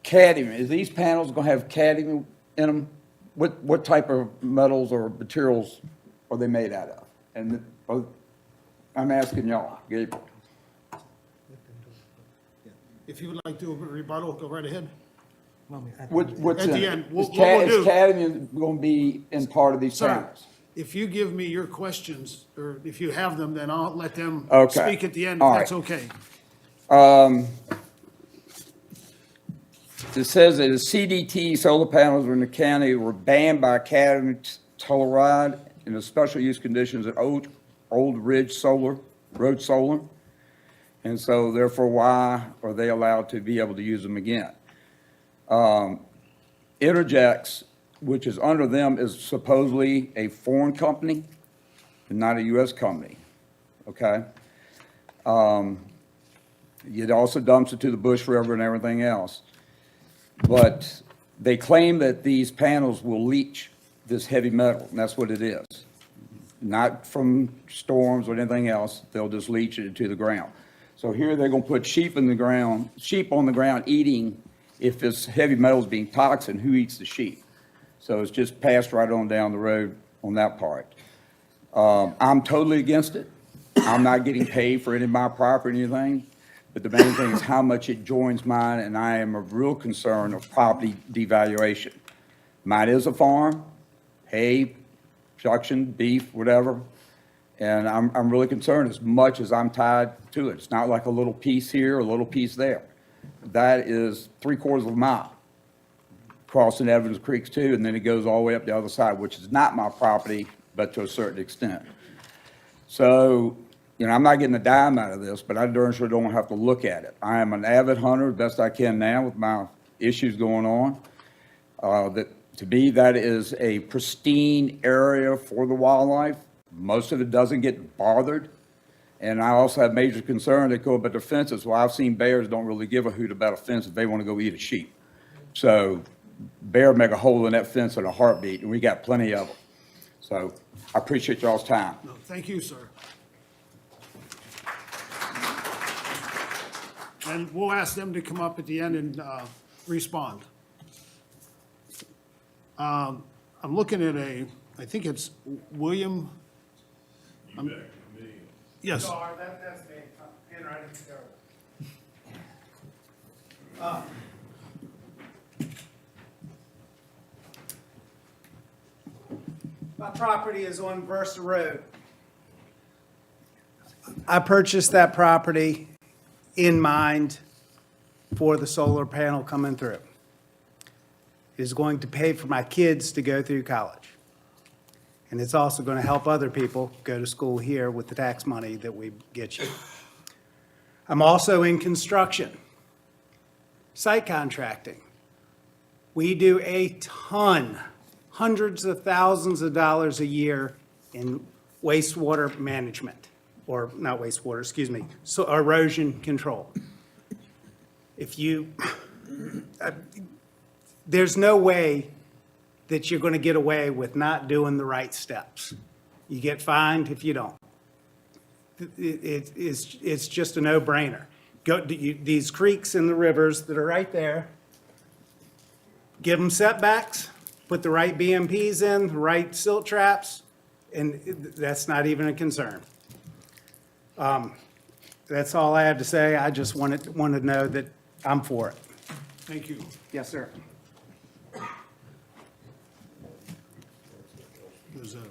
[SPEAKER 17] Cadmium, is these panels gonna have cadmium in them? What type of metals or materials are they made out of? And I'm asking y'all, Gabriel.
[SPEAKER 2] If you would like to do a rebuttal, go right ahead.
[SPEAKER 17] What's
[SPEAKER 2] At
[SPEAKER 17] in
[SPEAKER 2] the
[SPEAKER 17] it?
[SPEAKER 2] end,
[SPEAKER 17] Is
[SPEAKER 2] what we'll do-
[SPEAKER 17] is cadmium gonna be in part of these
[SPEAKER 2] Sir,
[SPEAKER 17] panels?
[SPEAKER 2] if you give me your questions, or if you have them, then I'll let them
[SPEAKER 17] Okay.
[SPEAKER 2] speak at the end,
[SPEAKER 17] All
[SPEAKER 2] if that's
[SPEAKER 17] right.
[SPEAKER 2] okay.
[SPEAKER 17] It says that the CDT solar panels in the county were banned by cadmium telluride in the special use conditions at Old Ridge Solar, Road Solar. And so therefore, why are they allowed to be able to use them again? Interjects, which is under them, is supposedly a foreign company and not a U.S. company, okay? It also dumps it to the Bush River and everything else. But they claim that these panels will leach this heavy metal, and that's what it is. Not from storms or anything else, they'll just leach it into the ground. So here they're gonna put sheep on the ground eating, if this heavy metal is being toxic, who eats the sheep? So it's just passed right on down the road on that part. I'm totally against it. I'm not getting paid for any of my property or anything. But the main thing is how much it joins mine, and I am a real concern of property devaluation. Mine is a farm, hay, production, beef, whatever, and I'm really concerned as much as I'm tied to it. It's not like a little piece here, a little piece there. That is 3/4 of a mile, crossing Evans Creek too, and then it goes all the way up the other side, which is not my property, but to a certain extent. So, you know, I'm not getting a dime out of this, but I darn sure don't have to look at it. I am an avid hunter, best I can now with my issues going on. To me, that is a pristine area for the wildlife. Most of it doesn't get bothered. And I also have major concern that go about the fences. Well, I've seen bears don't really give a hoot about a fence if they want to go eat a sheep. So bear make a hole in that fence in a heartbeat, and we got plenty of them. So I appreciate y'all's time.
[SPEAKER 2] No, thank you, sir. And we'll ask them to come up at the end and respond. I'm looking at I think it's William. Yes.
[SPEAKER 3] That's me, handwriting terrible. My property is on Versa Road. I purchased that property in mind for the solar panel coming through. It is going to pay for my kids to go through college. And it's also going to help other people go to school here with the tax money that we get you. I'm also in construction, site contracting. We do a ton, hundreds of thousands of dollars a year in wastewater management, or not wastewater, excuse me, so erosion control. There's no way that you're going to get away with not doing the right steps. You get fined if you don't. It's just a no-brainer. These creeks and the rivers that are right there, give them setbacks, put the right BMPs in, the right silt traps, and that's not even a concern. That's all I have to say. I just wanted to know that I'm for it.
[SPEAKER 2] Thank you.
[SPEAKER 3] Yes, sir.
[SPEAKER 2] There's a,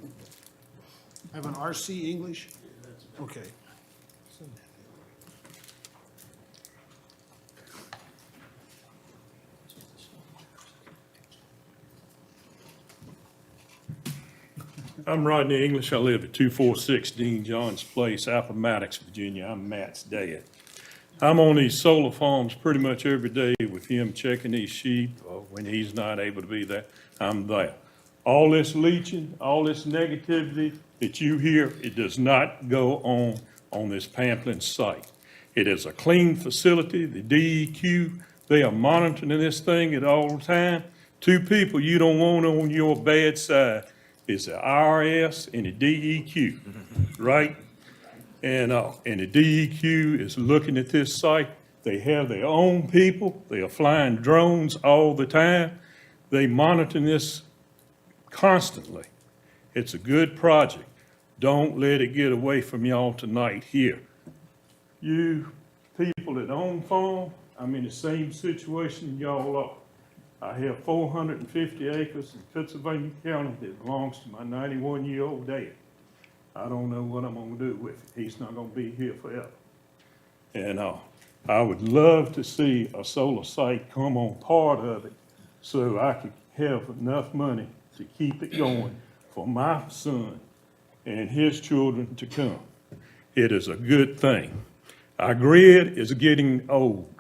[SPEAKER 2] I have an RC English? Okay.
[SPEAKER 11] I'm Rodney English. I live at 246 Dean Johns Place, Appomattox, Virginia. I'm Matt's dad. I'm on these solar farms pretty much every day with him checking these sheep, or when he's not able to be there, I'm there. All this leaching, all this negativity that you hear, it does not go on this Pamplin site. It is a clean facility. The DEQ, they are monitoring this thing at all time. Two people you don't want on your bad side is the IRS and the DEQ, right? And the DEQ is looking at this site. They have their own people. They are flying drones all the time. They monitor this constantly. It's a good project. Don't let it get away from y'all tonight here. You people that own farm, I'm in the same situation y'all are. I have 450 acres in Pennsylvania County that belongs to my 91-year-old dad. I don't know what I'm gonna do with it. He's not gonna be here forever. And I would love to see a solar site come on part of it so I could have enough money to keep it going for my son and his children to come. It is a good thing. Our grid is getting old.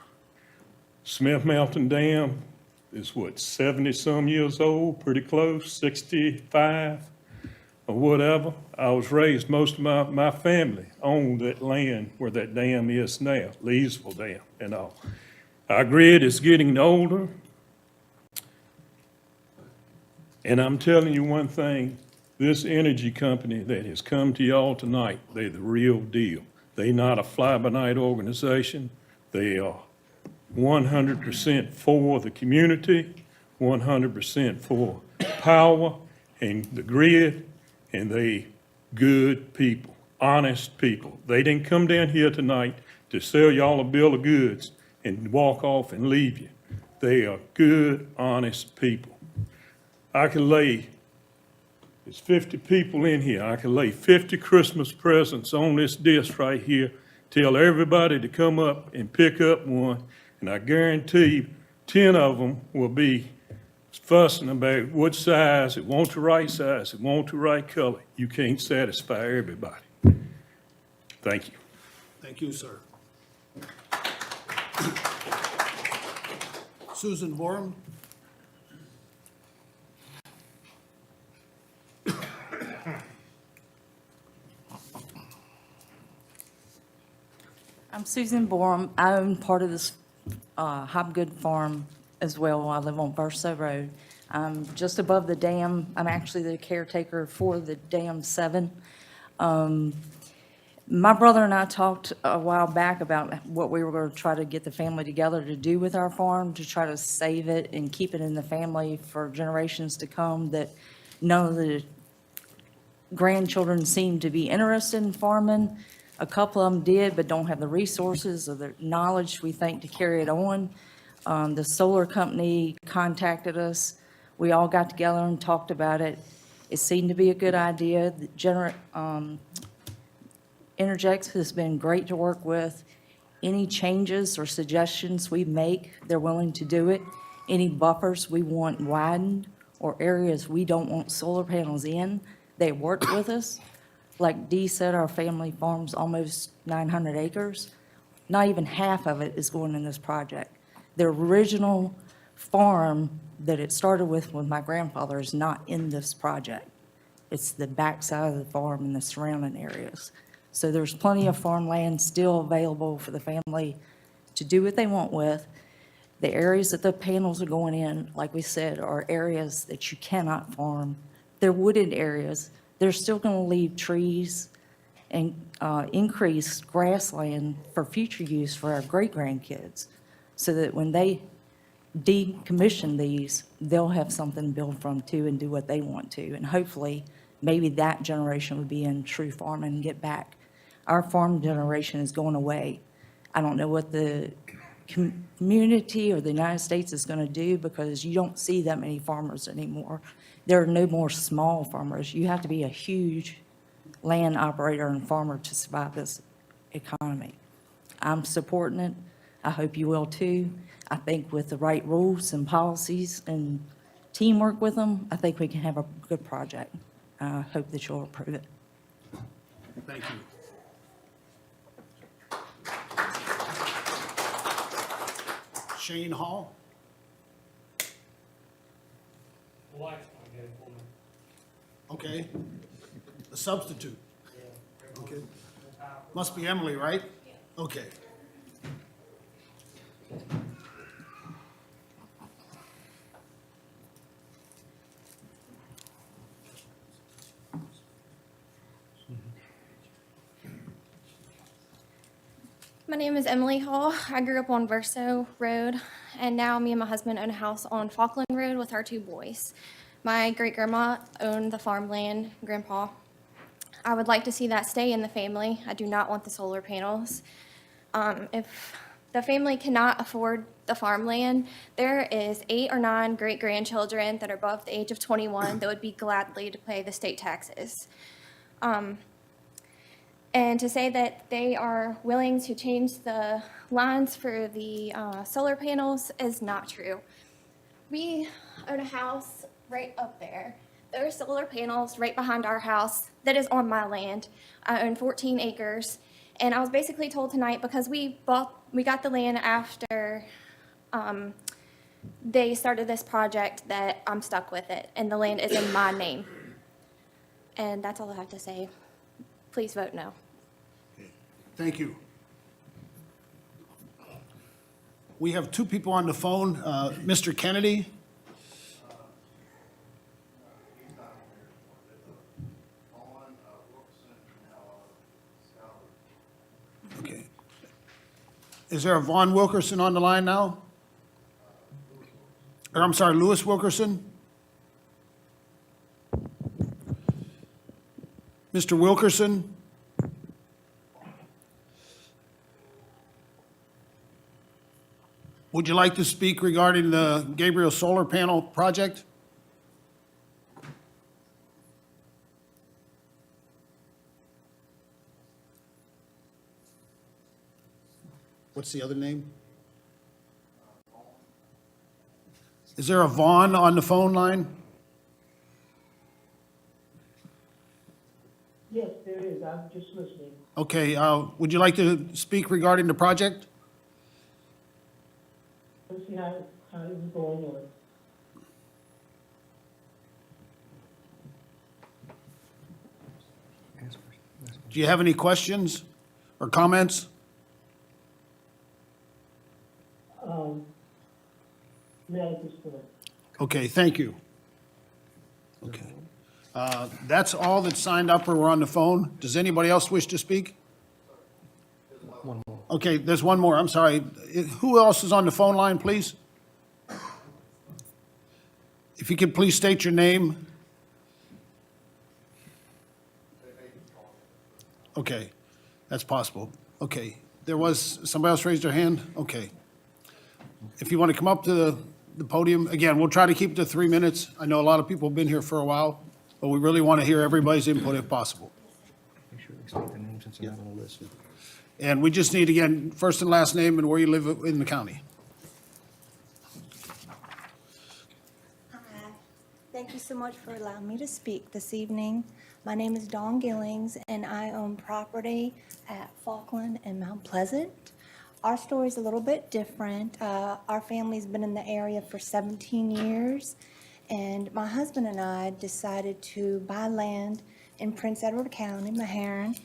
[SPEAKER 11] Smith Mountain Dam is what, 70-some years old, pretty close, 65 or whatever. I was raised, most of my family owned that land where that dam is now, Leesville Dam and all. Our grid is getting older. And I'm telling you one thing, this energy company that has come to y'all tonight, they're the real deal. They're not a fly-by-night organization. They are 100% for the community, 100% for power and the grid, and they good people, honest people. They didn't come down here tonight to sell y'all a bill of goods and walk off and leave you. They are good, honest people. I can lay, there's 50 people in here, I can lay 50 Christmas presents on this disc right here, tell everybody to come up and pick up one, and I guarantee 10 of them will be fussing about what size, it wants the right size, it wants the right color. You can't satisfy everybody. Thank you.
[SPEAKER 2] Thank you, sir. Susan Borum?
[SPEAKER 10] I'm Susan Borum. I own part of this Hobgood Farm as well. I live on Verso Road. Just above the dam. I'm actually the caretaker for the Dam 7. My brother and I talked a while back about what we were going to try to get the family together to do with our farm, to try to save it and keep it in the family for generations to come, that none of the grandchildren seem to be interested in farming. A couple of them did, but don't have the resources or the knowledge, we think, to carry it on. The solar company contacted us. We all got together and talked about it. It seemed to be a good idea. Interjex has been great to work with. Any changes or suggestions we make, they're willing to do it. Any buffers we want widened or areas we don't want solar panels in, they work with us. Like Dee said, our family farms almost 900 acres. Not even half of it is going in this project. The original farm that it started with my grandfather is not in this project. It's the backside of the farm and the surrounding areas. So there's plenty of farmland still available for the family to do what they want with. The areas that the panels are going in, like we said, are areas that you cannot farm. They're wooded areas. They're still going to leave trees and increase grassland for future use for our great-grandkids, so that when they decommission these, they'll have something to build from too and do what they want to. And hopefully, maybe that generation would be in true farming and get back. Our farm generation is going away. I don't know what the community or the United States is going to do because you don't see that many farmers anymore. There are no more small farmers. You have to be a huge land operator and farmer to survive this economy. I'm supporting it. I hope you will too. I think with the right rules and policies and teamwork with them, I think we can have a good project. I hope that you'll approve it.
[SPEAKER 2] Thank you. Shane Hall? Okay. A substitute? Okay. Must be Emily, right? Okay.
[SPEAKER 5] My name is Emily Hall. I grew up on Verso Road, and now me and my husband own a house on Falkland Road with our 2 boys. My great-grandma owned the farmland, Grandpa. I would like to see that stay in the family. I do not want the solar panels. If the family cannot afford the farmland, there is 8 or 9 great-grandchildren that are above the age of 21 that would be gladly to pay the state taxes. And to say that they are willing to change the lines for the solar panels is not true. We own a house right up there. There are solar panels right behind our house that is on my land. I own 14 acres. And I was basically told tonight because we got the land after they started this project that I'm stuck with it. And the land is in my name. And that's all I have to say. Please vote no.
[SPEAKER 2] Thank you. We have 2 people on the phone. Mr. Kennedy? Okay. Is there a Vaughn Wilkerson on the line now? Or I'm sorry, Lewis Wilkerson? Mr. Wilkerson? Would you like to speak regarding the Gabriel Solar Panel project? What's the other name? Is there a Vaughn on the phone line?
[SPEAKER 14] Yes, there is. I'm just listening.
[SPEAKER 2] Okay, would you like to speak regarding the project?
[SPEAKER 14] Let's see how it is going on.
[SPEAKER 2] Do you have any questions or comments?
[SPEAKER 14] No, at this point.
[SPEAKER 2] Okay, thank you. Okay. That's all that's signed up or we're on the phone. Does anybody else wish to speak?
[SPEAKER 15] One more.
[SPEAKER 2] Okay, there's one more, I'm sorry. Who else is on the phone line, please? If you could please state your name. Okay, that's possible. Okay, there was, somebody else raised their hand? Okay. If you want to come up to the podium, again, we'll try to keep it to 3 minutes. I know a lot of people have been here for a while, but we really want to hear everybody's input if possible.
[SPEAKER 15] Make sure they state their name since they're not on the list.
[SPEAKER 2] And we just need, again, first and last name and where you live in the county.
[SPEAKER 16] Hi. Thank you so much for allowing me to speak this evening. My name is Dawn Gillings, and I own property at Falkland and Mount Pleasant. Our story's a little bit different. Our family's been in the area for 17 years, and my husband and I decided to buy land in Prince Edward County, Meharrin,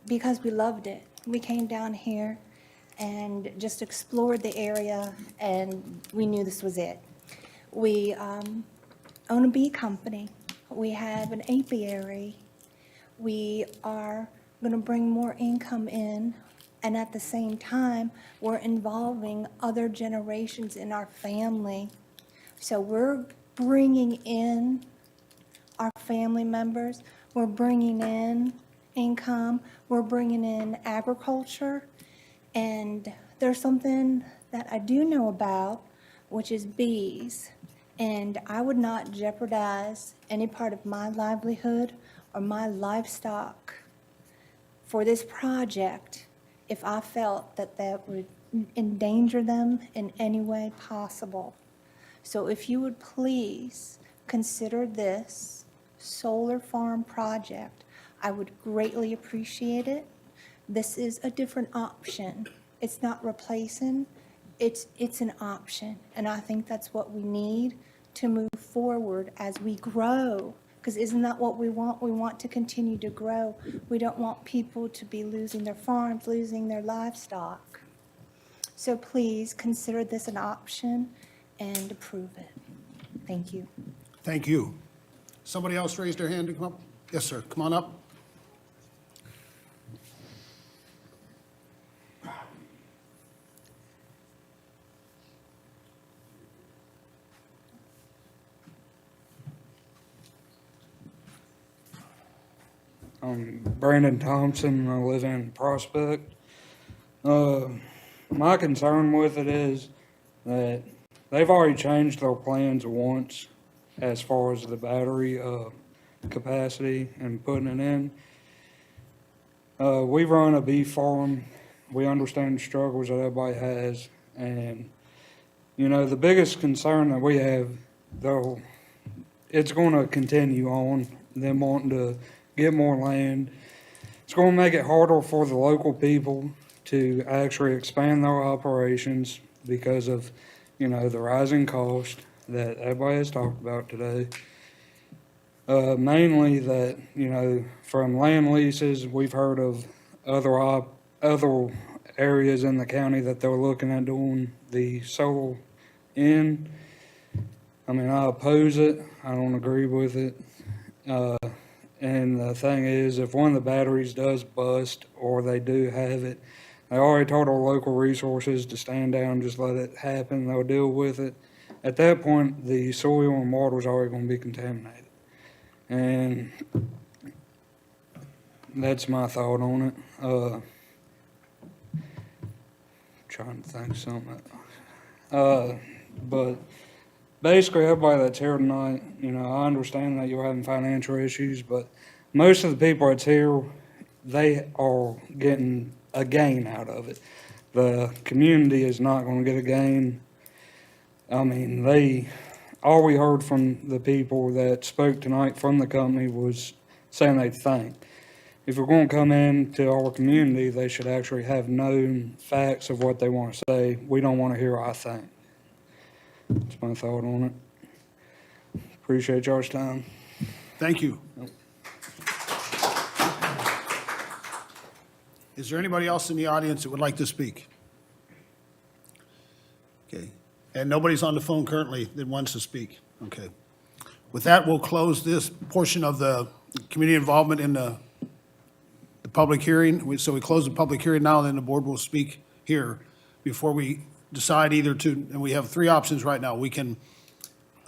[SPEAKER 16] because we loved it. We came down here and just explored the area, and we knew this was it. We own a bee company. We have an apiary. We are going to bring more income in And at the same time, we're involving other generations in our family. So we're bringing in our family members, we're bringing in income, we're bringing in agriculture. And there's something that I do know about, which is bees. And I would not jeopardize any part of my livelihood or my livestock for this project if I felt that that would endanger them in any way possible. So if you would please consider this solar farm project, I would greatly appreciate it. This is a different option. It's not replacing, it's an option. And I think that's what we need to move forward as we grow. Because isn't that what we want? We want to continue to grow. We don't want people to be losing their farms, losing their livestock. So please consider this an option and approve it. Thank you.
[SPEAKER 2] Thank you. Somebody else raised their hand to come up? Yes, sir, come on up.
[SPEAKER 4] I'm Brandon Thompson, I live in Prospect. My concern with it is that they've already changed their plans once as far as the battery capacity and putting it in. We run a beef farm. We understand the struggles that everybody has. And, you know, the biggest concern that we have, though, it's going to continue on, them wanting to get more land. It's going to make it harder for the local people to actually expand their operations because of, you know, the rising cost that everybody has talked about today. Mainly that, you know, from land leases, we've heard of other areas in the county that they're looking at doing the solar in. I mean, I oppose it. I don't agree with it. And the thing is, if one of the batteries does bust or they do have it, they already told our local resources to stand down, just let it happen, they'll deal with it. At that point, the soil and water is already going to be contaminated. And that's my thought on it. Trying to think of something. But basically, everybody that's here tonight, you know, I understand that you're having financial issues, but most of the people that's here, they are getting a gain out of it. The community is not going to get a gain. I mean, all we heard from the people that spoke tonight from the company was saying they think. If we're going to come into our community, they should actually have known facts of what they want to say. We don't want to hear I think. That's my thought on it. Appreciate y'all's time.
[SPEAKER 2] Thank you. Is there anybody else in the audience that would like to speak? Okay. And nobody's on the phone currently that wants to speak? Okay. With that, we'll close this portion of the community involvement in the public hearing. So we close the public hearing now, then the board will speak here before we decide either to, and we have three options right now. We can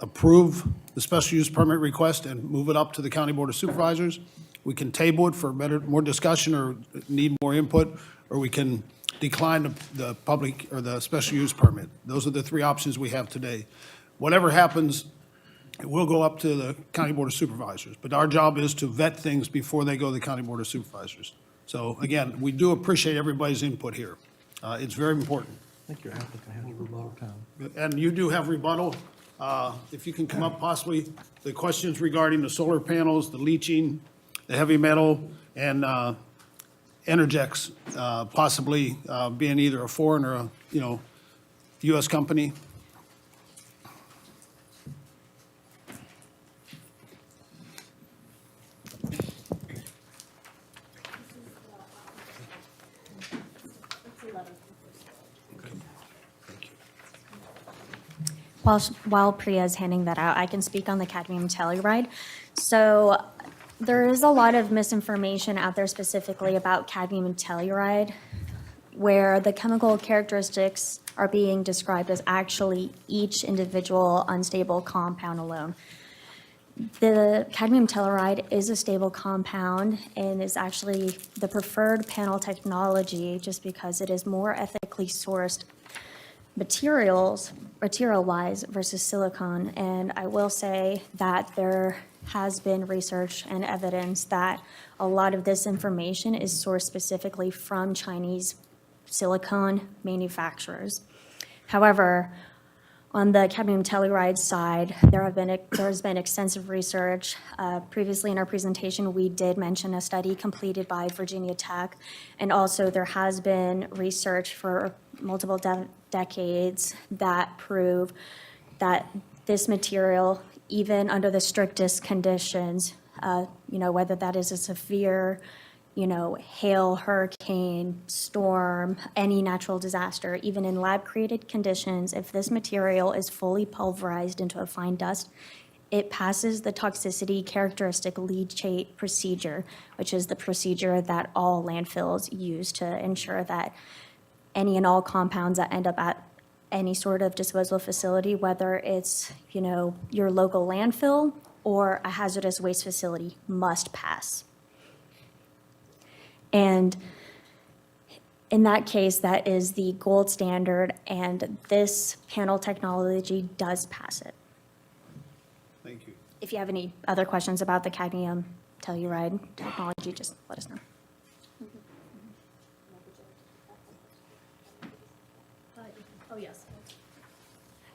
[SPEAKER 2] approve the special use permit request and move it up to the County Board of Supervisors. We can table it for more discussion or need more input, or we can decline the public or the special use permit. Those are the three options we have today. Whatever happens, it will go up to the County Board of Supervisors. But our job is to vet things before they go to the County Board of Supervisors. So again, we do appreciate everybody's input here. It's very important.
[SPEAKER 8] I think your applicant has rebuttal time.
[SPEAKER 2] And you do have rebuttal. If you can come up possibly, the questions regarding the solar panels, the leaching, the heavy metal, and Energex possibly being either a foreign or a, U.S. company.
[SPEAKER 13] While Priya is handing that out, I can speak on the cadmium telluride. So there is a lot of misinformation out there specifically about cadmium telluride. where the chemical characteristics are being described as actually each individual unstable compound alone. The cadmium telluride is a stable compound and is actually the preferred panel technology just because it is more ethically sourced material-wise versus silicon. And I will say that there has been research and evidence that a lot of this information is sourced specifically from Chinese silicon manufacturers. However, on the cadmium telluride side, there has been extensive research. Previously in our presentation, we did mention a study completed by Virginia Tech, and also there has been research for multiple decades that prove that this material, even under the strictest conditions, whether that is a severe hail, hurricane, storm, any natural disaster, even in lab-created conditions, if this material is fully pulverized into a fine dust, it passes the toxicity characteristic leachate procedure, which is the procedure that all landfills use to ensure that any and all compounds that end up at any sort of disposal facility, whether it's, your local landfill or a hazardous waste facility, must pass. And in that case, that is the gold standard, and this panel technology does pass it.
[SPEAKER 2] Thank you.
[SPEAKER 13] If you have any other questions about the cadmium telluride technology, just let us know.
[SPEAKER 18] Oh, yes.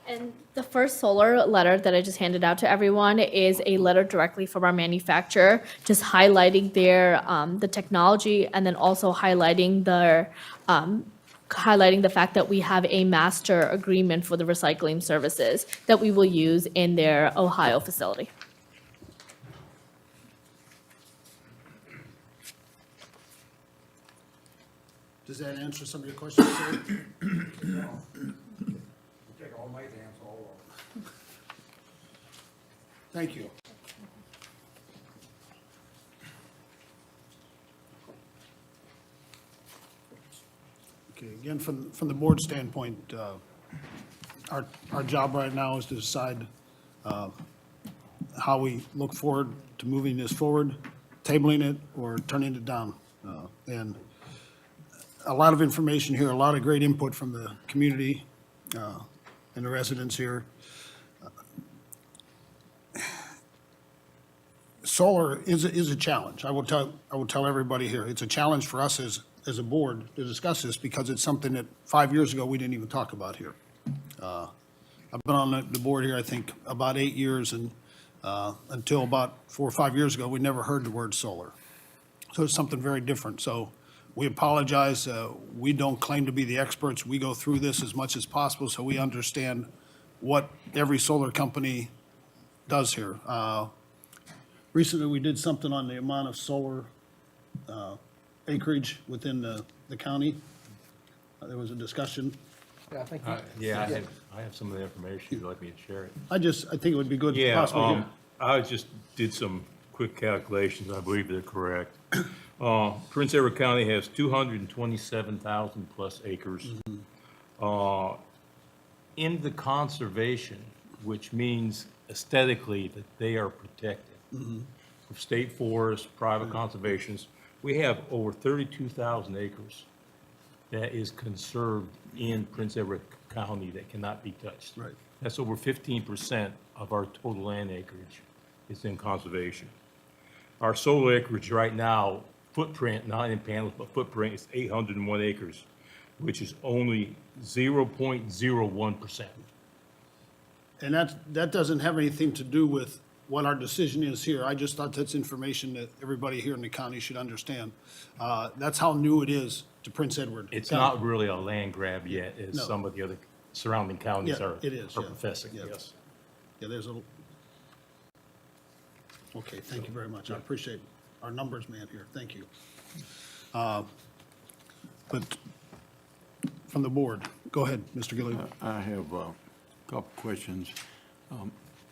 [SPEAKER 18] And the first solar letter that I just handed out to everyone is a letter directly from our manufacturer, just highlighting their, the technology, and then also highlighting the fact that we have a master agreement for the recycling services that we will use in their Ohio facility.
[SPEAKER 2] Does that answer some of your questions, sir? Thank you. Okay, again, from the board standpoint, our job right now is to decide how we look forward to moving this forward, tabling it, or turning it down. And a lot of information here, a lot of great input from the community and the residents here. Solar is a challenge. I will tell everybody here, it's a challenge for us as a board to discuss this because it's something that 5 years ago we didn't even talk about here. I've been on the board here, I think, about 8 years, and until about 4 or 5 years ago, we never heard the word solar. So it's something very different. So we apologize. We don't claim to be the experts. We go through this as much as possible so we understand what every solar company does here. Recently, we did something on the amount of solar acreage within the county. There was a discussion.
[SPEAKER 11] Yeah, I think. I have some of the information. You'd like me to share it?
[SPEAKER 2] I think it would be good to possibly hear.
[SPEAKER 11] I just did some quick calculations. I believe they're correct. Prince Edward County has 227,000 plus acres. In the conservation, which means aesthetically that they are protected. State forests, private conservations, we have over 32,000 acres that is conserved in Prince Edward County that cannot be touched.
[SPEAKER 2] Right.
[SPEAKER 11] That's over 15% of our total land acreage is in conservation. Our solar acreage right now, footprint, not in panels, but footprint is 801 acres, which is only 0.01%.
[SPEAKER 2] And that doesn't have anything to do with what our decision is here. I just thought that's information that everybody here in the county should understand. That's how new it is to Prince Edward.
[SPEAKER 11] It's
[SPEAKER 2] County.
[SPEAKER 11] not really a land grab yet, as
[SPEAKER 2] No.
[SPEAKER 11] some of the other surrounding counties
[SPEAKER 2] Yeah,
[SPEAKER 11] are
[SPEAKER 2] it is,
[SPEAKER 11] are
[SPEAKER 2] yeah.
[SPEAKER 11] professing,
[SPEAKER 2] Yeah.
[SPEAKER 11] yes.
[SPEAKER 2] Yeah, there's a, okay, thank you very much. I appreciate our numbers man here. Thank you. But from the board, go ahead, Mr. Gilly.
[SPEAKER 8] I have a couple questions.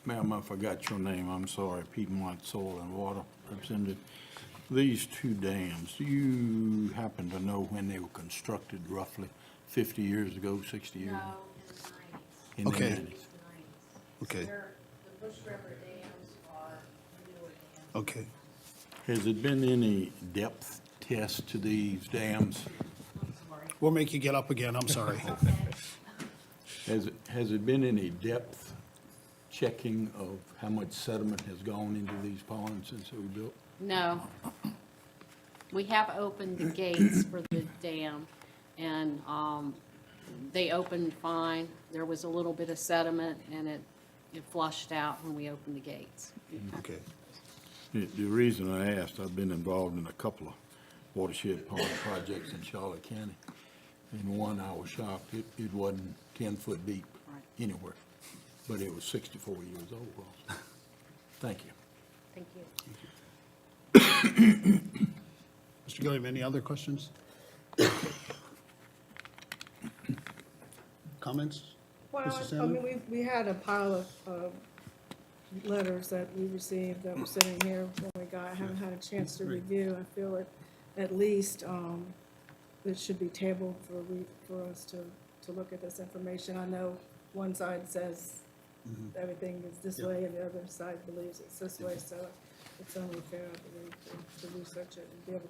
[SPEAKER 8] Ma'am, I forgot your name. I'm sorry. Piedmont Soil and Water Representative. These two dams, do you happen to know when they were constructed roughly? 50 years ago, 60 years?
[SPEAKER 19] No, in the 90s.
[SPEAKER 8] In the
[SPEAKER 2] Okay.
[SPEAKER 8] 90s.
[SPEAKER 2] Okay,
[SPEAKER 19] The Bush River dams are newer dams.
[SPEAKER 2] okay.
[SPEAKER 8] Has it been any depth test to these dams?
[SPEAKER 2] We'll make you get up again, I'm sorry.
[SPEAKER 8] Has it been any depth checking of how much sediment has gone into these ponds since they were built?
[SPEAKER 19] No. We have opened the gates for the dam, and they opened fine. There was a little bit of sediment, and it flushed out when we opened the gates.
[SPEAKER 2] Okay.
[SPEAKER 8] The reason I asked, I've been involved in a couple of watershed pond projects in Charlotte County. And one, I was shocked, it wasn't 10 foot deep anywhere, but it was 64 years old. Thank you.
[SPEAKER 19] Thank you.
[SPEAKER 2] Mr. Gilliam, any other questions? Comments?
[SPEAKER 20] Well,
[SPEAKER 2] Mrs.
[SPEAKER 20] I
[SPEAKER 2] Sandlin?
[SPEAKER 20] mean, we had a pile of letters that we received that were sitting here when we haven't had a chance to review. I feel like at least it should be tabled for us to look at this information. I know one side says everything is this way and the other side believes it's this way, so it's only fair, I believe, to research it and be able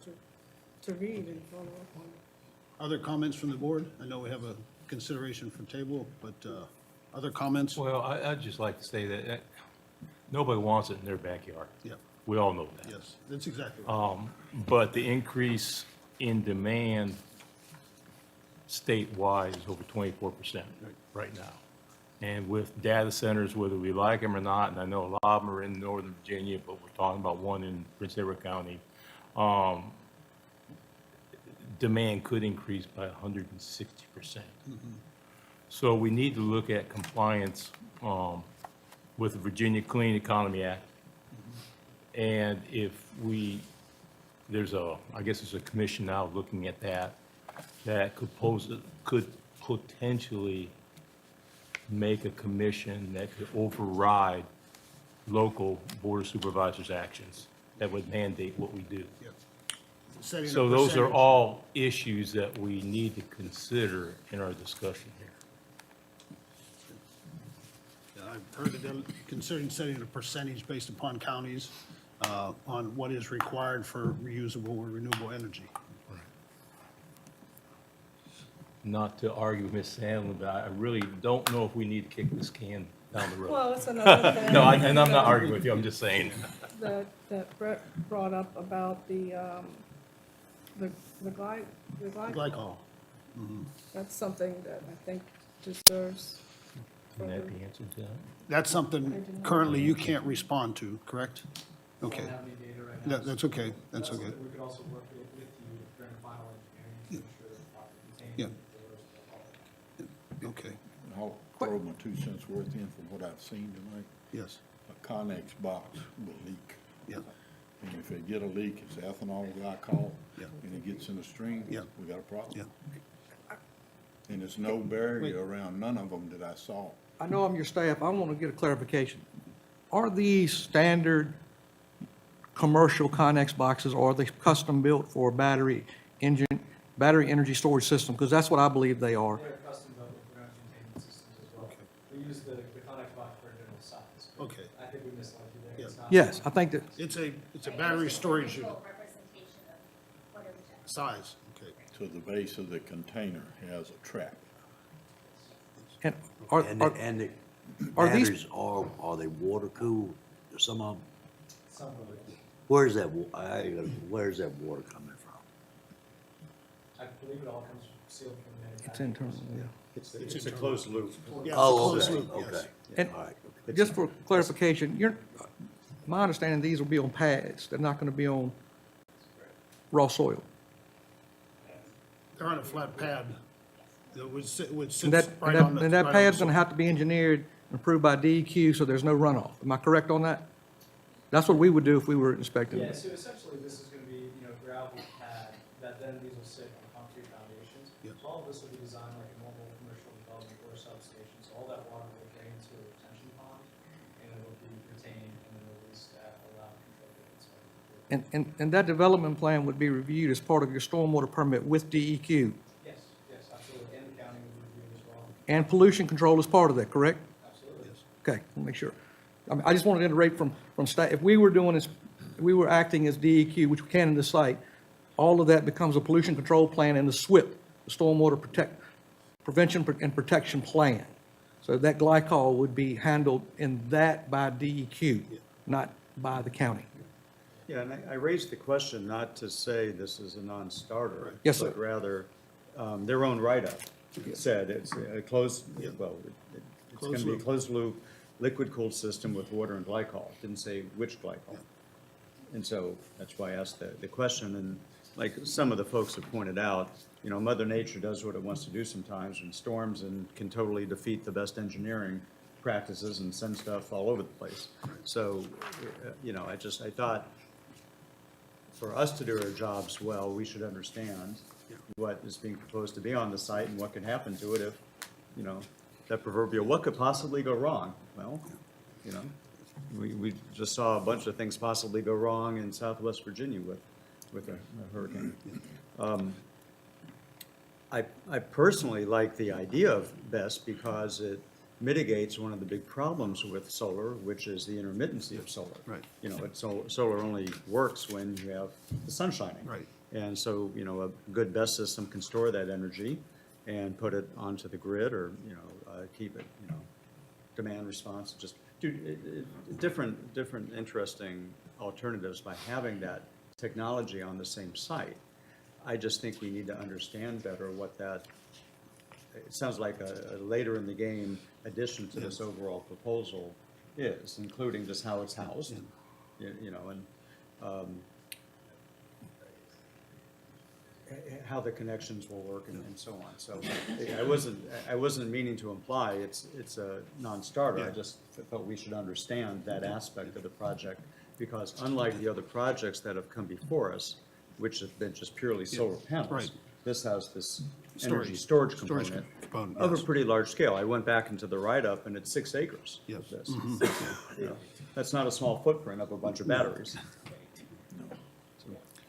[SPEAKER 20] to read and follow up on it.
[SPEAKER 2] Other comments from the board? I know we have a consideration for table, but other comments?
[SPEAKER 11] Well, I'd just like to say that nobody wants it in their backyard.
[SPEAKER 2] Yeah.
[SPEAKER 11] We all know that.
[SPEAKER 2] Yes, that's exactly right.
[SPEAKER 11] But the increase in demand statewide is over 24% right now. And with data centers, whether we like them or not, and I know a lot of them are in Northern Virginia, but we're talking about one in Prince Edward County, demand could increase by 160%. So we need to look at compliance with the Virginia Clean Economy Act. And if I guess there's a commission now looking at that could potentially make a commission that could override local board of supervisors' actions that would mandate what we do.
[SPEAKER 2] Setting a
[SPEAKER 11] So those are
[SPEAKER 2] percentage.
[SPEAKER 11] all issues that we need to consider in our discussion here.
[SPEAKER 2] I've heard that they're considering setting a percentage based upon counties on what is required for reusable or renewable energy.
[SPEAKER 11] Not to argue with Ms. Sandlin, but I really don't know if we need to kick this can down the road.
[SPEAKER 20] Well, that's another thing.
[SPEAKER 11] No, and I'm not arguing with you, I'm just saying.
[SPEAKER 20] That Brett brought up about the
[SPEAKER 2] Glycol.
[SPEAKER 20] That's something that I think deserves.
[SPEAKER 11] Can that be answered to that?
[SPEAKER 2] That's something currently you can't respond to, correct? Okay.
[SPEAKER 21] Don't have any data right now.
[SPEAKER 2] That's okay, that's okay.
[SPEAKER 21] We could also work with you during the final engineering to ensure that the property
[SPEAKER 2] Yeah.
[SPEAKER 21] contains the
[SPEAKER 2] Okay,
[SPEAKER 8] I'll throw my 2 cents worth in from what I've seen tonight.
[SPEAKER 2] yes,
[SPEAKER 8] A Connex box will leak.
[SPEAKER 2] yeah,
[SPEAKER 8] And if they get a leak, it's ethanol glycol,
[SPEAKER 2] Yeah.
[SPEAKER 8] and it gets in the stream,
[SPEAKER 2] Yeah.
[SPEAKER 8] we got a problem.
[SPEAKER 2] yeah.
[SPEAKER 8] And there's no barrier around none of them that I saw.
[SPEAKER 24] I know I'm your staff, I want to get a clarification. Are these standard commercial Connex boxes, or are they custom-built for battery energy storage system? Because that's what I believe they are.
[SPEAKER 21] They're custom built with ground containment systems as well. We use the Connex box for a general size.
[SPEAKER 2] Okay.
[SPEAKER 21] I think we misled you there.
[SPEAKER 2] Yeah.
[SPEAKER 21] It's not-
[SPEAKER 24] Yes, I think that,
[SPEAKER 2] It's a battery storage unit, size, okay.
[SPEAKER 8] To the base of the container has a trap.
[SPEAKER 24] and
[SPEAKER 25] And
[SPEAKER 24] are
[SPEAKER 25] the
[SPEAKER 24] are these-
[SPEAKER 25] batteries, are they water cooled? Some of them,
[SPEAKER 21] Some of it.
[SPEAKER 25] where's that water coming from?
[SPEAKER 21] I believe it all comes sealed from the
[SPEAKER 24] it's
[SPEAKER 21] manufacturer.
[SPEAKER 24] internal, yeah.
[SPEAKER 11] It's a closed loop.
[SPEAKER 2] Yeah,
[SPEAKER 25] Oh,
[SPEAKER 2] it's a
[SPEAKER 25] okay,
[SPEAKER 2] closed loop, yes.
[SPEAKER 25] okay.
[SPEAKER 24] And
[SPEAKER 25] All right.
[SPEAKER 24] just for clarification, my understanding, these will be on pads, they're not going to be on raw soil.
[SPEAKER 2] They're on a flat pad that would sit
[SPEAKER 24] And that,
[SPEAKER 2] right on the.
[SPEAKER 24] and that
[SPEAKER 2] right on
[SPEAKER 24] pad's
[SPEAKER 2] the
[SPEAKER 24] going to
[SPEAKER 2] soil.
[SPEAKER 24] have to be engineered and approved by DEQ, so there's no runoff. Am I correct on that? That's what we would do if we were inspecting
[SPEAKER 21] Yeah,
[SPEAKER 24] it.
[SPEAKER 21] so essentially this is gonna be, gravel pad that then these will sit on concrete foundations.
[SPEAKER 2] Yeah.
[SPEAKER 21] So all of this will be designed like a normal commercial development or substation, so all that water will drain to a retention pond and it will be retained and then released at a loud controlled rate. So
[SPEAKER 24] And that development plan would be reviewed as part of your stormwater permit with DEQ?
[SPEAKER 21] Yes, absolutely, and the county would review as well.
[SPEAKER 24] And pollution control is part of that, correct?
[SPEAKER 21] Absolutely.
[SPEAKER 24] Okay, let me make sure. I just wanted to iterate from staff, if we were doing this, if we were acting as DEQ, which we can in the site, all of that becomes a pollution control plan and the SWIP, the Stormwater Prevention and Protection Plan. So that glycol would be handled in that by DEQ, not by the county.
[SPEAKER 1] Yeah, and I raised the question not to say this is a non-starter.
[SPEAKER 24] Yes, sir.
[SPEAKER 1] But rather, their own write-up said it's a closed, well, it's going to be a closed-loop, liquid-cooled system with water and glycol. It didn't say which glycol. And so that's why I asked the question. And like some of the folks have pointed out, you know, Mother Nature does what it wants to do sometimes and storms and can totally defeat the best engineering practices and send stuff all over the place. So, you know, I thought for us to do our jobs well, we should understand what is being proposed to be on the site and what can happen to it if, you know, that proverbial, what could possibly go wrong? Well, you know, we just saw a bunch of things possibly go wrong in Southwest Virginia with a hurricane. I personally like the idea of BEST because it mitigates one of the big problems with solar, which is the intermittency of solar.
[SPEAKER 2] Right.
[SPEAKER 1] You know, solar only works when you have the sun shining.
[SPEAKER 2] Right.
[SPEAKER 1] And so, you know, a good BEST system can store that energy and put it onto the grid or, you know, keep it, you know, demand response, just do different interesting alternatives by having that technology on the same site. I just think we need to understand better what that, it sounds like a later in the game addition to this overall proposal is, including just how it's housed, you know, and how the connections will work and so on. So I wasn't meaning to imply it's a non-starter. I just thought we should understand that aspect of the project because unlike the other projects that have come before us, which have been just purely solar panels,
[SPEAKER 2] right.
[SPEAKER 1] this has this
[SPEAKER 2] Storage.
[SPEAKER 1] energy storage component of a
[SPEAKER 2] yes.
[SPEAKER 1] pretty large scale. I went back into the write-up and it's 6 acres
[SPEAKER 2] Yes.
[SPEAKER 1] of this. You know, that's not a small footprint of a bunch of batteries.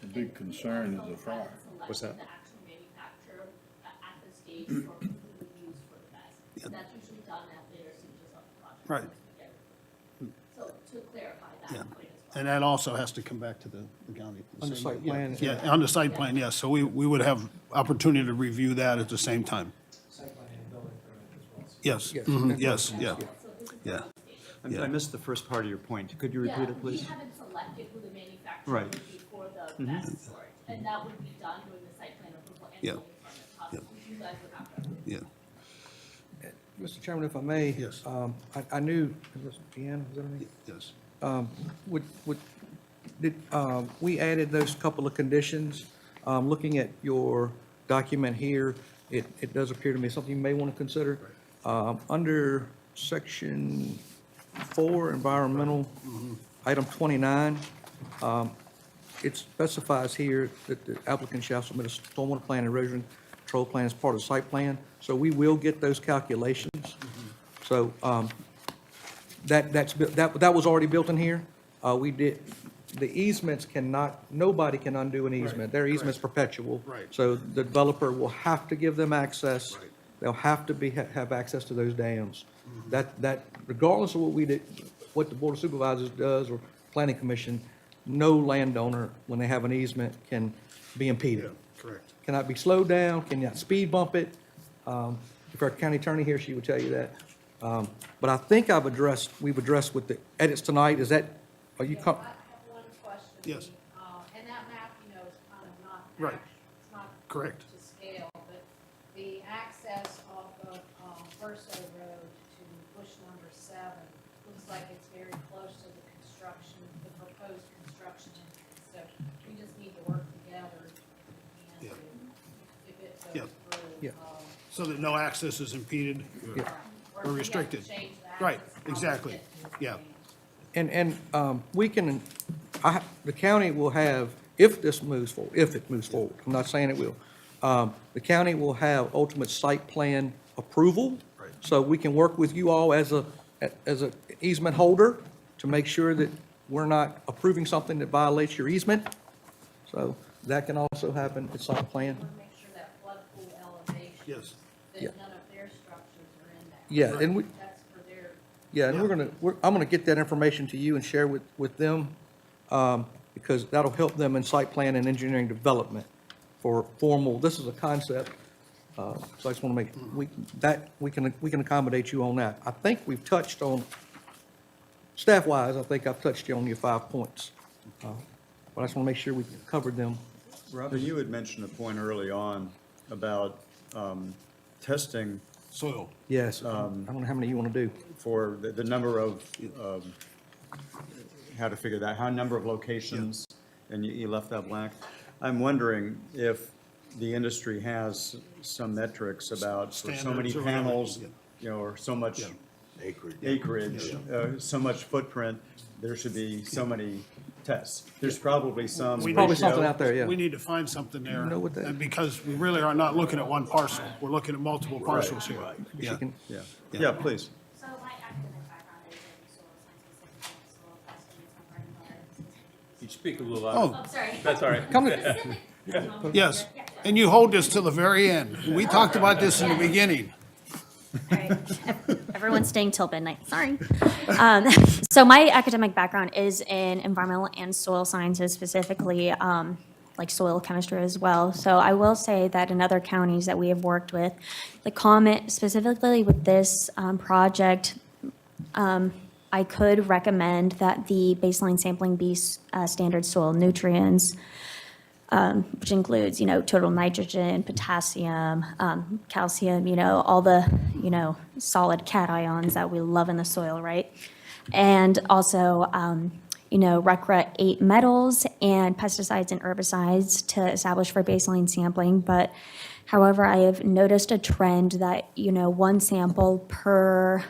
[SPEAKER 8] The big concern is the fire.
[SPEAKER 1] What's that?
[SPEAKER 18] The actual manufacturer at the stage for who we use for the best.
[SPEAKER 2] Yeah.
[SPEAKER 18] That's usually done at later stages of the project.
[SPEAKER 2] Right.
[SPEAKER 18] So to clarify that
[SPEAKER 2] Yeah.
[SPEAKER 18] point as well.
[SPEAKER 2] And that also has to come back to the county.
[SPEAKER 24] On the site
[SPEAKER 2] Yeah,
[SPEAKER 24] plan.
[SPEAKER 2] Yeah, on the site plan, yes. So we would have opportunity to review that at the same time.
[SPEAKER 21] Site plan and building permit as well.
[SPEAKER 2] Yes,
[SPEAKER 24] Yes.
[SPEAKER 2] yes, yeah, yeah.
[SPEAKER 1] I missed the first part of your point. Could you repeat it, please?
[SPEAKER 18] We haven't selected who the manufacturer
[SPEAKER 1] Right.
[SPEAKER 18] would be for the best storage. And that would be done during the site plan approval and
[SPEAKER 2] Yeah.
[SPEAKER 18] building permit process, which you guys would have to approve.
[SPEAKER 2] Yeah.
[SPEAKER 24] Mr. Chairman, if I may.
[SPEAKER 2] Yes.
[SPEAKER 24] I knew, was it Deanna, was that her name?
[SPEAKER 2] Yes.
[SPEAKER 24] We added those couple of conditions. Looking at your document here, it does appear to me something you may want to consider. Under section 4, environmental, item 29, it specifies here that the applicant shall submit a stormwater plan and erosion control plan as part of the site plan. So we will get those calculations. So that was already built in here. We did, the easements cannot, nobody can undo an easement. Their easement's perpetual.
[SPEAKER 2] Right.
[SPEAKER 24] So the developer will have to give them access.
[SPEAKER 2] Right.
[SPEAKER 24] They'll have to have access to those dams. That regardless of what we did, what the Board of Supervisors does or Planning Commission, no landowner, when they have an easement, can be impeded.
[SPEAKER 2] Yeah, correct.
[SPEAKER 24] Cannot be slowed down, cannot speed bump it. If our county attorney here, she would tell you that. But I think we've addressed with the edits tonight, is that, are you,
[SPEAKER 19] I have one question.
[SPEAKER 2] Yes.
[SPEAKER 19] And that map, you know, is kind of not,
[SPEAKER 2] Right.
[SPEAKER 19] it's not
[SPEAKER 2] Correct.
[SPEAKER 19] to scale, but the access off of Verso Road to Bush number 7 looks like it's very close to the construction, the proposed construction entrance. So we just need to work together and
[SPEAKER 2] Yeah.
[SPEAKER 19] if it
[SPEAKER 2] Yeah.
[SPEAKER 19] goes through.
[SPEAKER 24] Yeah.
[SPEAKER 2] So that no access is impeded
[SPEAKER 24] Yeah.
[SPEAKER 2] or restricted. Right, exactly, yeah.
[SPEAKER 24] and we can, the county will have, if this moves forward, if it moves forward, I'm not saying it will, the county will have ultimate site plan approval.
[SPEAKER 2] Right.
[SPEAKER 24] So we can work with you all as a easement holder to make sure that we're not approving something that violates your easement. So that can also happen at site plan.
[SPEAKER 19] Make sure that flood pool elevation.
[SPEAKER 2] Yes.
[SPEAKER 19] That
[SPEAKER 24] Yeah.
[SPEAKER 19] none of their structures are in that.
[SPEAKER 24] Yeah, and we,
[SPEAKER 19] That's for their.
[SPEAKER 24] yeah, and I'm gonna get that information to you and share with them, because that'll help them in site plan and engineering development for formal, this is a concept. So I just wanna make, we can accommodate you on that. I think we've touched on, staff-wise, I think I've touched on your 5 points. But I just wanna make sure we covered them.
[SPEAKER 1] Robin, you had mentioned a point early on about testing
[SPEAKER 2] Soil.
[SPEAKER 24] Yes, I don't know how many you wanna do.
[SPEAKER 1] for the number of, how to figure that, how number of locations, and you left that blank. I'm wondering if the industry has some metrics about for so many
[SPEAKER 2] Standards or whatever,
[SPEAKER 1] panels,
[SPEAKER 2] yeah.
[SPEAKER 1] you know, or so much
[SPEAKER 25] Acreage.
[SPEAKER 1] acreage, so much footprint, there should be so many tests. There's probably some
[SPEAKER 2] We
[SPEAKER 24] Probably
[SPEAKER 1] ratio.
[SPEAKER 24] something out there, yeah.
[SPEAKER 2] We need to find something there.
[SPEAKER 24] You know what that-
[SPEAKER 2] and because we really are not looking at one parcel. We're looking at multiple parcels here.
[SPEAKER 24] She can-
[SPEAKER 1] Yeah, yeah, please.
[SPEAKER 13] So my academic background is in soil sciences, soil testing, it's my bread and
[SPEAKER 11] You speak a little
[SPEAKER 2] Oh.
[SPEAKER 11] louder.
[SPEAKER 13] sorry.
[SPEAKER 11] That's all right.
[SPEAKER 24] Come to,
[SPEAKER 2] Yes, and you hold this till the very end. We talked about this in the beginning.
[SPEAKER 13] All right. Everyone's staying till midnight, sorry. So my academic background is in environmental and soil sciences, specifically like soil chemistry as well. So I will say that in other counties that we have worked with, the comment specifically with this project, I could recommend that the baseline sampling be standard soil nutrients, which includes, total nitrogen, potassium, calcium, all the, solid cations that we love in the soil, right? And also, RECRA 8 metals and pesticides and herbicides to establish for baseline sampling. But however, I have noticed a trend that, one sample per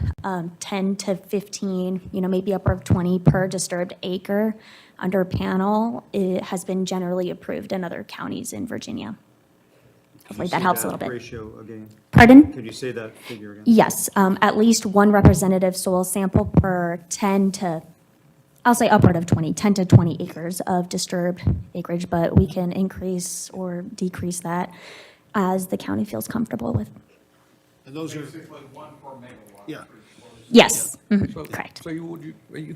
[SPEAKER 13] 10 to 15, maybe upper of 20 per disturbed acre under panel, it has been generally approved in other counties in Virginia. Hopefully that helps a little bit.
[SPEAKER 1] Ratio again?
[SPEAKER 13] Pardon?
[SPEAKER 1] Could you say that figure again?
[SPEAKER 13] Yes, at least one representative soil sample per 10 to, I'll say upward of 20, 10 to 20 acres of disturbed acreage, but we can increase or decrease that as the county feels comfortable with.
[SPEAKER 2] And those are,
[SPEAKER 24] basically 1 per megawatt.
[SPEAKER 2] yeah.
[SPEAKER 13] Yes, mhm,
[SPEAKER 24] So-
[SPEAKER 13] correct.
[SPEAKER 24] So you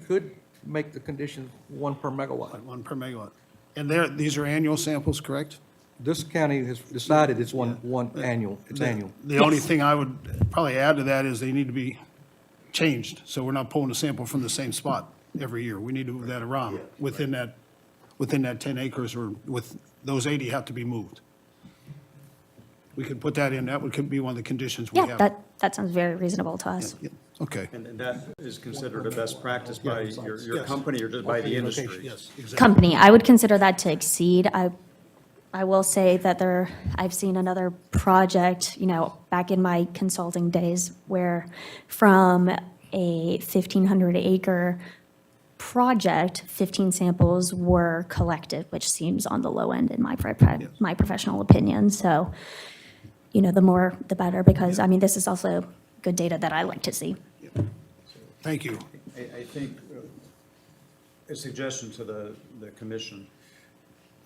[SPEAKER 24] could make the condition 1 per megawatt.
[SPEAKER 2] 1 per megawatt. And these are annual samples, correct?
[SPEAKER 24] This county has decided it's one annual, it's annual.
[SPEAKER 2] The only thing I would probably add to that is they need to be changed, so we're not pulling a sample from the same spot every year. We need to move that around within that 10 acres, or with, those 80 have to be moved. We could put that in, that could be one of the conditions we
[SPEAKER 13] Yeah,
[SPEAKER 2] have.
[SPEAKER 13] that sounds very reasonable to us.
[SPEAKER 2] Yeah, okay.
[SPEAKER 1] And that is considered a best practice by your
[SPEAKER 2] Yes.
[SPEAKER 1] company or just by the industry?
[SPEAKER 2] Yes, exactly.
[SPEAKER 13] Company, I would consider that to exceed. I will say that I've seen another project, back in my consulting days, where from a 1,500 acre project, 15 samples were collected, which seems on the low end in my professional opinion. So, the more, the better, because, this is also good data that I like to see.
[SPEAKER 2] Thank you.
[SPEAKER 1] I think a suggestion to the commission,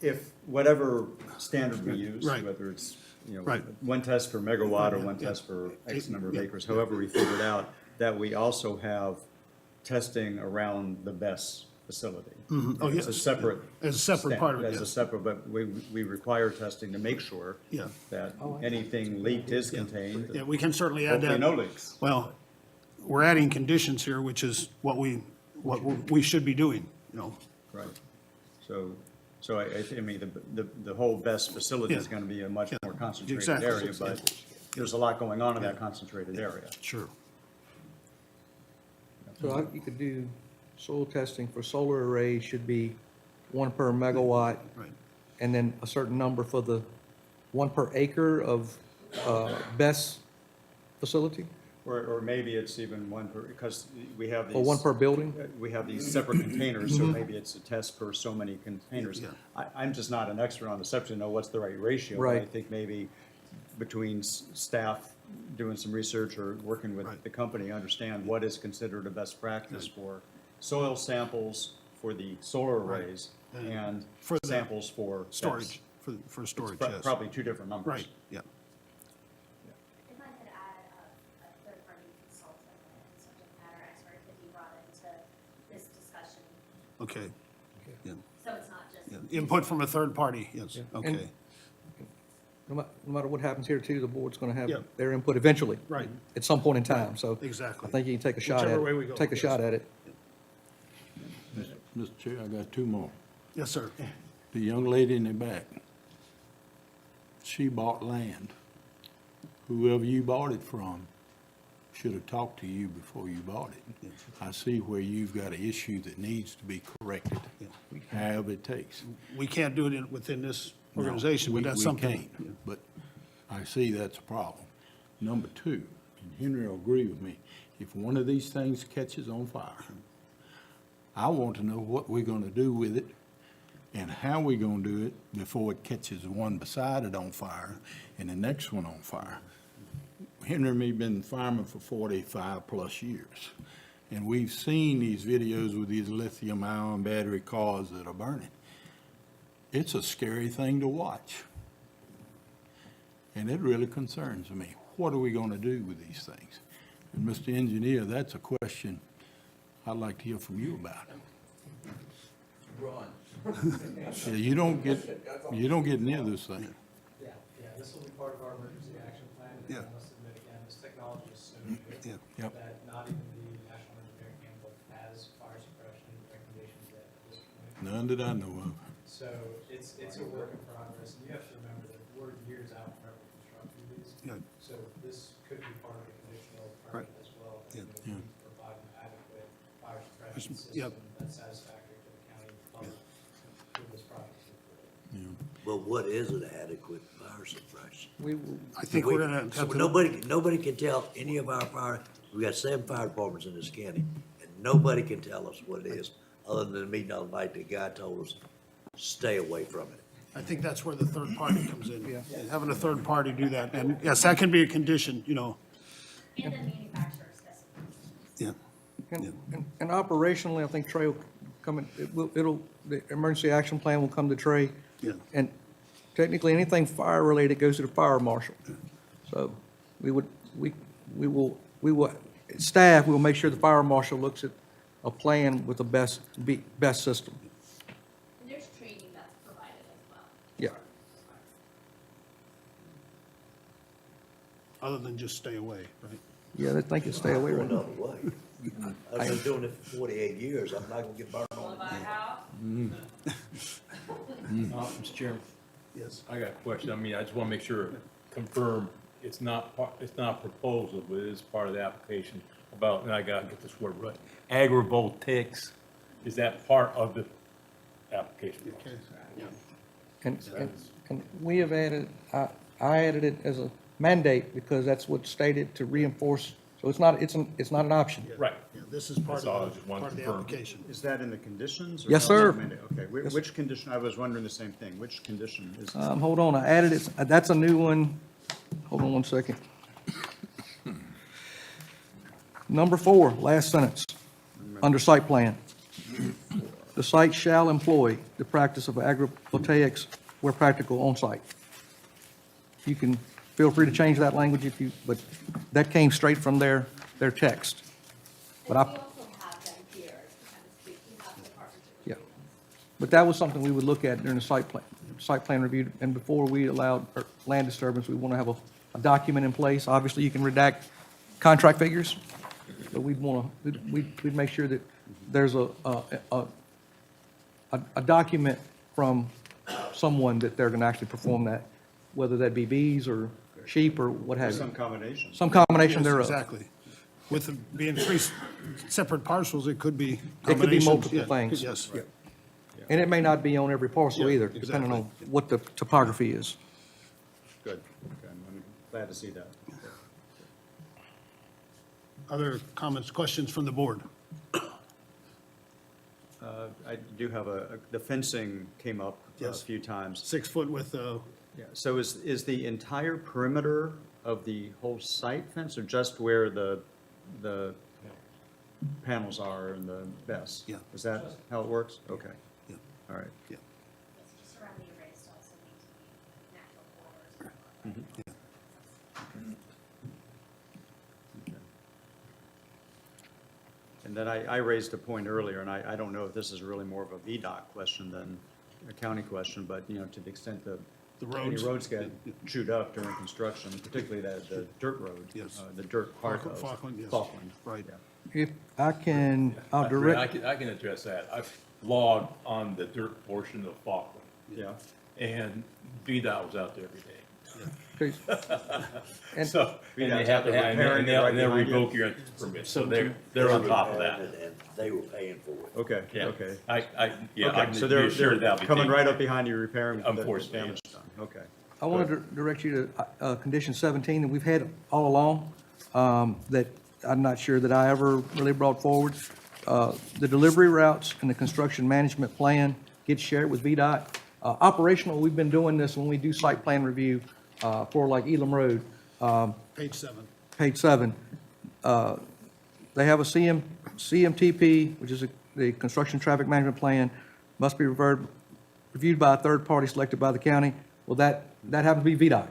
[SPEAKER 1] if whatever standard we use,
[SPEAKER 2] Right.
[SPEAKER 1] whether it's,
[SPEAKER 2] Right.
[SPEAKER 1] one test per megawatt or one test per X number of acres, however we figure it out, that we also have testing around the BESS facility.
[SPEAKER 2] Oh,
[SPEAKER 1] It's a
[SPEAKER 2] yes.
[SPEAKER 1] separate.
[SPEAKER 2] As a separate part of it,
[SPEAKER 1] As a
[SPEAKER 2] yes.
[SPEAKER 1] separate, but we require testing to make sure
[SPEAKER 2] Yeah.
[SPEAKER 1] that anything leaked is contained.
[SPEAKER 2] Yeah, we can certainly add that.
[SPEAKER 1] Hopefully no leaks.
[SPEAKER 2] Well, we're adding conditions here, which is what we should be doing,
[SPEAKER 1] Right. So I mean, the whole BESS facility is
[SPEAKER 2] Yeah.
[SPEAKER 1] going to be a much more concentrated
[SPEAKER 2] Exactly.
[SPEAKER 1] area, but there's a lot going on in that concentrated area.
[SPEAKER 2] Sure.
[SPEAKER 24] So you could do soil testing for solar arrays should be 1 per megawatt,
[SPEAKER 2] Right.
[SPEAKER 24] and then a certain number for the 1 per acre of BESS facility,
[SPEAKER 1] Or maybe it's even one per, because we have these.
[SPEAKER 24] or 1 per building?
[SPEAKER 1] We have these separate containers, so maybe it's a test per so many containers.
[SPEAKER 2] Yeah.
[SPEAKER 1] I'm just not an expert on the subject to know what's the right ratio. but I
[SPEAKER 24] Right.
[SPEAKER 1] think maybe between staff doing some research or working with
[SPEAKER 2] Right.
[SPEAKER 1] the company, understand what is considered a best practice for soil samples for the solar arrays and
[SPEAKER 2] For the
[SPEAKER 1] samples for.
[SPEAKER 2] Storage, for
[SPEAKER 1] It's
[SPEAKER 2] storage, yes.
[SPEAKER 1] Probably two different numbers.
[SPEAKER 2] Right, yeah.
[SPEAKER 13] If I could add a third-party consultant and subject matter expert could be brought into this discussion,
[SPEAKER 2] Okay. Yeah.
[SPEAKER 13] so it's not just.
[SPEAKER 2] Yeah. Input from a third party, yes, okay.
[SPEAKER 24] And no matter what happens here too, the board's gonna have
[SPEAKER 2] Yeah.
[SPEAKER 24] their input eventually.
[SPEAKER 2] Right.
[SPEAKER 24] At some point in time, so.
[SPEAKER 2] Exactly.
[SPEAKER 24] I think you can take a shot at
[SPEAKER 2] Whichever way we go,
[SPEAKER 24] it, take a
[SPEAKER 2] yes.
[SPEAKER 24] shot at it.
[SPEAKER 8] Mr. Chair, I got two more.
[SPEAKER 2] Yes, sir.
[SPEAKER 8] The young lady in the back, she bought land. Whoever you bought it from should have talked to you before you bought it. I see where you've got an issue that needs to be corrected, however it takes.
[SPEAKER 2] We can't do it within this
[SPEAKER 8] No,
[SPEAKER 2] organization, but that's something.
[SPEAKER 8] We can't, but I see that's a problem. Number two, and Henry will agree with me, if one of these things catches on fire, I want to know what we're gonna do with it and how we're gonna do it before it catches the one beside it on fire and the next one on fire. Henry and me been farming for 45-plus years, and we've seen these videos with these lithium-ion battery cars that are burning. It's a scary thing to watch. And it really concerns me. What are we gonna do with these things? And Mr. Engineer, that's a question I'd like to hear from you about. Yeah, you don't get near this thing.
[SPEAKER 21] Yeah, this will be part of our emergency action plan. And I must admit again, this technology is so new
[SPEAKER 8] Yep.
[SPEAKER 21] that not even the National Engineering Handbook has fire suppression recommendations yet at this point.
[SPEAKER 8] None that I know of.
[SPEAKER 21] So it's a work in progress, and you have to remember that we're years out from ever constructing these.
[SPEAKER 2] Yeah.
[SPEAKER 21] So this could be part of the conditional permit as well. that
[SPEAKER 8] Yeah.
[SPEAKER 21] we provide an adequate fire suppression
[SPEAKER 2] Yep.
[SPEAKER 21] system that's satisfactory to the county public for this project.
[SPEAKER 25] But what is an adequate fire suppression?
[SPEAKER 2] I think we're gonna
[SPEAKER 25] So
[SPEAKER 2] have to.
[SPEAKER 25] nobody can tell any of our fire, we got 7 fire departments in this county, and nobody can tell us what it is, other than me the other night, the guy told us, stay away from it.
[SPEAKER 2] I think that's where the third party comes in. Having a third party do that, and yes, that can be a condition, you know.
[SPEAKER 13] And the manufacturer specifications.
[SPEAKER 2] Yeah.
[SPEAKER 24] And operationally, I think Trey will come in, the emergency action plan will come to Trey.
[SPEAKER 2] Yeah.
[SPEAKER 24] And technically, anything fire-related goes to the fire marshal. So we will, staff will make sure the fire marshal looks at a plan with the best system.
[SPEAKER 18] And there's training that's provided as well.
[SPEAKER 24] Yeah.
[SPEAKER 2] Other than just stay away, right?
[SPEAKER 24] Yeah, they think you stay away right now.
[SPEAKER 25] Another way. I've been doing it for 48 years, I'm not gonna get burned on.
[SPEAKER 11] Mr. Chairman,
[SPEAKER 2] Yes.
[SPEAKER 11] I got a question. I mean, I just want to make sure, confirm, it's not a proposal, but it is part of the application about, and I gotta get this word right, agrivoltaics. Is that part of the application process?
[SPEAKER 24] And we have added, I added it as a mandate because that's what's stated to reinforce, so it's not an option.
[SPEAKER 11] Right.
[SPEAKER 2] Yeah, this is part
[SPEAKER 11] That's all I
[SPEAKER 2] of
[SPEAKER 11] just
[SPEAKER 2] the,
[SPEAKER 11] wanted
[SPEAKER 2] part of
[SPEAKER 11] to
[SPEAKER 2] the
[SPEAKER 11] confirm.
[SPEAKER 2] application.
[SPEAKER 1] Is that in the conditions? or
[SPEAKER 24] Yes,
[SPEAKER 1] is it
[SPEAKER 24] sir.
[SPEAKER 1] mandated? Okay,
[SPEAKER 24] Yes,
[SPEAKER 1] which condition, I was wondering the same thing, which condition is?
[SPEAKER 24] Hold on, I added it, that's a new one. Hold on one second. Number 4, last sentence, under site plan. The site shall employ the practice of agrivoltaics where practical on site. You can feel free to change that language if you, but that came straight from their text. But
[SPEAKER 18] We also have them here to kind of speak, we have the partnership.
[SPEAKER 24] Yeah, but that was something we would look at during the site plan review, and before we allowed land disturbance, we want to have a document in place. Obviously, you can redact contract figures, but we'd make sure that there's a document from someone that they're going to actually perform that, whether that be bees or sheep or what have you.
[SPEAKER 1] Some combination.
[SPEAKER 24] Some combination
[SPEAKER 2] Yes,
[SPEAKER 24] thereof.
[SPEAKER 2] exactly. With being 3 separate parcels, it could be
[SPEAKER 24] It could be
[SPEAKER 2] combinations.
[SPEAKER 24] multiple
[SPEAKER 2] Yeah,
[SPEAKER 24] things.
[SPEAKER 2] Yes.
[SPEAKER 24] And it may not be on every parcel
[SPEAKER 2] Yeah,
[SPEAKER 24] either, depending on
[SPEAKER 2] exactly.
[SPEAKER 24] what the topography is.
[SPEAKER 1] Good, okay, I'm glad to see that.
[SPEAKER 2] Other comments, questions from the board?
[SPEAKER 1] I do have the fencing came up a
[SPEAKER 2] Yes.
[SPEAKER 1] few times.
[SPEAKER 2] 6 foot with,
[SPEAKER 1] Yeah, so is the entire perimeter of the whole site fence, or just where the panels are and the best.
[SPEAKER 2] Yeah.
[SPEAKER 1] Is that how it works? Okay.
[SPEAKER 2] Yeah.
[SPEAKER 1] All right.
[SPEAKER 2] Yeah.
[SPEAKER 5] Just around the array still, so it needs to be natural corridors.
[SPEAKER 1] And then I raised a point earlier, and I don't know if this is really more of a VDOT question than a county question, but, you know, to the extent that any
[SPEAKER 2] roads.
[SPEAKER 1] roads get chewed up during construction, particularly the dirt road.
[SPEAKER 2] Yes.
[SPEAKER 1] The dirt part of.
[SPEAKER 2] Falkland, yes.
[SPEAKER 1] Falkland.
[SPEAKER 2] Right.
[SPEAKER 1] Yeah.
[SPEAKER 24] If I can, I'll direct.
[SPEAKER 11] I can address that. I've logged on the dirt portion of Falkland,
[SPEAKER 1] Yeah.
[SPEAKER 11] and VDOT was out there every day.
[SPEAKER 24] Okay. And
[SPEAKER 11] So, and they have to, and they'll revoke your permit, so they're on top of that.
[SPEAKER 25] And they were paying for it.
[SPEAKER 1] Okay,
[SPEAKER 11] Yeah.
[SPEAKER 1] okay.
[SPEAKER 11] I
[SPEAKER 1] Okay,
[SPEAKER 11] can
[SPEAKER 1] so
[SPEAKER 11] be assured
[SPEAKER 1] they're
[SPEAKER 11] that'll be
[SPEAKER 1] coming
[SPEAKER 11] taken.
[SPEAKER 1] right up behind you repairing the
[SPEAKER 11] Unfortunately,
[SPEAKER 1] damage done. Okay.
[SPEAKER 24] I want to direct you to condition 17 that we've had all along, that I'm not sure that I ever really brought forward. The delivery routes and the construction management plan get shared with VDOT. Operational, we've been doing this when we do site plan review for like Elam Road.
[SPEAKER 2] Page 7.
[SPEAKER 24] Page 7. They have a CMTP, which is the construction traffic management plan, must be reviewed by a third party selected by the county. Well, that happens to be VDOT.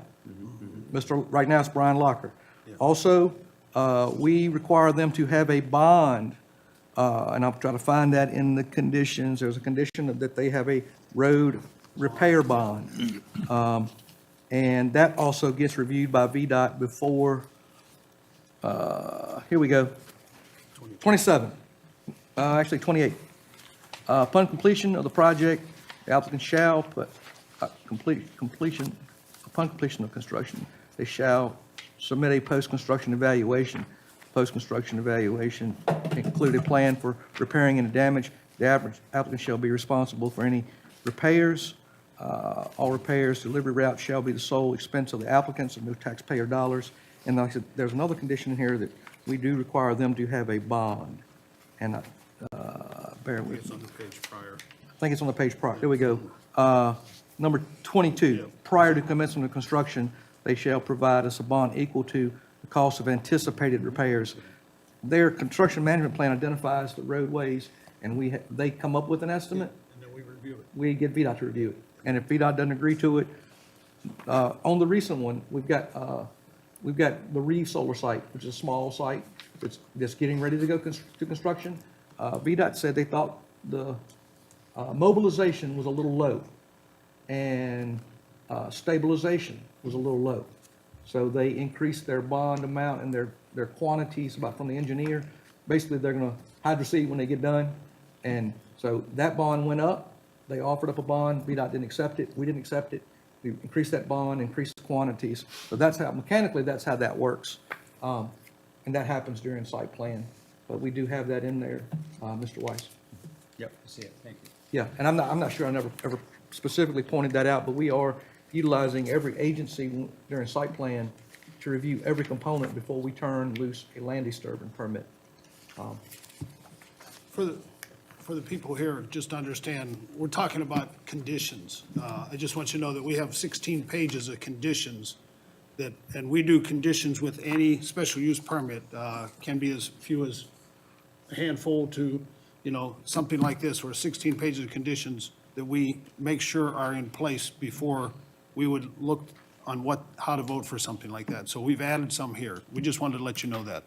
[SPEAKER 24] Right now it's Brian Locker. Also, we require them to have a bond, and I'll try to find that in the conditions. There's a condition that they have a road repair bond. And that also gets reviewed by VDOT before, here we go, 27, actually 28. Upon completion of the project, the applicant shall, upon completion of construction, they shall submit a post-construction evaluation. Post-construction evaluation include a plan for repairing any damage. The applicant shall be responsible for any repairs. All repairs, delivery route shall be the sole expense of the applicants and no taxpayer dollars. And like I said, there's another condition in here that we do require them to have a bond. And bear with
[SPEAKER 2] It's
[SPEAKER 24] me.
[SPEAKER 2] on the page prior.
[SPEAKER 24] I think it's on the page prior. There we go. Number 22, prior to commencement of construction, they shall provide us a bond equal to the cost of anticipated repairs. Their construction management plan identifies the roadways, and they come up with an estimate.
[SPEAKER 2] And then we review it.
[SPEAKER 24] We get VDOT to review it. And if VDOT doesn't agree to it, on the recent one, we've got the Reeve Solar site, which is a small site that's just getting ready to go to construction. VDOT said they thought the mobilization was a little low, and stabilization was a little low. So they increased their bond amount and their quantities from the engineer. Basically, they're gonna hydro seed when they get done. And so that bond went up. They offered up a bond. VDOT didn't accept it. We didn't accept it. We increased that bond, increased the quantities. So that's how, mechanically, that's how that works. And that happens during site plan. But we do have that in there, Mr. Weiss.
[SPEAKER 1] Yep, I see it. Thank you.
[SPEAKER 24] Yeah, and I'm not sure I ever specifically pointed that out, but we are utilizing every agency during site plan to review every component before we turn loose a land disturbance permit.
[SPEAKER 2] For the people here, just to understand, we're talking about conditions. I just want you to know that we have 16 pages of conditions that, and we do conditions with any special use permit. Can be as few as a handful to, something like this, where 16 pages of conditions that we make sure are in place before we would look on how to vote for something like that. So we've added some here. We just wanted to let you know that.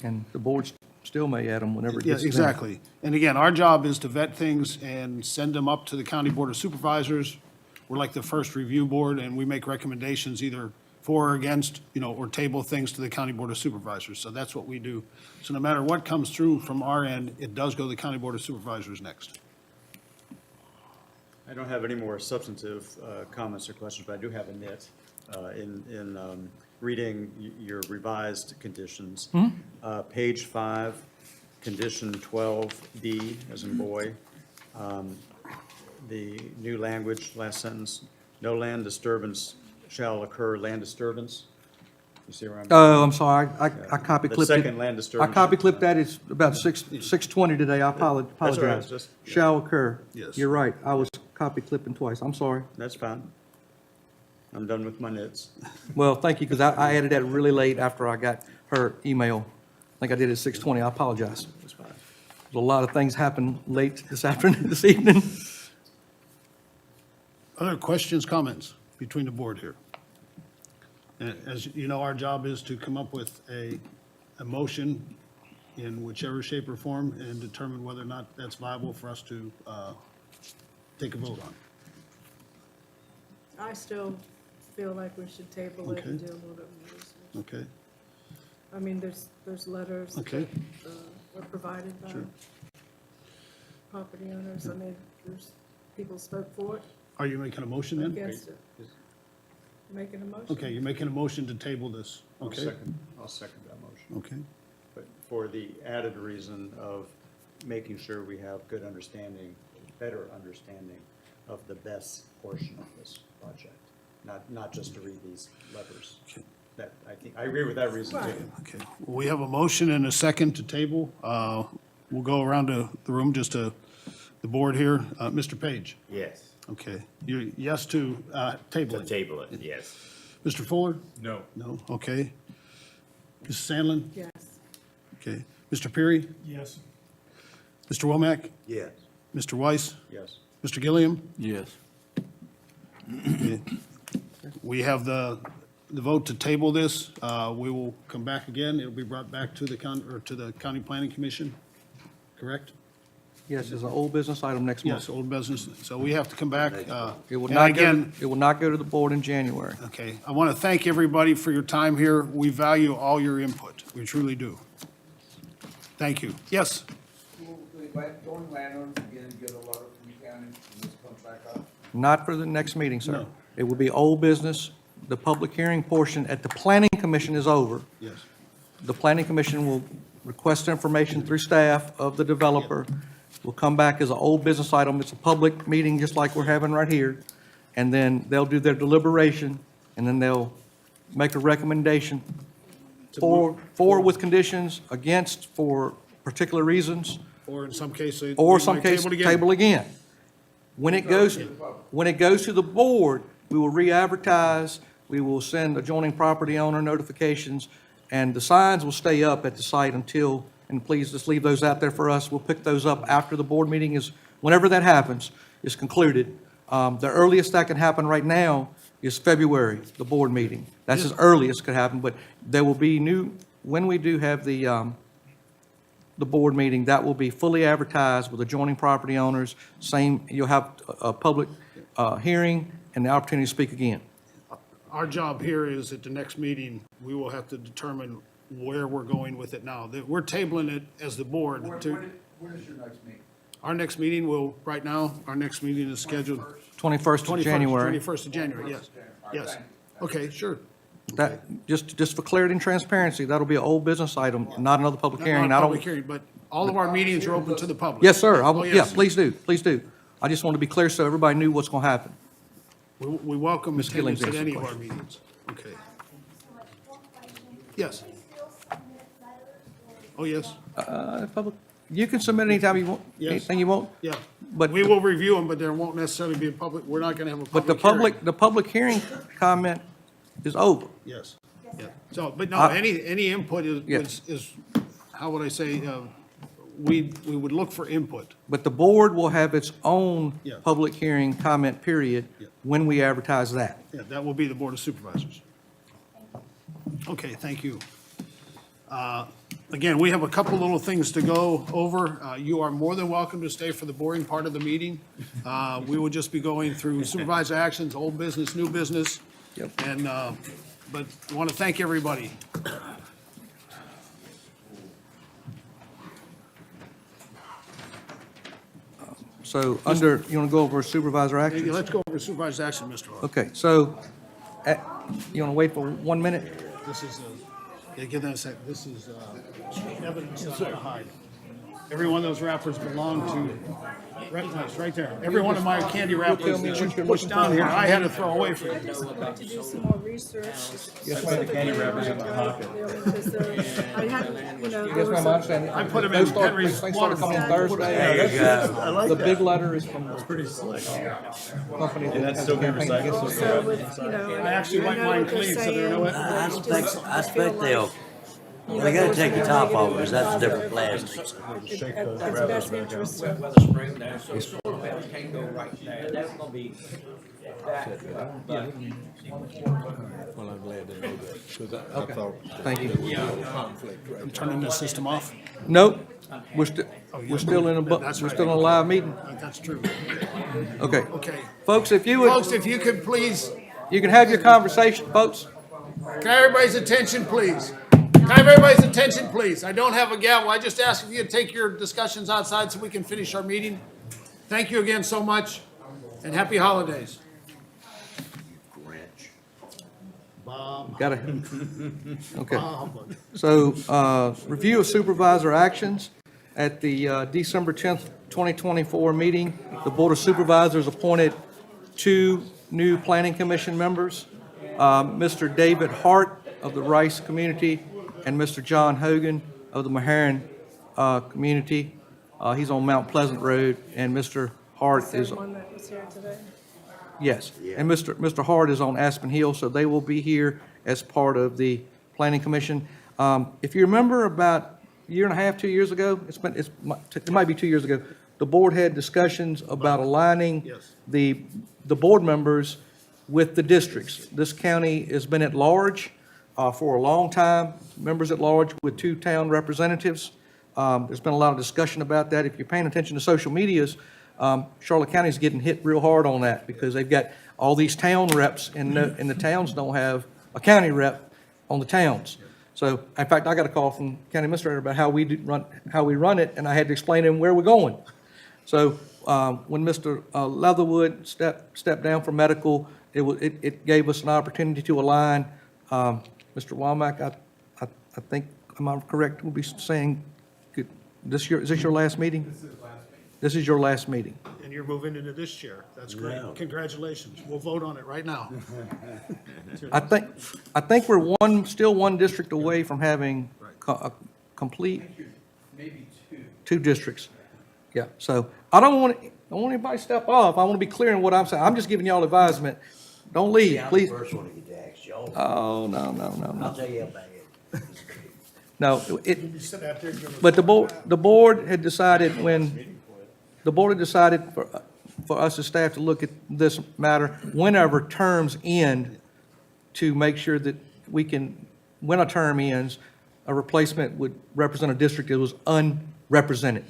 [SPEAKER 24] And the board still may add them whenever it
[SPEAKER 2] Yeah,
[SPEAKER 24] gets. to them.
[SPEAKER 2] exactly. And again, our job is to vet things and send them up to the County Board of Supervisors. We're like the first review board, and we make recommendations either for or against, or table things to the County Board of Supervisors. So that's what we do. So no matter what comes through from our end, it does go to the County Board of Supervisors next.
[SPEAKER 1] I don't have any more substantive comments or questions, but I do have a nit in reading your revised conditions. Page 5, condition 12B, as in boy, the new language, last sentence, no land disturbance shall occur, land disturbance. You see where I'm?
[SPEAKER 24] Oh, I'm sorry, I copy
[SPEAKER 1] The
[SPEAKER 24] clipped it.
[SPEAKER 1] second land disturbance.
[SPEAKER 24] I copy clipped that, it's about 6:20 today, I apologize.
[SPEAKER 1] That's all right, just-
[SPEAKER 24] Shall occur.
[SPEAKER 2] Yes.
[SPEAKER 24] You're right, I was copy clipping twice, I'm sorry.
[SPEAKER 1] That's fine. I'm done with my nits.
[SPEAKER 24] Well, thank you, because I added that really late after I got her email. think I did it at 6:20. I apologize. A lot of things happened late this afternoon, this evening.
[SPEAKER 2] Other questions, comments between the board here? As you know, our job is to come up with a motion in whichever shape or form and determine whether or not that's viable for us to take a vote on.
[SPEAKER 20] I still feel like we should table it and
[SPEAKER 2] Okay.
[SPEAKER 20] do a little bit more research.
[SPEAKER 2] Okay?
[SPEAKER 20] I mean, there's letters
[SPEAKER 2] Okay.
[SPEAKER 20] that were provided by
[SPEAKER 2] Sure.
[SPEAKER 20] property owners. I mean, there's, people spoke for it,
[SPEAKER 2] Are you making a motion then?
[SPEAKER 20] against it. Making a motion?
[SPEAKER 2] Okay, you're making a motion to table this. Okay?
[SPEAKER 1] I'll second that motion.
[SPEAKER 2] Okay.
[SPEAKER 1] But for the added reason of making sure we have good understanding, better understanding of the best portion of this project, not just to read these letters. That, I agree with that reason too.
[SPEAKER 2] Okay. Well, we have a motion and a second to table. We'll go around the room just to the board here. Mr. Page?
[SPEAKER 6] Yes.
[SPEAKER 2] Okay. You yes to table
[SPEAKER 6] To
[SPEAKER 2] it?
[SPEAKER 6] table it, yes.
[SPEAKER 2] Mr. Fuller?
[SPEAKER 11] No.
[SPEAKER 2] No? Okay. Mrs. Sandlin?
[SPEAKER 20] Yes.
[SPEAKER 2] Okay. Mr. Peary?
[SPEAKER 11] Yes.
[SPEAKER 2] Mr. Womack?
[SPEAKER 25] Yes.
[SPEAKER 2] Mr. Weiss?
[SPEAKER 1] Yes.
[SPEAKER 2] Mr. Gilliam?
[SPEAKER 8] Yes.
[SPEAKER 2] Okay. We have the vote to table this. We will come back again. It'll be brought back to the County Planning Commission, correct?
[SPEAKER 24] Yes, it's an old business item next month.
[SPEAKER 2] Yes, old business. So we have to come back.
[SPEAKER 24] It will
[SPEAKER 2] and
[SPEAKER 24] not go,
[SPEAKER 2] again,
[SPEAKER 24] it will not go to the board in January.
[SPEAKER 2] okay, I want to thank everybody for your time here. We value all your input. We truly do. Thank you. Yes?
[SPEAKER 24] Not for the next meeting, sir.
[SPEAKER 2] No.
[SPEAKER 24] It will be old business. The public hearing portion at the planning commission is over.
[SPEAKER 2] Yes.
[SPEAKER 24] The planning commission will request information through staff of the developer. Will come back as an old business item. It's a public meeting, just like we're having right here. And then they'll do their deliberation, and then they'll make a recommendation for with conditions, against for particular reasons,
[SPEAKER 2] Or in some cases.
[SPEAKER 24] or
[SPEAKER 2] we
[SPEAKER 24] some
[SPEAKER 2] might
[SPEAKER 24] case,
[SPEAKER 2] again.
[SPEAKER 24] table again. When it goes to the board, we will re-advertise, we will send adjoining property owner notifications, and the signs will stay up at the site until, and please just leave those out there for us. We'll pick those up after the board meeting is, whenever that happens, is concluded. The earliest that can happen right now is February, the board meeting. That's as early as could happen, but there will be when we do have the board meeting, that will be fully advertised with adjoining property owners. Same, you'll have a public hearing and the opportunity to speak again.
[SPEAKER 2] Our job here is at the next meeting, we will have to determine where we're going with it now. We're tabling it as the board to.
[SPEAKER 17] When is your next meeting?
[SPEAKER 2] Our next meeting will, right now, our next meeting is scheduled.
[SPEAKER 24] 21st of January.
[SPEAKER 2] 21st of January, yes. Yes. Okay, sure.
[SPEAKER 24] That, just for clarity and transparency, that'll be an old business item, not another public hearing.
[SPEAKER 2] Not
[SPEAKER 24] I
[SPEAKER 2] a
[SPEAKER 24] don't.
[SPEAKER 2] public hearing, but all of our meetings are open to the public.
[SPEAKER 24] Yes, sir.
[SPEAKER 2] Oh,
[SPEAKER 24] Yeah,
[SPEAKER 2] yes.
[SPEAKER 24] please do, please do. I just want to be clear so everybody knew what's going to happen.
[SPEAKER 2] We welcome
[SPEAKER 24] Ms. Gillings
[SPEAKER 2] attendance at
[SPEAKER 24] answered
[SPEAKER 2] any
[SPEAKER 24] the
[SPEAKER 2] of our
[SPEAKER 24] question.
[SPEAKER 2] meetings. Okay. Yes. Oh, yes.
[SPEAKER 24] Public, you can submit anytime you want,
[SPEAKER 2] Yes.
[SPEAKER 24] anything you want.
[SPEAKER 2] Yeah.
[SPEAKER 24] But-
[SPEAKER 2] We will review them, but there won't necessarily be a public, we're not going to have a
[SPEAKER 24] But the
[SPEAKER 2] public hearing.
[SPEAKER 24] the public hearing comment is over.
[SPEAKER 2] Yes. Yeah. So, but no,
[SPEAKER 24] I-
[SPEAKER 2] any input
[SPEAKER 24] Yes.
[SPEAKER 2] is, how would I say, we would look for input.
[SPEAKER 24] But the board will have its own
[SPEAKER 2] Yeah.
[SPEAKER 24] public hearing comment period
[SPEAKER 2] Yeah.
[SPEAKER 24] when we advertise that.
[SPEAKER 2] Yeah, that will be the Board of Supervisors. Okay, thank you. Again, we have a couple little things to go over. You are more than welcome to stay for the boring part of the meeting. We will just be going through supervisor actions, old business, new business.
[SPEAKER 24] Yep.
[SPEAKER 2] And, but I want to thank everybody.
[SPEAKER 24] So under, you want to go over supervisor actions?
[SPEAKER 2] Let's go over supervisor action, Mr. Hall.
[SPEAKER 24] Okay, so, you want to wait for 1 minute?
[SPEAKER 2] This is, yeah, give that a sec. This is evidence not to hide. Every one of those wrappers belong to, right there. Every one of my candy wrappers that you pushed down here, I had to throw away for you.
[SPEAKER 20] I just want to do some more research.
[SPEAKER 24] Yes, ma'am.
[SPEAKER 1] Candy wrappers in my pocket.
[SPEAKER 20] I hadn't, you know,
[SPEAKER 24] Yes,
[SPEAKER 20] there was
[SPEAKER 24] ma'am, I understand.
[SPEAKER 2] I put 'em
[SPEAKER 24] Those
[SPEAKER 2] in
[SPEAKER 24] start-
[SPEAKER 2] Henry's
[SPEAKER 24] things started coming in
[SPEAKER 2] water
[SPEAKER 24] Thursday.
[SPEAKER 25] There you go.
[SPEAKER 24] The big letter is from the
[SPEAKER 1] Pretty slick.
[SPEAKER 24] company.
[SPEAKER 1] And that's still being recycled?
[SPEAKER 20] So with, you know.
[SPEAKER 2] I actually wiped mine clean, so there, you know what?
[SPEAKER 25] I expect they'll Well, they gotta take the top off, because that's different plastics.
[SPEAKER 20] It's best interest.
[SPEAKER 15] Can't go right there. That's gonna be.
[SPEAKER 8] Well, I'm glad to know that, because I thought.
[SPEAKER 24] Thank you.
[SPEAKER 8] Conflict right
[SPEAKER 2] I'm turning the system off.
[SPEAKER 24] Nope, we're still, we're still in a,
[SPEAKER 2] That's
[SPEAKER 24] we're
[SPEAKER 2] right.
[SPEAKER 24] still in a live meeting.
[SPEAKER 2] That's true.
[SPEAKER 24] Okay.
[SPEAKER 2] Okay.
[SPEAKER 24] Folks, if you would,
[SPEAKER 2] Folks, if you could please,
[SPEAKER 24] you can have your conversation, folks.
[SPEAKER 2] can I have everybody's attention, please? Can I have everybody's attention, please? I don't have a gavel. I just ask if you would take your discussions outside so we can finish our meeting. Thank you again so much, and happy holidays.
[SPEAKER 24] Got it. Okay. So, review of supervisor actions. At the December 10th, 2024 meeting, the Board of Supervisors appointed 2 new Planning Commission members, Mr. David Hart of the Rice Community and Mr. John Hogan of the Meharan Community. He's on Mount Pleasant Road, and Mr. Hart is...
[SPEAKER 20] One that was here today.
[SPEAKER 24] Yes, and Mr. Hart is on Aspen Hill, so they will be here as part of the Planning Commission. If you remember about a year and a half, 2 years ago, it might be 2 years ago, the board had discussions about aligning the board members with the districts. This county has been at large for a long time, members at large with 2 town representatives. There's been a lot of discussion about that. If you're paying attention to social medias, Charlotte County is getting hit real hard on that because they've got all these town reps and the towns don't have a county rep on the towns. So, in fact, I got a call from county administrator about how we run it, and I had to explain to him where we're going. So, when Mr. Leatherwood stepped down from medical, it gave us an opportunity to align. Mr. Womack, I think, am I correct? We'll be saying, is this your last meeting? This is your last meeting.
[SPEAKER 2] And you're moving into this chair. That's great. Congratulations. We'll vote on it right now.
[SPEAKER 24] I think we're still one district away from having a complete.
[SPEAKER 21] Maybe
[SPEAKER 24] 2 districts. Yeah, so I don't want anybody to step off. I want to be clear in what I'm saying. I'm just giving y'all advisement. Don't leave,
[SPEAKER 25] I'm the
[SPEAKER 24] please.
[SPEAKER 25] first one to get taxed, y'all.
[SPEAKER 24] Oh, no.
[SPEAKER 25] I'll tell you how bad.
[SPEAKER 24] No, but the board had decided for us as staff to look at this matter whenever terms end, to make sure that we can, when a term ends, a replacement would represent a district that was unrepresented.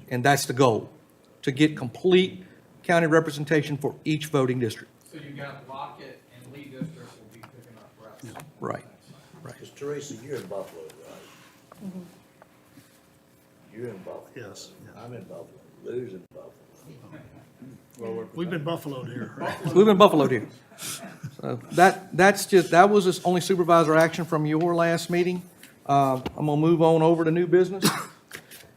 [SPEAKER 24] And that's the goal, to get complete county representation for each voting district.
[SPEAKER 21] So you got Lockett and Lee district will be picking up reps.
[SPEAKER 24] Right.
[SPEAKER 25] Because Teresa, you're in Buffalo, right? You're in Buffalo.
[SPEAKER 2] Yes.
[SPEAKER 25] I'm in Buffalo. Lou's in Buffalo.
[SPEAKER 2] We've been buffaloed here.
[SPEAKER 24] We've been buffaloed here. So that was the only supervisor action from your last meeting. I'm gonna move on over to new business.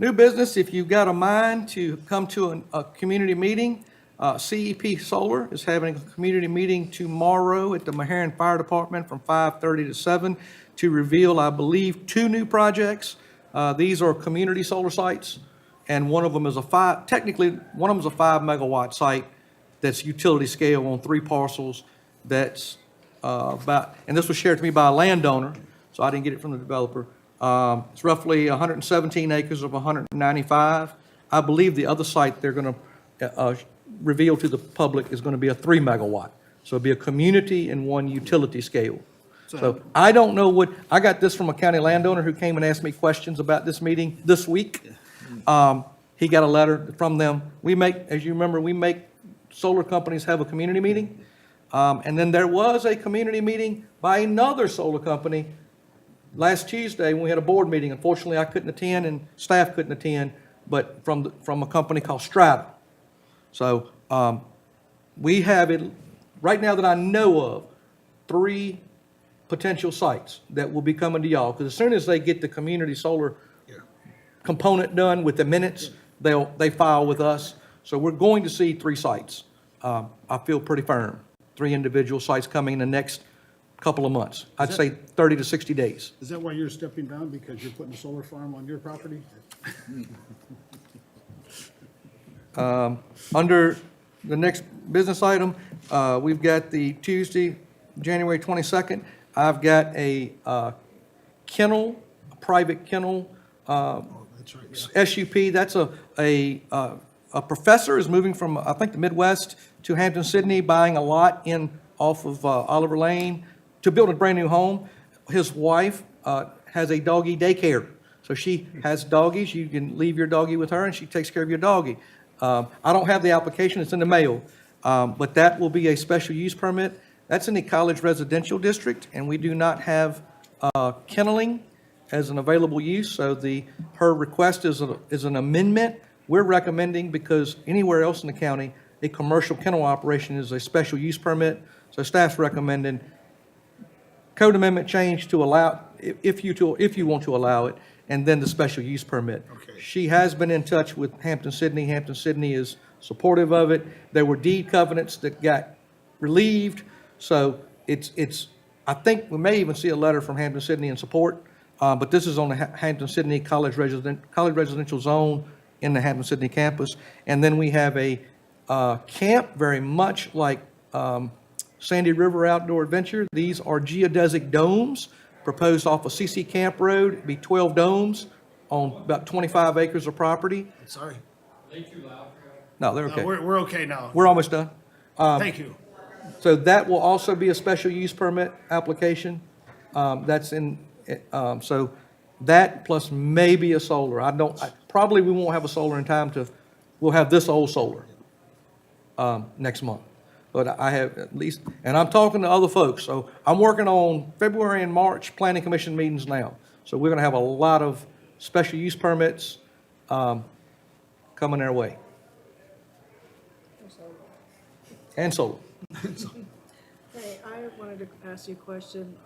[SPEAKER 24] New business, if you've got a mind to come to a community meeting, CEP Solar is having a community meeting tomorrow at the Meharan Fire Department from 5:30 to 7 to reveal, I believe, 2 new projects. These are community solar sites, and one of them is technically, one of them is a 5 megawatt site that's utility scale on 3 parcels. That's and this was shared to me by a landowner, so I didn't get it from the developer. It's roughly 117 acres of 195. I believe the other site they're going to reveal to the public is going to be a 3 megawatt. So it'll be a community and 1 utility scale. So I don't know I got this from a county landowner who came and asked me questions about this meeting this week. He got a letter from them. As you remember, we make solar companies have a community meeting. And then there was a community meeting by another solar company last Tuesday when we had a board meeting. Unfortunately, I couldn't attend and staff couldn't attend, but from a company called Strata. So we have it, right now that I know of, 3 potential sites that will be coming to y'all. Because as soon as they get the community solar component done with the minutes, they file with us. So we're going to see 3 sites. I feel pretty firm. 3 individual sites coming in the next couple of months. I'd say 30 to 60 days.
[SPEAKER 2] Is that why you're stepping down, because you're putting a solar farm on your property?
[SPEAKER 24] Under the next business item, we've got the Tuesday, January 22nd. I've got a kennel private kennel, SUP. That's a professor is moving from, I think, the Midwest to Hampton, Sydney, buying a lot off of Oliver Lane to build a brand-new home. His wife has a doggy daycare. So she has doggies. You can leave your doggy with her, and she takes care of your doggy. I don't have the application. It's in the mail. But that will be a special use permit. That's in the College Residential District, and we do not have kenneling as an available use. So her request is an amendment. We're recommending, because anywhere else in the county, a commercial kennel operation is a special use permit. So staff's recommending code amendment change to allow, if you want to allow it, and then the special use permit.
[SPEAKER 2] Okay.
[SPEAKER 24] She has been in touch with Hampton Sydney. Hampton Sydney is supportive of it. There were deed covenants that got relieved. So I think we may even see a letter from Hampton Sydney in support. But this is on the Hampton Sydney College Residential Zone in the Hampton Sydney campus. And then we have a camp very much like Sandy River Outdoor Adventure. These are geodesic domes proposed off of CC Camp Road. It'd be 12 domes on about 25 acres of property.
[SPEAKER 2] Sorry.
[SPEAKER 24] No, they're
[SPEAKER 2] No,
[SPEAKER 24] okay.
[SPEAKER 2] we're okay now.
[SPEAKER 24] We're almost done.
[SPEAKER 2] Thank you.
[SPEAKER 24] So that will also be a special use permit application. That's in, so that plus maybe a solar. Probably we won't have a solar in time we'll have this old solar next month. But I have at least, and I'm talking to other folks, so I'm working on February and March planning commission meetings now. So we're gonna have a lot of special use permits coming our way. And solar.
[SPEAKER 20] Hey, I wanted to ask you a question.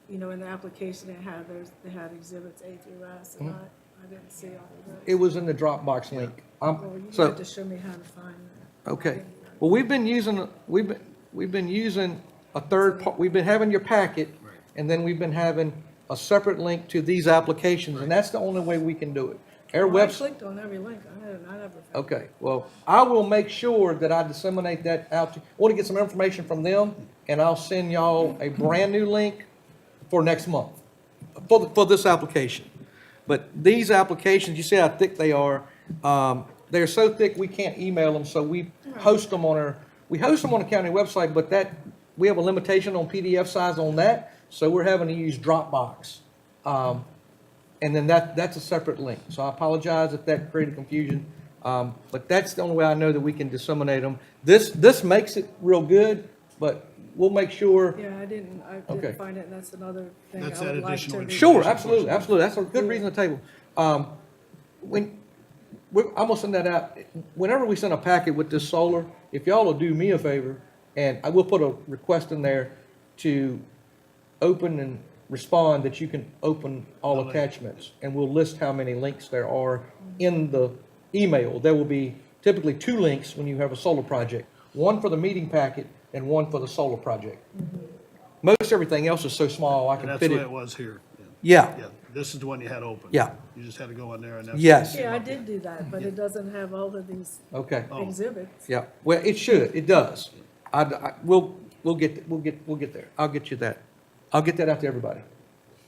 [SPEAKER 20] In the application they had exhibits A through S, and I didn't see all of those.
[SPEAKER 24] It was in the Dropbox link.
[SPEAKER 20] Well, you
[SPEAKER 24] So,
[SPEAKER 20] had to show me how to find that.
[SPEAKER 24] okay. Well, we've been using a third part, we've been having your packet, and then we've been having a separate link to these applications, and that's the only way we can do it. Our
[SPEAKER 20] Well, I
[SPEAKER 24] website.
[SPEAKER 20] clicked on every link. I never.
[SPEAKER 24] Okay, well, I will make sure that I disseminate that out I want to get some information from them, and I'll send y'all a brand-new link for next month, for this application. But these applications, you see how thick they are, they're so thick we can't email them, so we host them on the county website, but we have a limitation on PDF size on that, so we're having to use Dropbox. And then that's a separate link. So I apologize if that created confusion. But that's the only way I know that we can disseminate them. This makes it real good, but we'll make sure.
[SPEAKER 20] Yeah, I didn't
[SPEAKER 24] Okay.
[SPEAKER 20] find it, and that's another thing
[SPEAKER 2] That's
[SPEAKER 20] I
[SPEAKER 2] that
[SPEAKER 20] would like
[SPEAKER 2] additional
[SPEAKER 20] to. read.
[SPEAKER 24] Sure, absolutely. That's a good reason to table. I'm gonna send that out. Whenever we send a packet with this solar, if y'all will do me a favor, and I will put a request in there to open and respond that you can open all attachments, and we'll list how many links there are in the email. There will be typically 2 links when you have a solar project, one for the meeting packet and one for the solar project. Most everything else is so small I
[SPEAKER 2] And
[SPEAKER 24] can
[SPEAKER 2] that's
[SPEAKER 24] fit
[SPEAKER 2] the way
[SPEAKER 24] it.
[SPEAKER 2] it was here.
[SPEAKER 24] Yeah,
[SPEAKER 2] Yeah, this is the one you had open.
[SPEAKER 24] Yeah.
[SPEAKER 2] You just had to go in there and that's.
[SPEAKER 24] yes,
[SPEAKER 20] Yeah, I did do that, but it doesn't have all of these
[SPEAKER 24] okay,
[SPEAKER 20] exhibits.
[SPEAKER 24] yeah. Well, it should, it does. We'll get there. I'll get you that. I'll get that out to everybody.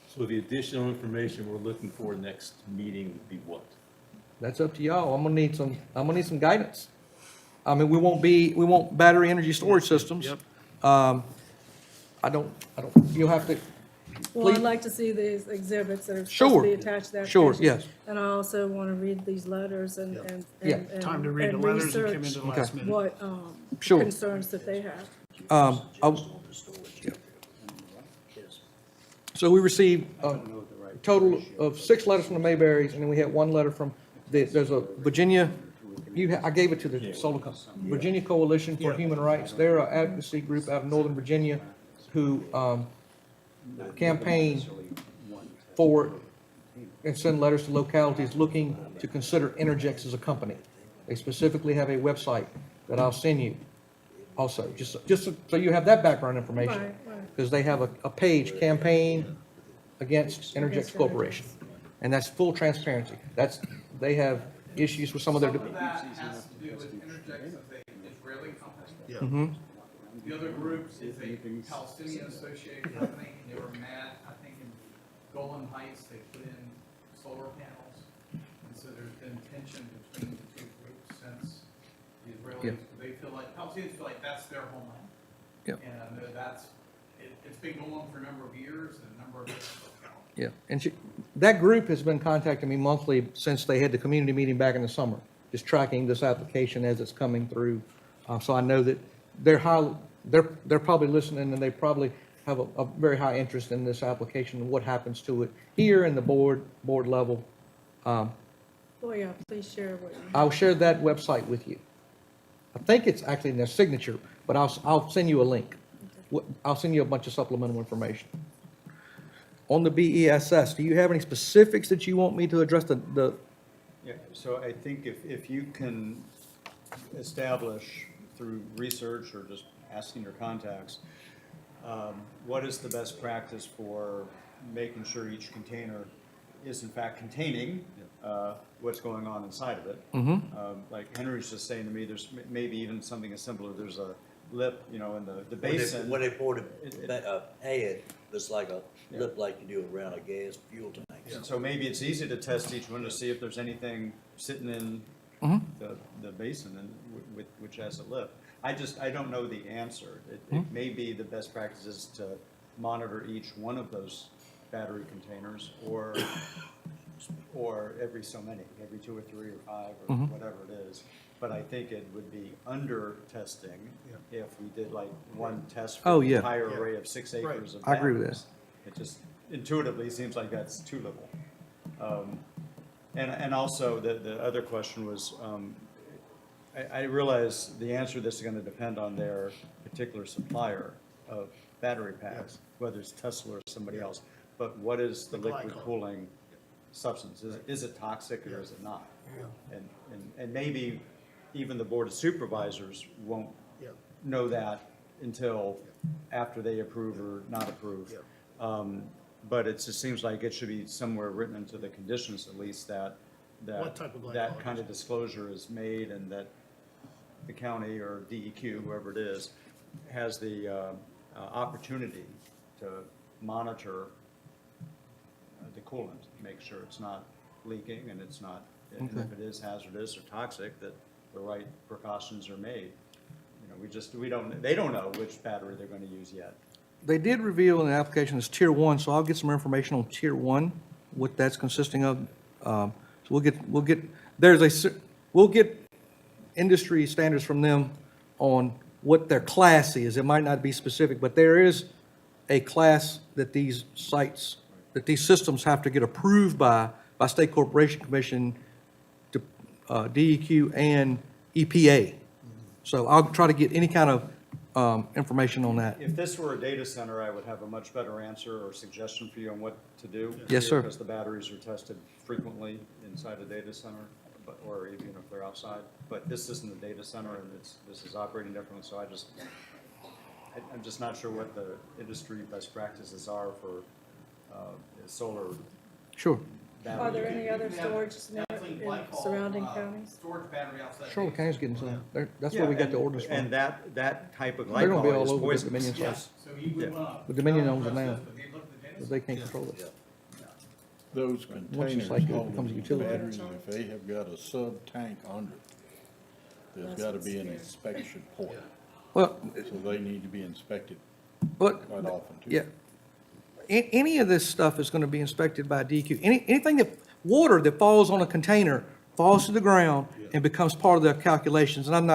[SPEAKER 11] So the additional information we're looking for next meeting would be what?
[SPEAKER 24] That's up to y'all. I'm gonna need some guidance. I mean, we won't battery energy storage systems.
[SPEAKER 2] Yep.
[SPEAKER 24] You'll have to,
[SPEAKER 20] Well,
[SPEAKER 24] Please.
[SPEAKER 20] I'd like to see these exhibits that are supposed
[SPEAKER 24] Sure.
[SPEAKER 20] to be attached to the
[SPEAKER 24] Sure,
[SPEAKER 20] application.
[SPEAKER 24] yes.
[SPEAKER 20] And I also want to read these letters and.
[SPEAKER 24] Yeah.
[SPEAKER 2] Time to read the letters that came in the last minute.
[SPEAKER 20] What,
[SPEAKER 24] Sure.
[SPEAKER 20] concerns that they have.
[SPEAKER 24] So we received a total of 6 letters from the Mayberries, and then we had 1 letter from, there's a Virginia, I gave it to the solar company, Virginia Coalition for Human Rights. They're an advocacy group out of Northern Virginia who campaign for and send letters to localities looking to consider Interjex as a company. They specifically have a website that I'll send you also, just so you have that background information.
[SPEAKER 20] Right, right.
[SPEAKER 24] Because they have a page, Campaign Against Interjex Corporation. And that's full transparency. They have issues with some of their.
[SPEAKER 6] Some of that has to do with Interjex as a Israeli company.
[SPEAKER 2] Yeah.
[SPEAKER 24] Mm-hmm.
[SPEAKER 6] The other group is a Palestinian associated company, and they were mad, I think, in Golan Heights, they put in solar panels. And so there's been tension between the two groups since the Israelis, they feel like, Palestinians feel like that's their homeland.
[SPEAKER 24] Yeah.
[SPEAKER 6] And it's been going on for a number of years and a number of years.
[SPEAKER 24] Yeah, and that group has been contacting me monthly since they had the community meeting back in the summer, just tracking this application as it's coming through. So I know that they're probably listening, and they probably have a very high interest in this application and what happens to it here in the board level.
[SPEAKER 20] Oh, yeah, please share what you have.
[SPEAKER 24] I'll share that website with you. I think it's actually in their signature, but I'll send you a link. I'll send you a bunch of supplemental information. On the BESS, do you have any specifics that you want me to address
[SPEAKER 1] Yeah, so I think if you can establish through research or just asking your contacts, what is the best practice for making sure each container is in fact containing what's going on inside of it? Like Henry's just saying to me, there's maybe even something as simple as there's a lip, in the basin.
[SPEAKER 25] When they poured a head, it's like a lip like you do around a gas fuel tank.
[SPEAKER 1] And so maybe it's easy to test each one to see if there's anything sitting in the basin and which has a lip. I don't know the answer. It may be the best practice is to monitor each one of those battery containers or every so many, every 2 or 3 or 5 or whatever it is. But I think it would be under testing if we did like one test for the entire array of 6 acres of batteries.
[SPEAKER 24] I agree with that.
[SPEAKER 1] It just intuitively seems like that's too little. And also the other question was, I realize the answer to this is going to depend on their particular supplier of battery packs, whether it's Tesla or somebody else. But what is the liquid cooling substance? Is it toxic or is it not? And maybe even the Board of Supervisors won't know that until after they approve or not approve. But it just seems like it should be somewhere written into the conditions at least that
[SPEAKER 2] What type of
[SPEAKER 1] that
[SPEAKER 2] glycol
[SPEAKER 1] kind of disclosure is made and that the county or DEQ, whoever it is, has the opportunity to monitor the coolant, make sure it's not leaking and it's not, and if it is hazardous or toxic, that the right precautions are made. They don't know which battery they're going to use yet.
[SPEAKER 24] They did reveal in the application as Tier 1, so I'll get some information on Tier 1, what that's consisting of. So we'll get industry standards from them on what their class is. It might not be specific, but there is a class that these sites, that these systems have to get approved by State Corporation Commission, to DEQ and EPA. So I'll try to get any kind of information on that.
[SPEAKER 1] If this were a data center, I would have a much better answer or suggestion for you on what to do.
[SPEAKER 24] Yes, sir.
[SPEAKER 1] Because the batteries are tested frequently inside a data center, or even if they're outside. But this isn't a data center, and this is operating differently, so I'm just not sure what the industry best practices are for solar.
[SPEAKER 24] Sure.
[SPEAKER 1] battery.
[SPEAKER 20] Are there any other storage in surrounding counties?
[SPEAKER 6] Storage battery outside.
[SPEAKER 24] Charlotte County's getting some. That's where we got the orders from.
[SPEAKER 1] And that type of
[SPEAKER 24] They're gonna be
[SPEAKER 1] glycol
[SPEAKER 24] all
[SPEAKER 1] is
[SPEAKER 24] over the
[SPEAKER 1] poisonous.
[SPEAKER 24] Dominion side.
[SPEAKER 6] Yes, so you would want to.
[SPEAKER 24] The Dominion owns it now, but they can't control it.
[SPEAKER 8] Those
[SPEAKER 24] Once
[SPEAKER 8] containers
[SPEAKER 24] it's like it
[SPEAKER 8] holding
[SPEAKER 24] becomes a
[SPEAKER 8] the
[SPEAKER 24] utility.
[SPEAKER 8] batteries, if they have got a sub-tank under, there's gotta be an inspection point.
[SPEAKER 24] Well,
[SPEAKER 8] So they need to be inspected
[SPEAKER 24] but,
[SPEAKER 8] quite often too.
[SPEAKER 24] yeah. Any of this stuff is gonna be inspected by DEQ. Anything water that falls on a container falls to the ground and becomes part of their calculations. And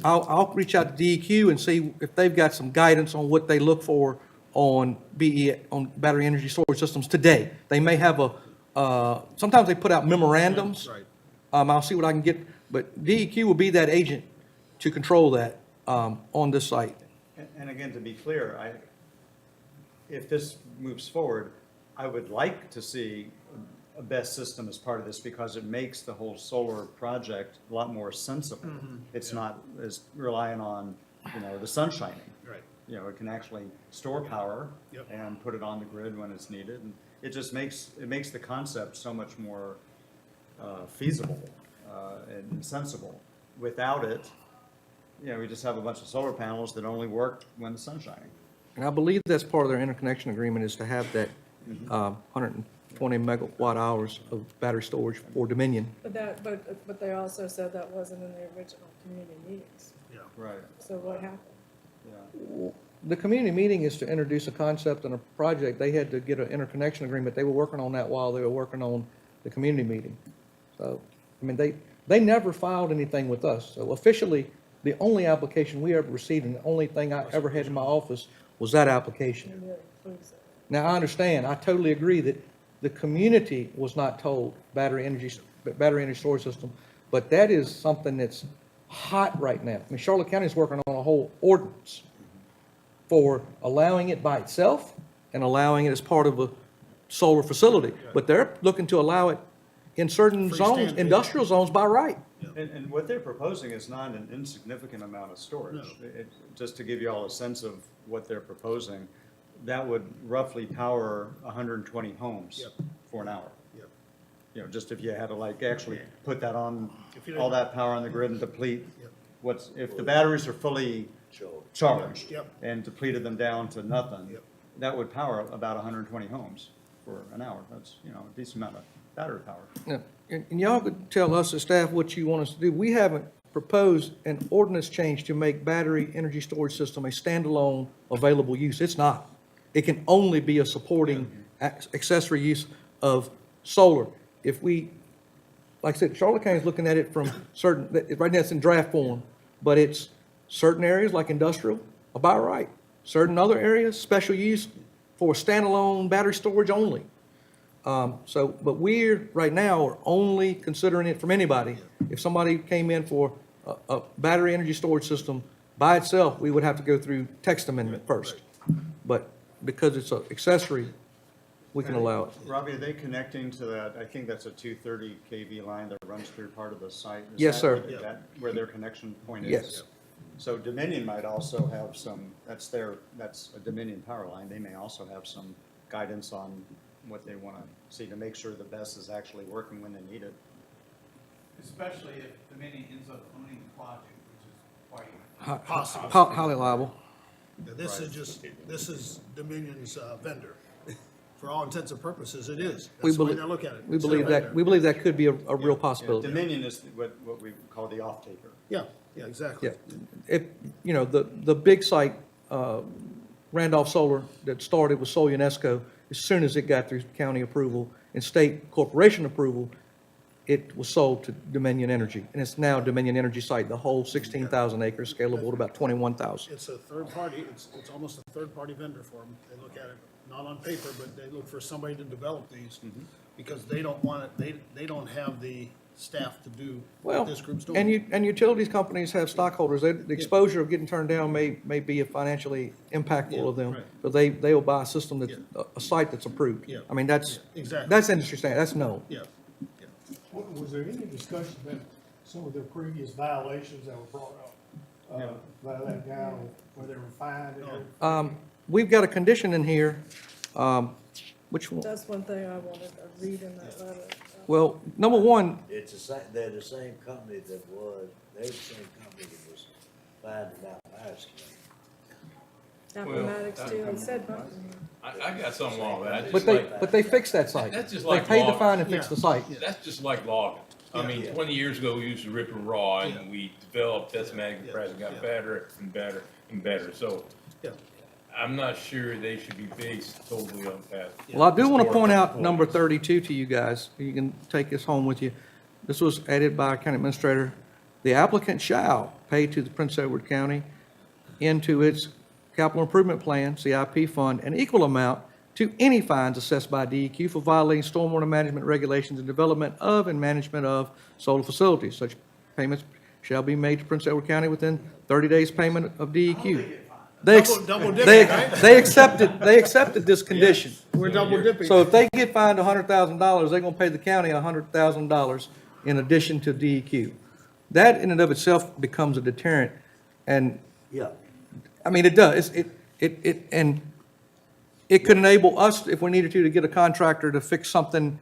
[SPEAKER 24] I'll reach out to DEQ and see if they've got some guidance on what they look for on on battery energy storage systems today. They may have sometimes they put out memorandums.
[SPEAKER 2] Right.
[SPEAKER 24] I'll see what I can get, but DEQ will be that agent to control that, on this site.
[SPEAKER 1] And again, to be clear, if this moves forward, I would like to see a BESS system as part of this because it makes the whole solar project a lot more sensible. It's not as relying on, the sun shining.
[SPEAKER 2] Right.
[SPEAKER 1] It can actually store power
[SPEAKER 2] Yep.
[SPEAKER 1] and put it on the grid when it's needed. And it just makes the concept so much more feasible and sensible. Without it, we just have a bunch of solar panels that only work when the sun's shining.
[SPEAKER 24] And I believe that's part of their interconnection agreement is to have that 120 megawatt hours of battery storage for Dominion.
[SPEAKER 20] But they also said that wasn't in the original community meetings.
[SPEAKER 1] Right,
[SPEAKER 20] So what happened?
[SPEAKER 1] yeah.
[SPEAKER 24] The community meeting is to introduce a concept and a project. They had to get an interconnection agreement. They were working on that while they were working on the community meeting. So, I mean, they never filed anything with us. So officially, the only application we ever received and the only thing I ever had in my office was that application.
[SPEAKER 20] Maybe it includes it.
[SPEAKER 24] Now, I understand, I totally agree that the community was not told battery energy storage system, but that is something that's hot right now. I mean, Charlotte County is working on a whole ordinance for allowing it by itself and allowing it as part of a solar facility. But they're looking to allow it in certain zones,
[SPEAKER 2] Freestanding.
[SPEAKER 24] industrial zones by right.
[SPEAKER 1] And what they're proposing is not an insignificant amount of storage. Just to give you all a sense of what they're proposing, that would roughly power 120 homes for an hour. You know, just if you had to like actually put that on, all that power on the grid and deplete if the batteries are fully charged and depleted them down to nothing, that would power about 120 homes for an hour. That's, you know, a decent amount of battery power.
[SPEAKER 24] Yeah, and y'all could tell us as staff what you want us to do. We haven't proposed an ordinance change to make battery energy storage system a standalone available use. It's not. It can only be a supporting accessory use of solar. If we, like I said, Charlotte County is looking at it from certain, right now it's in draft form, but it's certain areas like industrial, about right. Certain other areas, special use for standalone battery storage only. But we're, right now, are only considering it from anybody. If somebody came in for a battery energy storage system by itself, we would have to go through text amendment first. But because it's an accessory, we can allow it.
[SPEAKER 1] Robbie, are they connecting to that? I think that's a 230 kV line that runs through part of the site. Is
[SPEAKER 24] Yes,
[SPEAKER 1] that
[SPEAKER 24] sir.
[SPEAKER 1] where their connection point is?
[SPEAKER 24] Yes.
[SPEAKER 1] So Dominion might also have some, that's a Dominion power line. They may also have some guidance on what they want to see to make sure the BESS is actually working when they need it.
[SPEAKER 6] Especially if Dominion ends up owning the project, which is quite.
[SPEAKER 24] Highly liable.
[SPEAKER 2] This is Dominion's vendor. For all intents and purposes, it is.
[SPEAKER 24] We
[SPEAKER 2] That's the way
[SPEAKER 24] believe,
[SPEAKER 2] they look at it.
[SPEAKER 24] we
[SPEAKER 2] It's
[SPEAKER 24] believe
[SPEAKER 2] their
[SPEAKER 24] that,
[SPEAKER 2] vendor.
[SPEAKER 24] we believe that could be a real possibility.
[SPEAKER 1] Dominion is what we call the off-taker.
[SPEAKER 2] Yeah, exactly.
[SPEAKER 24] Yeah, if, you know, the big site, Randolph Solar, that started with Sol UNESCO, as soon as it got through county approval and state corporation approval, it was sold to Dominion Energy, and it's now Dominion Energy site, the whole 16,000 acres, scalable to about 21,000.
[SPEAKER 2] It's a third party, it's almost a third party vendor for them. They look at it, not on paper, but they look for somebody to develop these because they don't want it, they don't have the staff to do
[SPEAKER 24] Well,
[SPEAKER 2] what this group's doing.
[SPEAKER 24] and utilities companies have stockholders. The exposure of getting turned down may be financially impactful of them,
[SPEAKER 2] right.
[SPEAKER 24] but they will buy a system that's, a site that's approved.
[SPEAKER 2] Yeah.
[SPEAKER 24] I mean, that's,
[SPEAKER 2] Exactly.
[SPEAKER 24] that's industry standard, that's known.
[SPEAKER 2] Yeah.
[SPEAKER 14] Was there any discussion about some of the previous violations that were brought up, by that guy, where they were fined and everything?
[SPEAKER 24] We've got a condition in here, which one?
[SPEAKER 20] That's one thing I wanted to read in that letter.
[SPEAKER 24] Well, number one,
[SPEAKER 25] It's they're the same company they're the same company that was finding out last year.
[SPEAKER 20] Appomattox too, it said,
[SPEAKER 11] I got something wrong with that.
[SPEAKER 24] but they fixed that site.
[SPEAKER 11] That's just
[SPEAKER 24] They
[SPEAKER 11] like
[SPEAKER 24] paid the
[SPEAKER 11] logging.
[SPEAKER 24] fine and fixed the site.
[SPEAKER 11] That's just like logging. I mean, 20 years ago, we used to rip and raw, and we developed test magnet press and got better and better and better. So I'm not sure they should be based totally on past.
[SPEAKER 24] Well, I do want to point out
[SPEAKER 11] historical
[SPEAKER 24] number
[SPEAKER 11] performance.
[SPEAKER 24] 32 to you guys. You can take this home with you. This was added by county administrator. The applicant shall pay to the Prince Edward County into its capital improvement plan, CIP fund, an equal amount to any fines assessed by DEQ for violating stormwater management regulations and development of and management of solar facilities. Such payments shall be made to Prince Edward County within 30 days payment of DEQ.
[SPEAKER 2] Double dipping, right?
[SPEAKER 24] They accepted this condition.
[SPEAKER 2] We're double dipping.
[SPEAKER 24] So if they get fined $100,000, they're gonna pay the county $100,000 in addition to DEQ. That in and of itself becomes a deterrent, and,
[SPEAKER 25] Yeah.
[SPEAKER 24] I mean, it does. And it could enable us, if we needed to get a contractor to fix something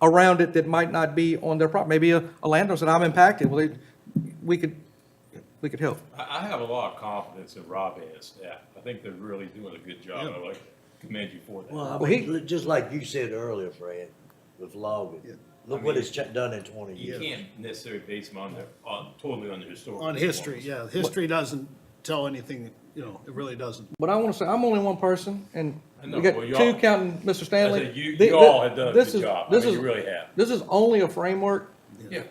[SPEAKER 24] around it that might not be on their property. Maybe a landowner said, I'm impacted. Well, we could help.
[SPEAKER 11] I have a lot of confidence in Rob and his staff. I think they're really doing a good job. I like commend you for that.
[SPEAKER 25] Well, I
[SPEAKER 24] Well,
[SPEAKER 25] mean, just like you said earlier, Fred, with logging, look what it's done in 20
[SPEAKER 11] You
[SPEAKER 25] years.
[SPEAKER 11] can't necessarily base them totally on the historical.
[SPEAKER 2] On history,
[SPEAKER 11] performance.
[SPEAKER 2] yeah, history doesn't tell anything, you know, it really doesn't.
[SPEAKER 24] But I want to say, I'm only one person, and
[SPEAKER 11] I know,
[SPEAKER 24] we got
[SPEAKER 11] well, you
[SPEAKER 24] two
[SPEAKER 11] all-
[SPEAKER 24] counting Mr. Stanley.
[SPEAKER 11] I said you
[SPEAKER 24] The-
[SPEAKER 11] all have done a
[SPEAKER 24] this
[SPEAKER 11] good
[SPEAKER 24] is-
[SPEAKER 11] job. I
[SPEAKER 24] this
[SPEAKER 11] mean,
[SPEAKER 24] is-
[SPEAKER 11] you really have.
[SPEAKER 24] This is only a framework,
[SPEAKER 11] Yeah.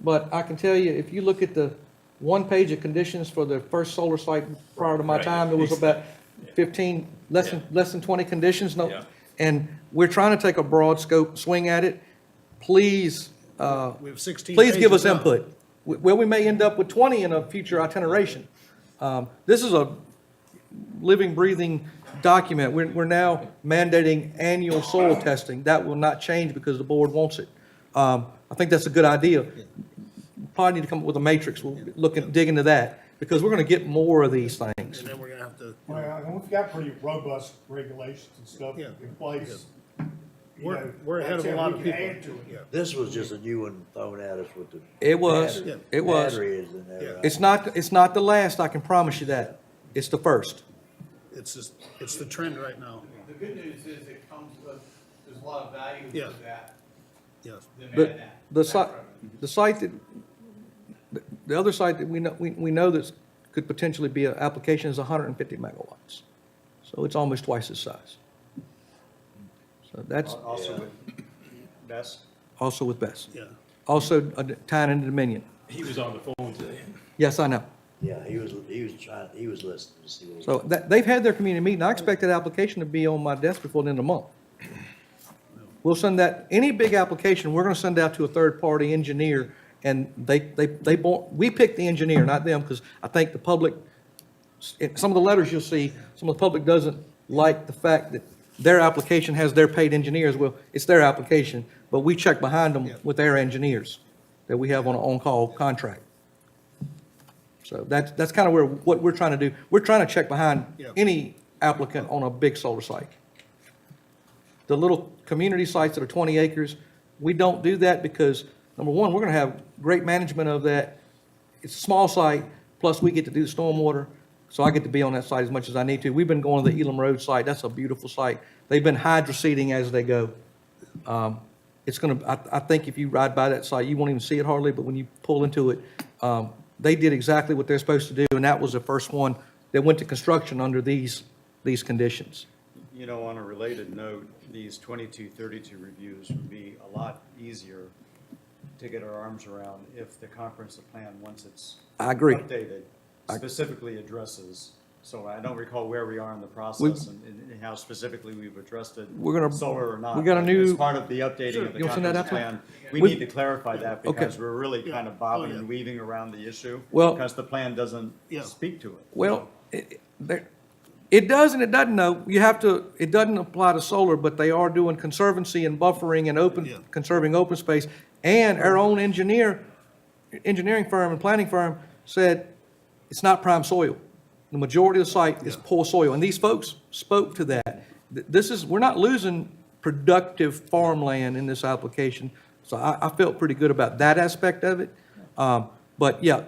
[SPEAKER 24] but I can tell you, if you look at the one page of conditions for the first solar site prior to my
[SPEAKER 11] Right.
[SPEAKER 24] time, there was about 15, less than 20 conditions. No,
[SPEAKER 11] Yeah.
[SPEAKER 24] and we're trying to take a broad scope swing at it. Please,
[SPEAKER 2] We have 16
[SPEAKER 24] please give us
[SPEAKER 2] pages now.
[SPEAKER 24] input. Where we may end up with 20 in a future itineration. This is a living, breathing document. We're now mandating annual soil testing. That will not change because the board wants it. I think that's a good idea. Probably need to come up with a matrix. We'll look and dig into that, because we're going to get more of these things.
[SPEAKER 2] And then we're gonna have to,
[SPEAKER 14] Well, and we've got pretty robust regulations and stuff
[SPEAKER 2] Yeah.
[SPEAKER 14] in place. You
[SPEAKER 2] We're-
[SPEAKER 14] know,
[SPEAKER 2] we're ahead of a
[SPEAKER 14] like I said,
[SPEAKER 2] lot
[SPEAKER 14] we
[SPEAKER 2] of
[SPEAKER 14] can
[SPEAKER 2] people.
[SPEAKER 14] add to it.
[SPEAKER 2] Yeah.
[SPEAKER 25] This was just a new one thrown at us with the.
[SPEAKER 24] It was.
[SPEAKER 25] battery-
[SPEAKER 24] It was.
[SPEAKER 25] Battery is in there. right?
[SPEAKER 24] It's not the last, I can promise you that. It's the first.
[SPEAKER 2] it's just, it's the trend right now,
[SPEAKER 6] The good news is it comes with, there's a lot of value
[SPEAKER 2] Yeah.
[SPEAKER 6] to that,
[SPEAKER 2] yes.
[SPEAKER 6] than
[SPEAKER 24] The,
[SPEAKER 6] that.
[SPEAKER 24] the site, the site that, the other site that we know that could potentially be an application is 150 megawatts. So it's almost twice its size. So that's
[SPEAKER 1] Also with Best,
[SPEAKER 24] also with Best.
[SPEAKER 2] Yeah.
[SPEAKER 24] Also tying into Dominion.
[SPEAKER 11] He was on the phone today.
[SPEAKER 24] Yes, I know.
[SPEAKER 25] Yeah, he was listening to see what.
[SPEAKER 24] So they've had their community meeting. I expect that application to be on my desk before the end of the month. We'll send that, any big application, we're gonna send out to a third-party engineer, and we pick the engineer, not them, because I think the public, some of the letters you'll see, some of the public doesn't like the fact that their application has their paid engineers. Well, it's their application, but we check behind them with their engineers that we have on an on-call contract. So that's kind of what we're trying to do. We're trying to check behind
[SPEAKER 2] Yeah.
[SPEAKER 24] any applicant on a big solar site. The little community sites that are 20 acres, we don't do that because, number one, we're going to have great management of that. It's a small site, plus we get to do the stormwater, so I get to be on that site as much as I need to. We've been going to the Elam Road site. That's a beautiful site. They've been hydroseeding as they go. It's going to, I think if you ride by that site, you won't even see it hardly, but when you pull into it, they did exactly what they're supposed to do, and that was the first one that went to construction under these conditions.
[SPEAKER 1] you know, on a related note, these 2232 reviews would be a lot easier to get our arms around if the comprehensive plan, once it's
[SPEAKER 24] I agree.
[SPEAKER 1] updated, specifically addresses. So I don't recall where we are in the process and how specifically we've addressed it,
[SPEAKER 24] We're gonna-
[SPEAKER 1] solar or not.
[SPEAKER 24] we got a
[SPEAKER 1] But
[SPEAKER 24] new-
[SPEAKER 1] As part of the updating of the
[SPEAKER 24] You'll send that
[SPEAKER 1] comprehensive
[SPEAKER 24] out to-
[SPEAKER 1] plan, we
[SPEAKER 24] We-
[SPEAKER 1] need to clarify that
[SPEAKER 24] Okay.
[SPEAKER 1] because we're really kind of bobbing
[SPEAKER 2] Oh, yeah.
[SPEAKER 1] and weaving around the issue.
[SPEAKER 24] Well-
[SPEAKER 1] Because the plan doesn't
[SPEAKER 2] Yeah.
[SPEAKER 1] speak to it.
[SPEAKER 24] Well, it does and it doesn't, though. You have to, it doesn't apply to solar, but they are doing conservancy and buffering and
[SPEAKER 2] Yeah.
[SPEAKER 24] conserving open space. And our own engineering firm and planning firm said it's not prime soil. The majority of the site is poor soil, and these folks spoke to that. We're not losing productive farmland in this application, so I felt pretty good about that aspect of it. But yeah,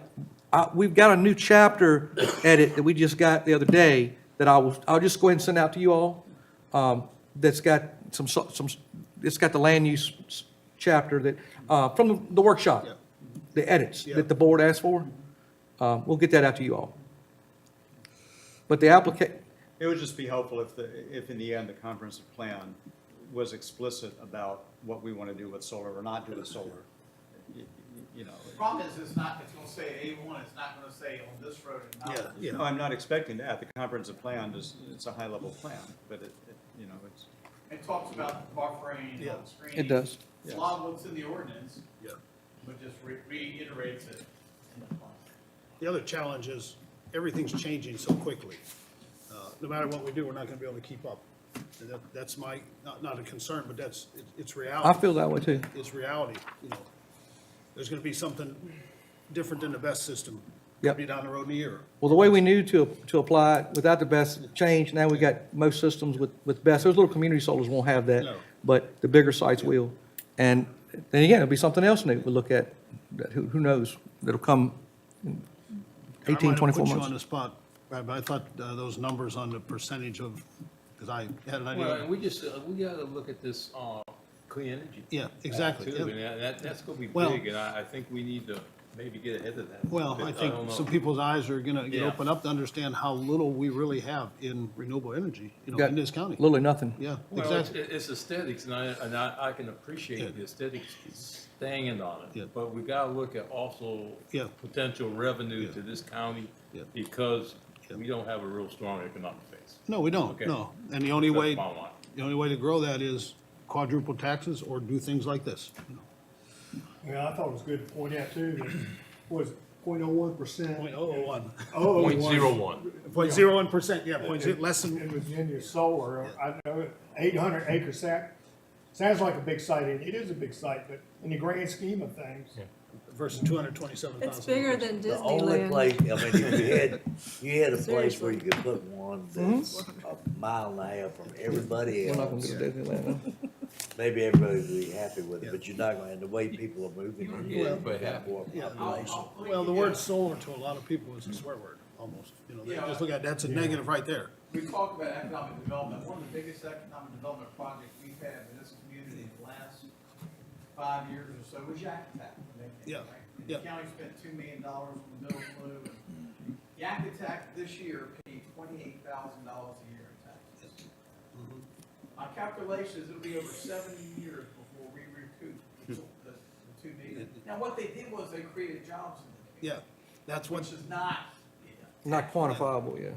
[SPEAKER 24] we've got a new chapter edit that we just got the other day that I'll just go ahead and send out to you all. That's got it's got the land use chapter that, from the workshop, the edits that the board asked for. We'll get that out to you all. But the
[SPEAKER 1] It would just be helpful if in the end, the comprehensive plan was explicit about what we want to do with solar or not do with solar. You know.
[SPEAKER 6] The problem is, it's gonna say A1, it's not gonna say on this road and not on this
[SPEAKER 1] No, I'm not expecting that. The comprehensive plan it's a high-level plan, but you know, it's.
[SPEAKER 6] It talks about buffering and screening.
[SPEAKER 24] It does.
[SPEAKER 6] A lot of what's in the ordinance,
[SPEAKER 2] Yeah.
[SPEAKER 6] but just reiterates it in the plan.
[SPEAKER 2] The other challenge is everything's changing so quickly. No matter what we do, we're not gonna be able to keep up. And that's my, not a concern, but it's reality.
[SPEAKER 24] I feel that way too.
[SPEAKER 2] It's reality, you know. There's gonna be something different than the best system.
[SPEAKER 24] Yep.
[SPEAKER 2] Be down the road in a year.
[SPEAKER 24] Well, the way we knew to apply it without the best change, now we got most systems with best. Those little community solars won't have that,
[SPEAKER 2] No.
[SPEAKER 24] but the bigger sites will. And then again, it'll be something else new we'll look at, that who knows, that'll come in 18, 24
[SPEAKER 2] I might have put you on the
[SPEAKER 24] months.
[SPEAKER 2] spot, right, but I thought those numbers on the percentage of because I had an
[SPEAKER 11] Well, and
[SPEAKER 2] idea.
[SPEAKER 11] we just, we gotta look at this, clean energy.
[SPEAKER 2] Yeah, exactly,
[SPEAKER 11] Too,
[SPEAKER 2] yeah.
[SPEAKER 11] and that's gonna be
[SPEAKER 2] Well-
[SPEAKER 11] big, and I think we need to maybe get ahead of that.
[SPEAKER 2] Well,
[SPEAKER 11] But
[SPEAKER 2] I
[SPEAKER 11] don't
[SPEAKER 2] think
[SPEAKER 11] know.
[SPEAKER 2] some people's eyes are gonna get
[SPEAKER 11] Yeah.
[SPEAKER 2] opened up to understand how little we really have in renewable energy,
[SPEAKER 24] Got
[SPEAKER 2] in this county.
[SPEAKER 24] Literally nothing.
[SPEAKER 2] Yeah,
[SPEAKER 11] Well,
[SPEAKER 2] exactly.
[SPEAKER 11] it's aesthetics, and I can appreciate the aesthetics staying on
[SPEAKER 2] Yeah.
[SPEAKER 11] it, but we gotta look at also
[SPEAKER 2] Yeah.
[SPEAKER 11] potential revenue to this county,
[SPEAKER 2] Yeah.
[SPEAKER 11] because we don't have a real strong economic base.
[SPEAKER 2] No, we don't,
[SPEAKER 11] Okay.
[SPEAKER 2] no. And the only
[SPEAKER 11] That's
[SPEAKER 2] way,
[SPEAKER 11] the bottom line.
[SPEAKER 2] the only way to grow that is quadruple taxes or do things like this.
[SPEAKER 14] Well, I thought it was good to point out too, that was 0.01%.
[SPEAKER 2] 0.001.
[SPEAKER 11] 0.01.
[SPEAKER 2] 0.01%, yeah, less than.
[SPEAKER 14] In Virginia solar, I know 800 acre sounds like a big site, and it is a big site, but in the grand scheme of things.
[SPEAKER 2] Versus 227,000.
[SPEAKER 20] It's bigger than
[SPEAKER 25] The only
[SPEAKER 20] Disneyland.
[SPEAKER 25] place, I mean, if you had a place where
[SPEAKER 20] Seriously.
[SPEAKER 25] you could put one that's a mile and a half from everybody
[SPEAKER 24] We're not gonna
[SPEAKER 25] else,
[SPEAKER 24] go to Disneyland, no.
[SPEAKER 25] maybe everybody would be happy with it, but you're not gonna, and the way people are moving,
[SPEAKER 11] Yeah,
[SPEAKER 25] you
[SPEAKER 11] everybody
[SPEAKER 25] got
[SPEAKER 11] happy.
[SPEAKER 25] more population.
[SPEAKER 2] Well, the word solar to a lot of people is a swear word, almost. They
[SPEAKER 6] Yeah.
[SPEAKER 2] just look at, that's a negative right there.
[SPEAKER 6] We talk about economic development. One of the biggest economic development projects we've had in this community in the last 5 years or so was Yak Attack.
[SPEAKER 2] Yeah,
[SPEAKER 6] And
[SPEAKER 2] yeah.
[SPEAKER 6] the county spent $2 million on the middle blue. And Yak Attack this year paid $28,000 a year in taxes. My calculations, it'll be over 70 years before we recoup the 2 million. Now, what they did was they created jobs in the community.
[SPEAKER 2] Yeah, that's what,
[SPEAKER 6] Which is not.
[SPEAKER 24] Not quantifiable, yeah.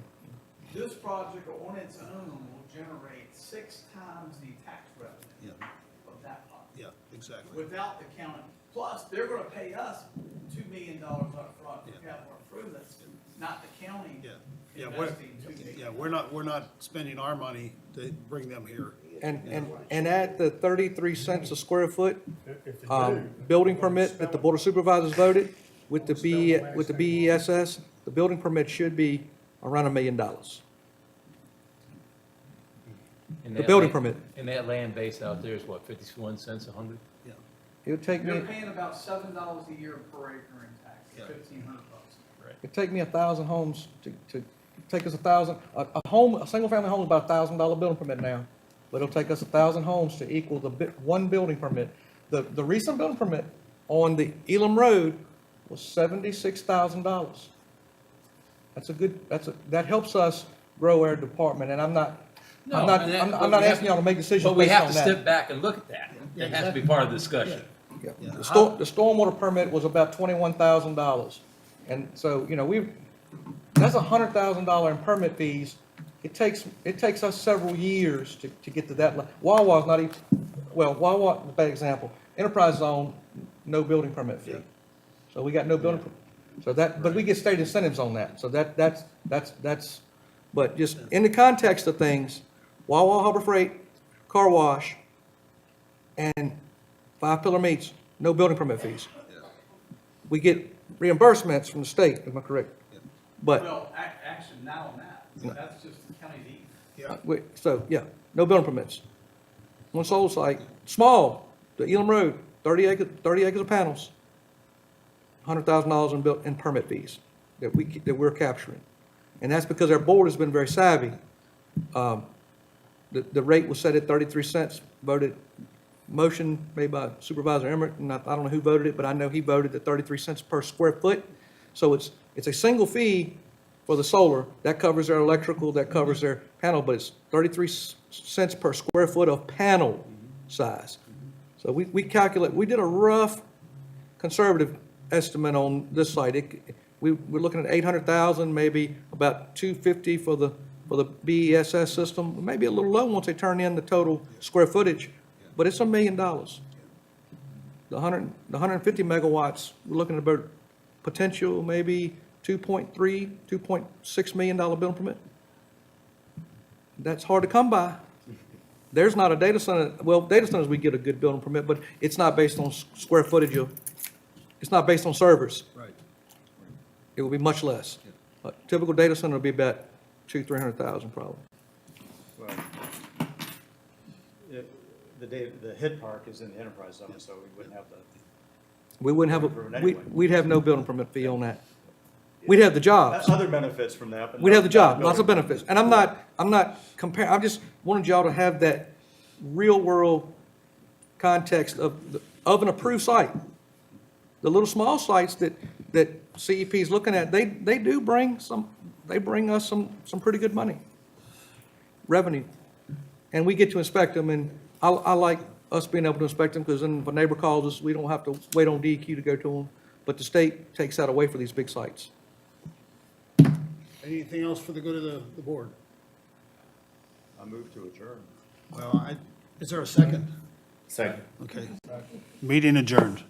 [SPEAKER 6] This project on its own will generate 6 times the tax revenue
[SPEAKER 2] yeah,
[SPEAKER 6] of that project,
[SPEAKER 2] yeah, exactly.
[SPEAKER 6] without the county. Plus, they're gonna pay us $2 million up front for
[SPEAKER 2] Yeah.
[SPEAKER 6] capital improvements, not the county
[SPEAKER 2] Yeah, yeah, we're,
[SPEAKER 6] investing $2 million.
[SPEAKER 2] yeah, we're not spending our money to bring them here.
[SPEAKER 24] And at the 33 cents a square foot,
[SPEAKER 14] If they do.
[SPEAKER 24] building permit that the Board of Supervisors voted with the BESS, the building permit should be around $1 million.
[SPEAKER 11] And
[SPEAKER 24] The
[SPEAKER 11] that
[SPEAKER 24] building
[SPEAKER 11] land-
[SPEAKER 24] permit.
[SPEAKER 11] And that land base out there is what, 51 cents a hundred?
[SPEAKER 24] It would take me,
[SPEAKER 6] They're paying about $7 a year per acre in tax, $1,500.
[SPEAKER 24] it'd take me 1,000 homes to take us 1,000, a single-family home is about $1,000 building permit now, but it'll take us 1,000 homes to equal one building permit. The recent building permit on the Elam Road was $76,000. That helps us grow our department, and I'm not asking y'all to make decisions
[SPEAKER 11] But we
[SPEAKER 24] based
[SPEAKER 11] have
[SPEAKER 24] on
[SPEAKER 11] to
[SPEAKER 24] that.
[SPEAKER 11] step back and look at that. That has to be part of the discussion.
[SPEAKER 24] Yeah. The stormwater permit was about $21,000. And so, that's $100,000 in permit fees. It takes us several years to get to that. Wawa's not even, Wawa, bad example. Enterprise zone, no building permit fee. So we got no building, but we get state incentives on that. So that's, but just in the context of things, Wawa, Harbor Freight, car wash, and Five Pillar Meats, no building permit fees. We get reimbursements from the state, am I correct? But,
[SPEAKER 6] Well, actually, not on that. That's just the county's eat.
[SPEAKER 24] no building permits. One solar site, small, the Elam Road, 30 acres of panels, $100,000 in permit fees that we're capturing. And that's because our board has been very savvy. The rate was set at 33 cents, voted, motion made by Supervisor Emmert, and I don't know who voted it, but I know he voted at 33 cents per square foot. So it's a single fee for the solar, that covers their electrical, that covers their panel, but it's 33 cents per square foot of panel size. So we calculate, we did a rough conservative estimate on this site. We're looking at 800,000, maybe about 250 for the BESS system, maybe a little low once they turn in the total square footage, but it's $1 million. The 150 megawatts, we're looking at about potential maybe $2.6 million building permit. That's hard to come by. There's not a data center, well, data centers, we get a good building permit, but it's not based on square footage it's not based on servers.
[SPEAKER 2] Right.
[SPEAKER 24] It will be much less. A typical data center will be about 200,000-300,000 probably.
[SPEAKER 1] Well, the HID park is in the enterprise zone, so we wouldn't have the.
[SPEAKER 24] We wouldn't have
[SPEAKER 1] Building permit anyway.
[SPEAKER 24] we'd have no building permit fee on that. We'd have the jobs.
[SPEAKER 1] Other benefits from that, but.
[SPEAKER 24] We'd have the
[SPEAKER 1] not
[SPEAKER 24] job, lots of
[SPEAKER 1] building.
[SPEAKER 24] benefits. And I'm not comparing, I just wanted y'all to have that real-world context of an approved site. The little small sites that CEP is looking at, they do bring us some pretty good money, revenue. And we get to inspect them, and I like us being able to inspect them, because then if a neighbor calls us, we don't have to wait on DEQ to go to them. But the state takes that away for these big sites.
[SPEAKER 2] Anything else for the good of the board?
[SPEAKER 1] I move to adjourn.
[SPEAKER 2] Well, is there a second?
[SPEAKER 1] Second.
[SPEAKER 2] Okay. Meeting adjourned.